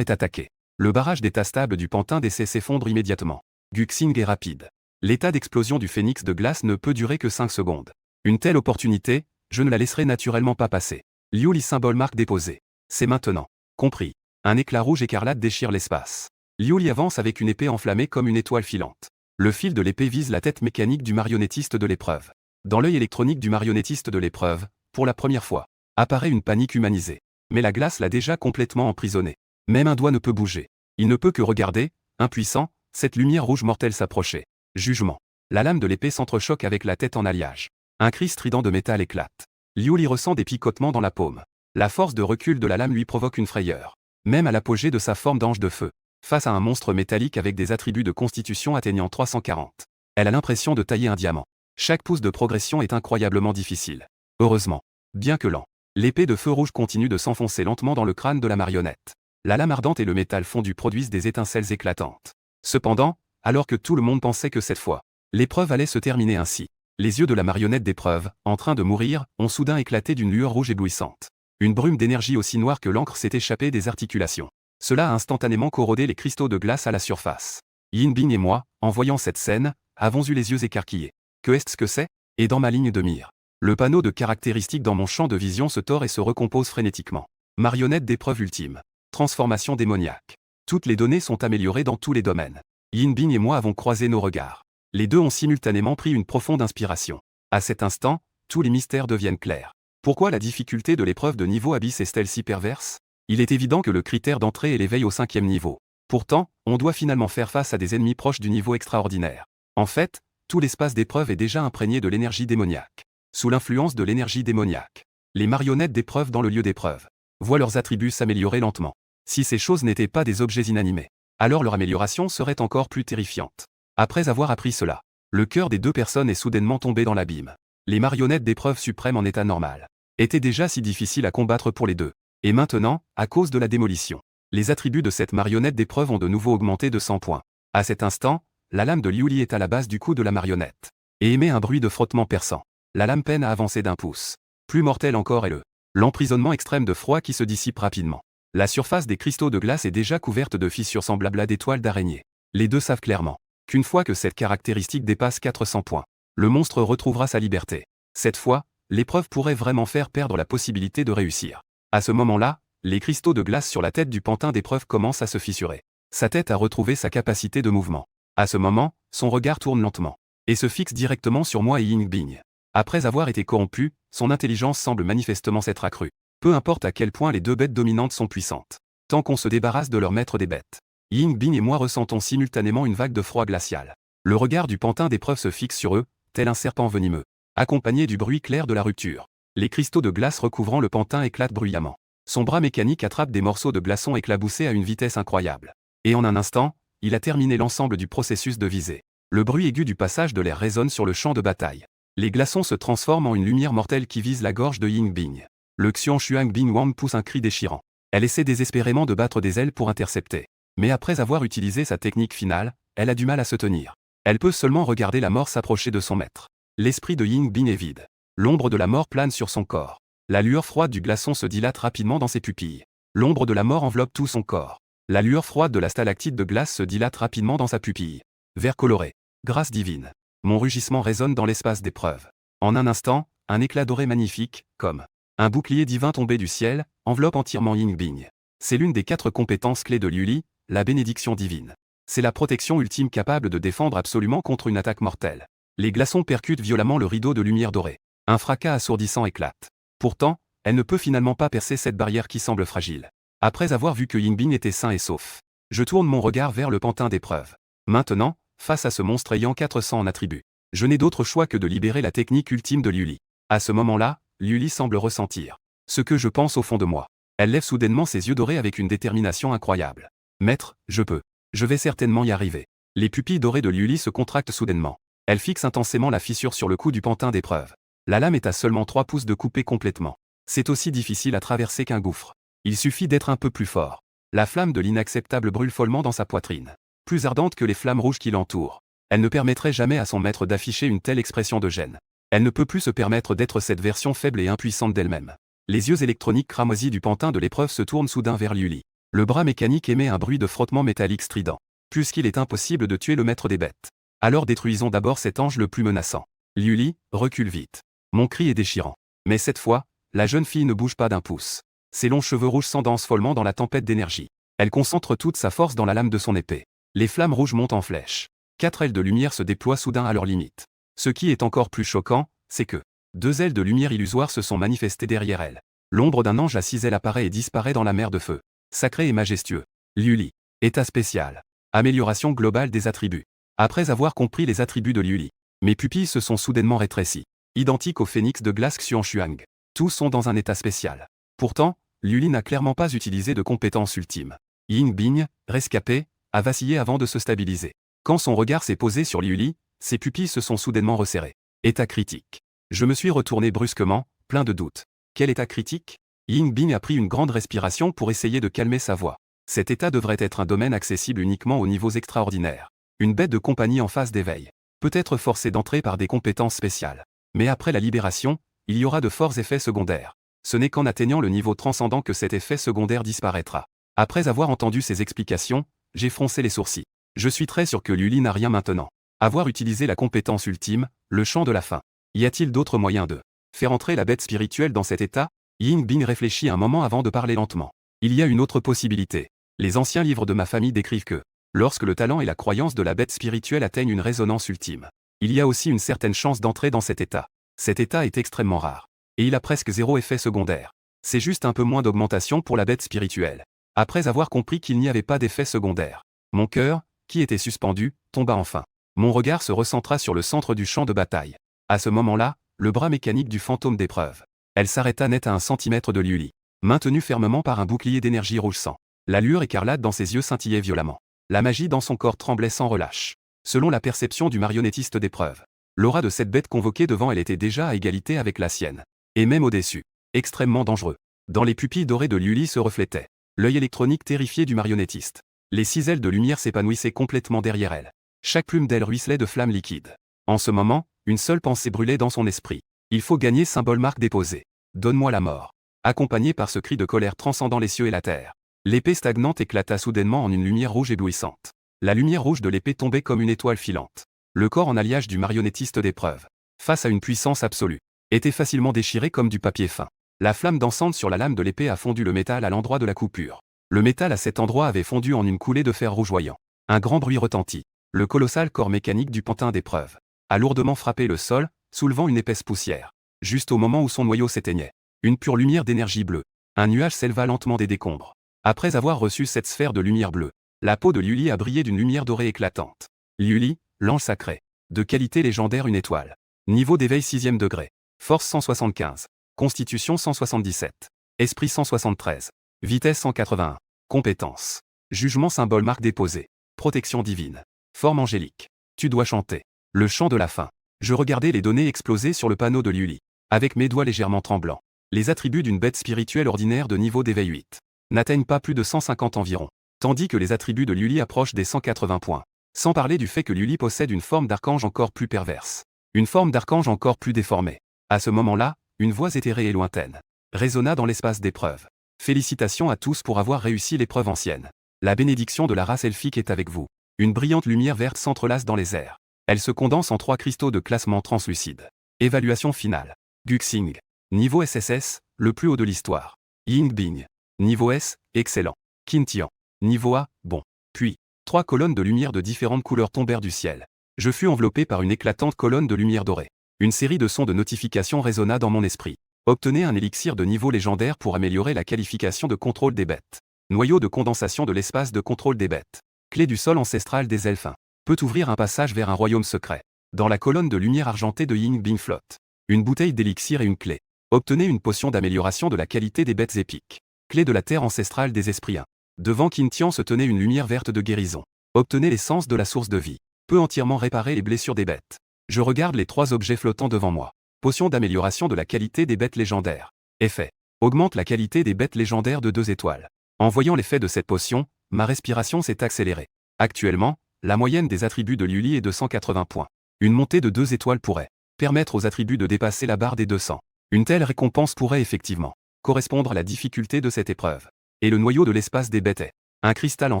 est attaqué. Le barrage d'état stable du pantin d'essai s'effondre immédiatement. Guxing est rapide. L'état d'explosion du phénix de glace ne peut durer que 5 secondes. Une telle opportunité, je ne la laisserai naturellement pas passer. Liu Li symbole marque déposée. C'est maintenant. Compris. Un éclat rouge écarlate déchire l'espace. Liu Li avance avec une épée enflammée comme une étoile filante. Le fil de l'épée vise la tête mécanique du marionnettiste de l'épreuve. Dans l'œil électronique du marionnettiste de l'épreuve, pour la première fois, apparaît une panique humanisée. Mais la glace l'a déjà complètement emprisonné. Même un doigt ne peut bouger. Il ne peut que regarder, impuissant, cette lumière rouge mortelle s'approcher. Jugement. La lame de l'épée s'entrechoque avec la tête en alliage. Un cri strident de métal éclate. Liu Li ressent des picotements dans la paume. La force de recul de la lame lui provoque une frayeur. Même à l'apogée de sa forme d'ange de feu, face à un monstre métallique avec des attributs de constitution atteignant 340. Elle a l'impression de tailler un diamant. Chaque pouce de progression est incroyablement difficile. Heureusement, bien que lent, l'épée de feu rouge continue de s'enfoncer lentement dans le crâne de la marionnette. La lame ardente et le métal fondu produisent des étincelles éclatantes. Cependant, alors que tout le monde pensait que cette fois, l'épreuve allait se terminer ainsi, les yeux de la marionnette d'épreuve, en train de mourir, ont soudain éclaté d'une lueur rouge éblouissante. Une brume d'énergie aussi noire que l'encre s'est échappée des articulations. Cela a instantanément corrodé les cristaux de glace à la surface. Yin Bing et moi, en voyant cette scène, avons eu les yeux écarquillés. Que est-ce que c'est? Et dans ma ligne de mire, le panneau de caractéristiques dans mon champ de vision se tord et se recompose frénétiquement. Marionnette d'épreuve ultime. Transformation démoniaque. Toutes les données sont améliorées dans tous les domaines. Yin Bing et moi avons croisé nos regards. Les deux ont simultanément pris une profonde inspiration. À cet instant, tous les mystères deviennent clairs. Pourquoi la difficulté de l'épreuve de niveau Abyss est-elle si perverse? Il est évident que le critère d'entrée est l'éveil au 5e niveau. Pourtant, on doit finalement faire face à des ennemis proches du niveau extraordinaire. En fait, tout l'espace d'épreuve est déjà imprégné de l'énergie démoniaque. Sous l'influence de l'énergie démoniaque, les marionnettes d'épreuve dans le lieu d'épreuve voient leurs attributs s'améliorer lentement. Si ces choses n'étaient pas des objets inanimés, alors leur amélioration serait encore plus terrifiante. Après avoir appris cela, le cœur des deux personnes est soudainement tombé dans l'abîme. Les marionnettes d'épreuve suprême en état normal étaient déjà si difficiles à combattre pour les deux. Et maintenant, à cause de la démolition, les attributs de cette marionnette d'épreuve ont de nouveau augmenté de 100 points. À cet instant, la lame de Liu Li est à la base du cou de la marionnette et émet un bruit de frottement perçant. La lame peine à avancer d'1 pouce. Plus mortel encore est l'emprisonnement extrême de froid qui se dissipe rapidement. La surface des cristaux de glace est déjà couverte de fissures semblables à d'étoiles d'araignée. Les deux savent clairement qu'une fois que cette caractéristique dépasse 400 points, le monstre retrouvera sa liberté. Cette fois, l'épreuve pourrait vraiment faire perdre la possibilité de réussir. À ce moment-là, les cristaux de glace sur la tête du pantin d'épreuve commencent à se fissurer. Sa tête a retrouvé sa capacité de mouvement. À ce moment, son regard tourne lentement et se fixe directement sur moi et Yin Bing. Après avoir été corrompu, son intelligence semble manifestement s'être accrue. Peu importe à quel point les deux bêtes dominantes sont puissantes. Tant qu'on se débarrasse de leur maître des bêtes, Yin Bing et moi ressentons simultanément une vague de froid glacial. Le regard du pantin d'épreuve se fixe sur eux, tel un serpent venimeux, accompagné du bruit clair de la rupture. Les cristaux de glace recouvrant le pantin éclatent bruyamment. Son bras mécanique attrape des morceaux de glaçons éclaboussés à une vitesse incroyable. Et en un instant, il a terminé l'ensemble du processus de visée. Le bruit aigu du passage de l'air résonne sur le champ de bataille. Les glaçons se transforment en une lumière mortelle qui vise la gorge de Yin Bing. Le Xian Xuang Bing Wang pousse un cri déchirant. Elle essaie désespérément de battre des ailes pour intercepter. Mais après avoir utilisé sa technique finale, elle a du mal à se tenir. Elle peut seulement regarder la mort s'approcher de son maître. L'esprit de Yin Bing est vide. L'ombre de la mort plane sur son corps. La lueur froide du glaçon se dilate rapidement dans ses pupilles. L'ombre de la mort enveloppe tout son corps. La lueur froide de la stalactite de glace se dilate rapidement dans sa pupille. Vert coloré. Grâce divine. Mon rugissement résonne dans l'espace d'épreuve. En un instant, un éclat doré magnifique, comme un bouclier divin tombé du ciel, enveloppe entièrement Yin Bing. C'est l'une des 4 compétences clés de Liu Li, la bénédiction divine. C'est la protection ultime capable de défendre absolument contre une attaque mortelle. Les glaçons percutent violemment le rideau de lumière dorée. Un fracas assourdissant éclate. Pourtant, elle ne peut finalement pas percer cette barrière qui semble fragile. Après avoir vu que Yin Bing était sain et sauf, Je tourne mon regard vers le pantin d'épreuve. Maintenant, face à ce monstre ayant 400 en attributs, je n'ai d'autre choix que de libérer la technique ultime de Liuli. À ce moment-là, Liuli semble ressentir ce que je pense au fond de moi. Elle lève soudainement ses yeux dorés avec une détermination incroyable. Maître, je peux. Je vais certainement y arriver. Les pupilles dorées de Liuli se contractent soudainement. Elle fixe intensément la fissure sur le cou du pantin d'épreuve. La lame est à seulement 3 pouces de couper complètement. C'est aussi difficile à traverser qu'un gouffre. Il suffit d'être un peu plus fort. La flamme de l'inacceptable brûle follement dans sa poitrine. Plus ardente que les flammes rouges qui l'entourent. Elle ne permettrait jamais à son maître d'afficher une telle expression de gêne. Elle ne peut plus se permettre d'être cette version faible et impuissante d'elle-même. Les yeux électroniques cramoisis du pantin de l'épreuve se tournent soudain vers Liuli. Le bras mécanique émet un bruit de frottement métallique strident. Puisqu'il est impossible de tuer le maître des bêtes, alors détruisons d'abord cet ange le plus menaçant. Liuli, recule vite. Mon cri est déchirant. Mais cette fois, la jeune fille ne bouge pas d'un pouce. Ses longs cheveux rouges s'endancent follement dans la tempête d'énergie. Elle concentre toute sa force dans la lame de son épée. Les flammes rouges montent en flèche. 4 ailes de lumière se déploient soudain à leur limite. Ce qui est encore plus choquant, c'est que 2 ailes de lumière illusoire se sont manifestées derrière elle. L'ombre d'un ange à 6 ailes apparaît et disparaît dans la mer de feu. Sacré et majestueux. Liuli. État spécial. Amélioration globale des attributs. Après avoir compris les attributs de Liuli, mes pupilles se sont soudainement rétrécies. Identiques au phénix de glace Xuanshuang. Tous sont dans un état spécial. Pourtant, Liuli n'a clairement pas utilisé de compétence ultime. Ying Bing, rescapé, a vacillé avant de se stabiliser. Quand son regard s'est posé sur Liuli, ses pupilles se sont soudainement resserrées. État critique. Je me suis retourné brusquement, plein de doutes. Quel état critique? Ying Bing a pris une grande respiration pour essayer de calmer sa voix. Cet état devrait être un domaine accessible uniquement aux niveaux extraordinaires. Une bête de compagnie en phase d'éveil peut être forcée d'entrer par des compétences spéciales. Mais après la libération, il y aura de forts effets secondaires. Ce n'est qu'en atteignant le niveau transcendant que cet effet secondaire disparaîtra. Après avoir entendu ces explications, j'ai froncé les sourcils. Je suis très sûr que Liuli n'a rien maintenant. Avoir utilisé la compétence ultime, le chant de la fin. Y a-t-il d'autres moyens de faire entrer la bête spirituelle dans cet état? Ying Bing réfléchit un moment avant de parler lentement. Il y a une autre possibilité. Les anciens livres de ma famille décrivent que, lorsque le talent et la croyance de la bête spirituelle atteignent une résonance ultime, il y a aussi une certaine chance d'entrer dans cet état. Cet état est extrêmement rare. Et il a presque 0 effet secondaire. C'est juste un peu moins d'augmentation pour la bête spirituelle. Après avoir compris qu'il n'y avait pas d'effet secondaire, mon cœur, qui était suspendu, tomba enfin. Mon regard se recentra sur le centre du champ de bataille. À ce moment-là, le bras mécanique du fantôme d'épreuve. Elle s'arrêta net à 1 centimètre de Liuli, maintenue fermement par un bouclier d'énergie rouge sang. La lueur écarlate dans ses yeux scintillait violemment. La magie dans son corps tremblait sans relâche. Selon la perception du marionnettiste d'épreuve, l'aura de cette bête convoquée devant elle était déjà à égalité avec la sienne. Et même au-dessus. Extrêmement dangereux. Dans les pupilles dorées de Liuli se reflétait l'œil électronique terrifié du marionnettiste. Les 6 ailes de lumière s'épanouissaient complètement derrière elle. Chaque plume d'aile ruisselait de flammes liquides. En ce moment, une seule pensée brûlait dans son esprit. Il faut gagner symbole marque déposé. Donne-moi la mort. Accompagné par ce cri de colère transcendant les cieux et la terre, l'épée stagnante éclata soudainement en une lumière rouge éblouissante. La lumière rouge de l'épée tombait comme une étoile filante. Le corps en alliage du marionnettiste d'épreuve, face à une puissance absolue, était facilement déchiré comme du papier fin. La flamme dansante sur la lame de l'épée a fondu le métal à l'endroit de la coupure. Le métal à cet endroit avait fondu en une coulée de fer rougeoyant. Un grand bruit retentit. Le colossal corps mécanique du pantin d'épreuve a lourdement frappé le sol, soulevant une épaisse poussière. Juste au moment où son noyau s'éteignait, une pure lumière d'énergie bleue. Un nuage s'éleva lentement des décombres. Après avoir reçu cette sphère de lumière bleue, la peau de Liuli a brillé d'une lumière dorée éclatante. Liuli, l'ange sacré. De qualité légendaire, une étoile. Niveau d'éveil 6e degré. Force 175. Constitution 177. Esprit 173. Vitesse 181. Compétences. Jugement symbole marque déposé. Protection divine. Forme angélique. Tu dois chanter. Le chant de la fin. Je regardais les données exploser sur le panneau de Liuli, avec mes doigts légèrement tremblants. Les attributs d'une bête spirituelle ordinaire de niveau d'éveil 8 n'atteignent pas plus de 150 environ, tandis que les attributs de Liuli approchent des 180 points. Sans parler du fait que Liuli possède une forme d'archange encore plus perverse. Une forme d'archange encore plus déformée. À ce moment-là, une voix éthérée et lointaine résonna dans l'espace d'épreuve. Félicitations à tous pour avoir réussi l'épreuve ancienne. La bénédiction de la race elfique est avec vous. Une brillante lumière verte s'entrelace dans les airs. Elle se condense en 3 cristaux de classement translucide. Évaluation finale. Guxing. Niveau SSS, le plus haut de l'histoire. Ying Bing. Niveau S, excellent. Qin Tian. Niveau A, bon. Puis, 3 colonnes de lumière de différentes couleurs tombèrent du ciel. Je fus enveloppé par une éclatante colonne de lumière dorée. Une série de sons de notification résonna dans mon esprit. Obtenez un élixir de niveau légendaire pour améliorer la qualification de contrôle des bêtes. Noyau de condensation de l'espace de contrôle des bêtes. Clé du sol ancestral des elfins. Peut ouvrir un passage vers un royaume secret. Dans la colonne de lumière argentée de Ying Bing flotte une bouteille d'élixir et une clé. Obtenez une potion d'amélioration de la qualité des bêtes épiques. Clé de la terre ancestrale des esprits 1. Devant Qin se tenait une lumière verte de guérison. Obtenez l'essence de la source de vie. Peut entièrement réparer les blessures des bêtes. Je regarde les 3 objets flottants devant moi. Potion d'amélioration de la qualité des bêtes légendaires. Effet. Augmente la qualité des bêtes légendaires de 2 étoiles. En voyant l'effet de cette potion, ma respiration s'est accélérée. Actuellement, la moyenne des attributs de Liuli est de 180 points. Une montée de 2 étoiles pourrait permettre aux attributs de dépasser la barre des 200. Une telle récompense pourrait effectivement correspondre à la difficulté de cette épreuve. Et le noyau de l'espace des bêtes est un cristal en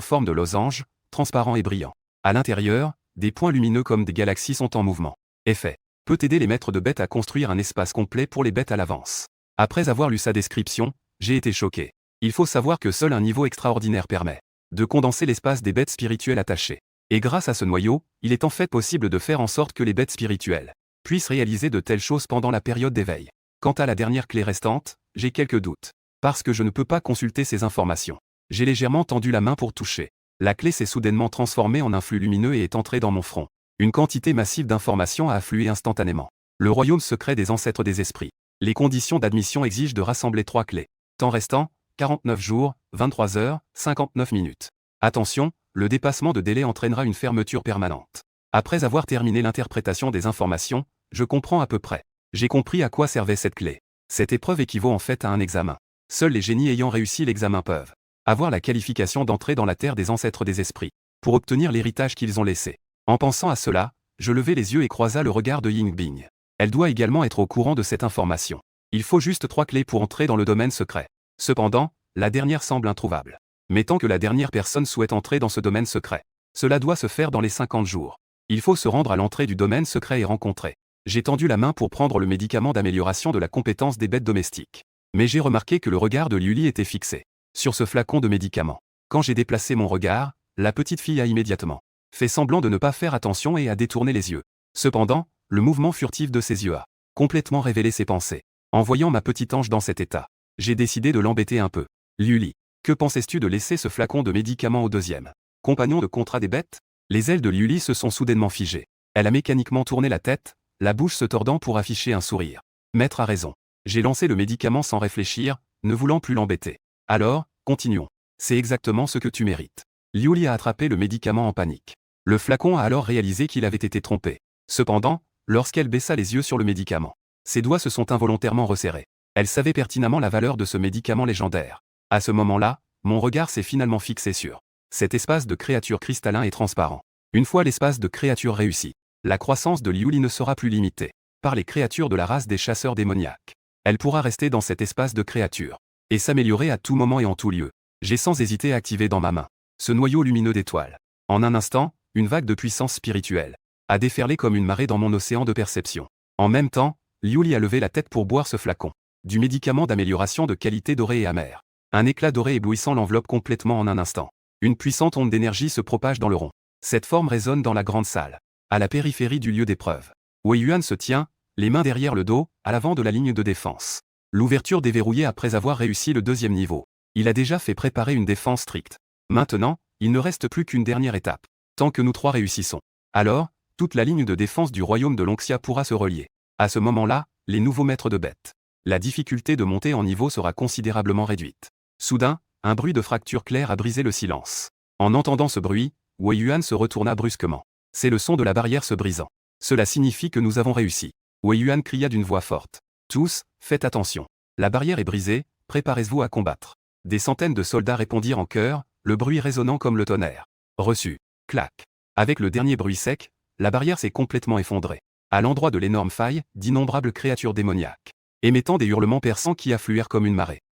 forme de losange, transparent et brillant. À l'intérieur, des points lumineux comme des galaxies sont en mouvement. Effet. Peut aider les maîtres de bêtes à construire un espace complet pour les bêtes à l'avance. Après avoir lu sa description, j'ai été choqué. Il faut savoir que seul un niveau extraordinaire permet de condenser l'espace des bêtes spirituelles attachées. Et grâce à ce noyau, il est en fait possible de faire en sorte que les bêtes spirituelles puissent réaliser de telles choses pendant la période d'éveil. Quant à la dernière clé restante, j'ai quelques doutes. Parce que je ne peux pas consulter ces informations. J'ai légèrement tendu la main pour toucher. La clé s'est soudainement transformée en un flux lumineux et est entrée dans mon front. Une quantité massive d'informations a afflué instantanément. Le royaume secret des ancêtres des esprits. Les conditions d'admission exigent de rassembler 3 clés. Temps restant, 49 jours, 23 heures, 59 minutes. Attention, le dépassement de délai entraînera une fermeture permanente. Après avoir terminé l'interprétation des informations, je comprends à peu près. J'ai compris à quoi servait cette clé. Cette épreuve équivaut en fait à un examen. Seuls les génies ayant réussi l'examen peuvent avoir la qualification d'entrer dans la terre des ancêtres des esprits, pour obtenir l'héritage qu'ils ont laissé. En pensant à cela, je levai les yeux et croisa le regard de Ying Bing. Elle doit également être au courant de cette information. Il faut juste 3 clés pour entrer dans le domaine secret. Cependant, la dernière semble introuvable. Mais tant que la dernière personne souhaite entrer dans ce domaine secret, cela doit se faire dans les 50 jours. Il faut se rendre à l'entrée du domaine secret et rencontrer. J'ai tendu la main pour prendre le médicament d'amélioration de la compétence des bêtes domestiques. Mais j'ai remarqué que le regard de Liuli était fixé sur ce flacon de médicament. Quand j'ai déplacé mon regard, la petite fille a immédiatement fait semblant de ne pas faire attention et a détourné les yeux. Cependant, le mouvement furtif de ses yeux a complètement révélé ses pensées. En voyant ma petite ange dans cet état, j'ai décidé de l'embêter un peu. Liuli, que pensais-tu de laisser ce flacon de médicament au deuxième compagnon de contrat des bêtes? Les ailes de Liuli se sont soudainement figées. Elle a mécaniquement tourné la tête, la bouche se tordant pour afficher un sourire. Maître a raison. J'ai lancé le médicament sans réfléchir, ne voulant plus l'embêter. Alors, continuons. C'est exactement ce que tu mérites. Liuli a attrapé le médicament en panique. Le flacon a alors réalisé qu'il avait été trompé. Cependant, lorsqu'elle baissa les yeux sur le médicament, ses doigts se sont involontairement resserrés. Elle savait pertinemment la valeur de ce médicament légendaire. À ce moment-là, mon regard s'est finalement fixé sur cet espace de créature cristallin et transparent. Une fois l'espace de créature réussi, la croissance de Liuli ne sera plus limitée par les créatures de la race des chasseurs démoniaques. Elle pourra rester dans cet espace de créature et s'améliorer à tout moment et en tout lieu. J'ai sans hésiter activé dans ma main ce noyau lumineux d'étoiles. En un instant, une vague de puissance spirituelle a déferlé comme une marée dans mon océan de perception. En même temps, Liuli a levé la tête pour boire ce flacon du médicament d'amélioration de qualité dorée et amère. Un éclat doré éblouissant l'enveloppe complètement en un instant. Une puissante onde d'énergie se propage dans le rond. Cette forme résonne dans la grande salle, à la périphérie du lieu d'épreuve. Wei Yuan se tient, les mains derrière le dos, à l'avant de la ligne de défense. L'ouverture déverrouillée après avoir réussi le 2e niveau. Il a déjà fait préparer une défense stricte. Maintenant, il ne reste plus qu'une dernière étape. Tant que nous 3 réussissons, alors, toute la ligne de défense du royaume de Lonxia pourra se relier. À ce moment-là, les nouveaux maîtres de bêtes. La difficulté de monter en niveau sera considérablement réduite. Soudain, un bruit de fracture claire a brisé le silence. En entendant ce bruit, Wei Yuan se retourna brusquement. C'est le son de la barrière se brisant. Cela signifie que nous avons réussi. Wei Yuan cria d'une voix forte. Tous, faites attention. La barrière est brisée, préparez-vous à combattre. Des centaines de soldats répondirent en chœur, le bruit résonnant comme le tonnerre. Reçu. Clac. Avec le dernier bruit sec, la barrière s'est complètement effondrée. À l'endroit de l'énorme faille, d'innombrables créatures démoniaques, émettant des hurlements perçants qui affluèrent comme une marée.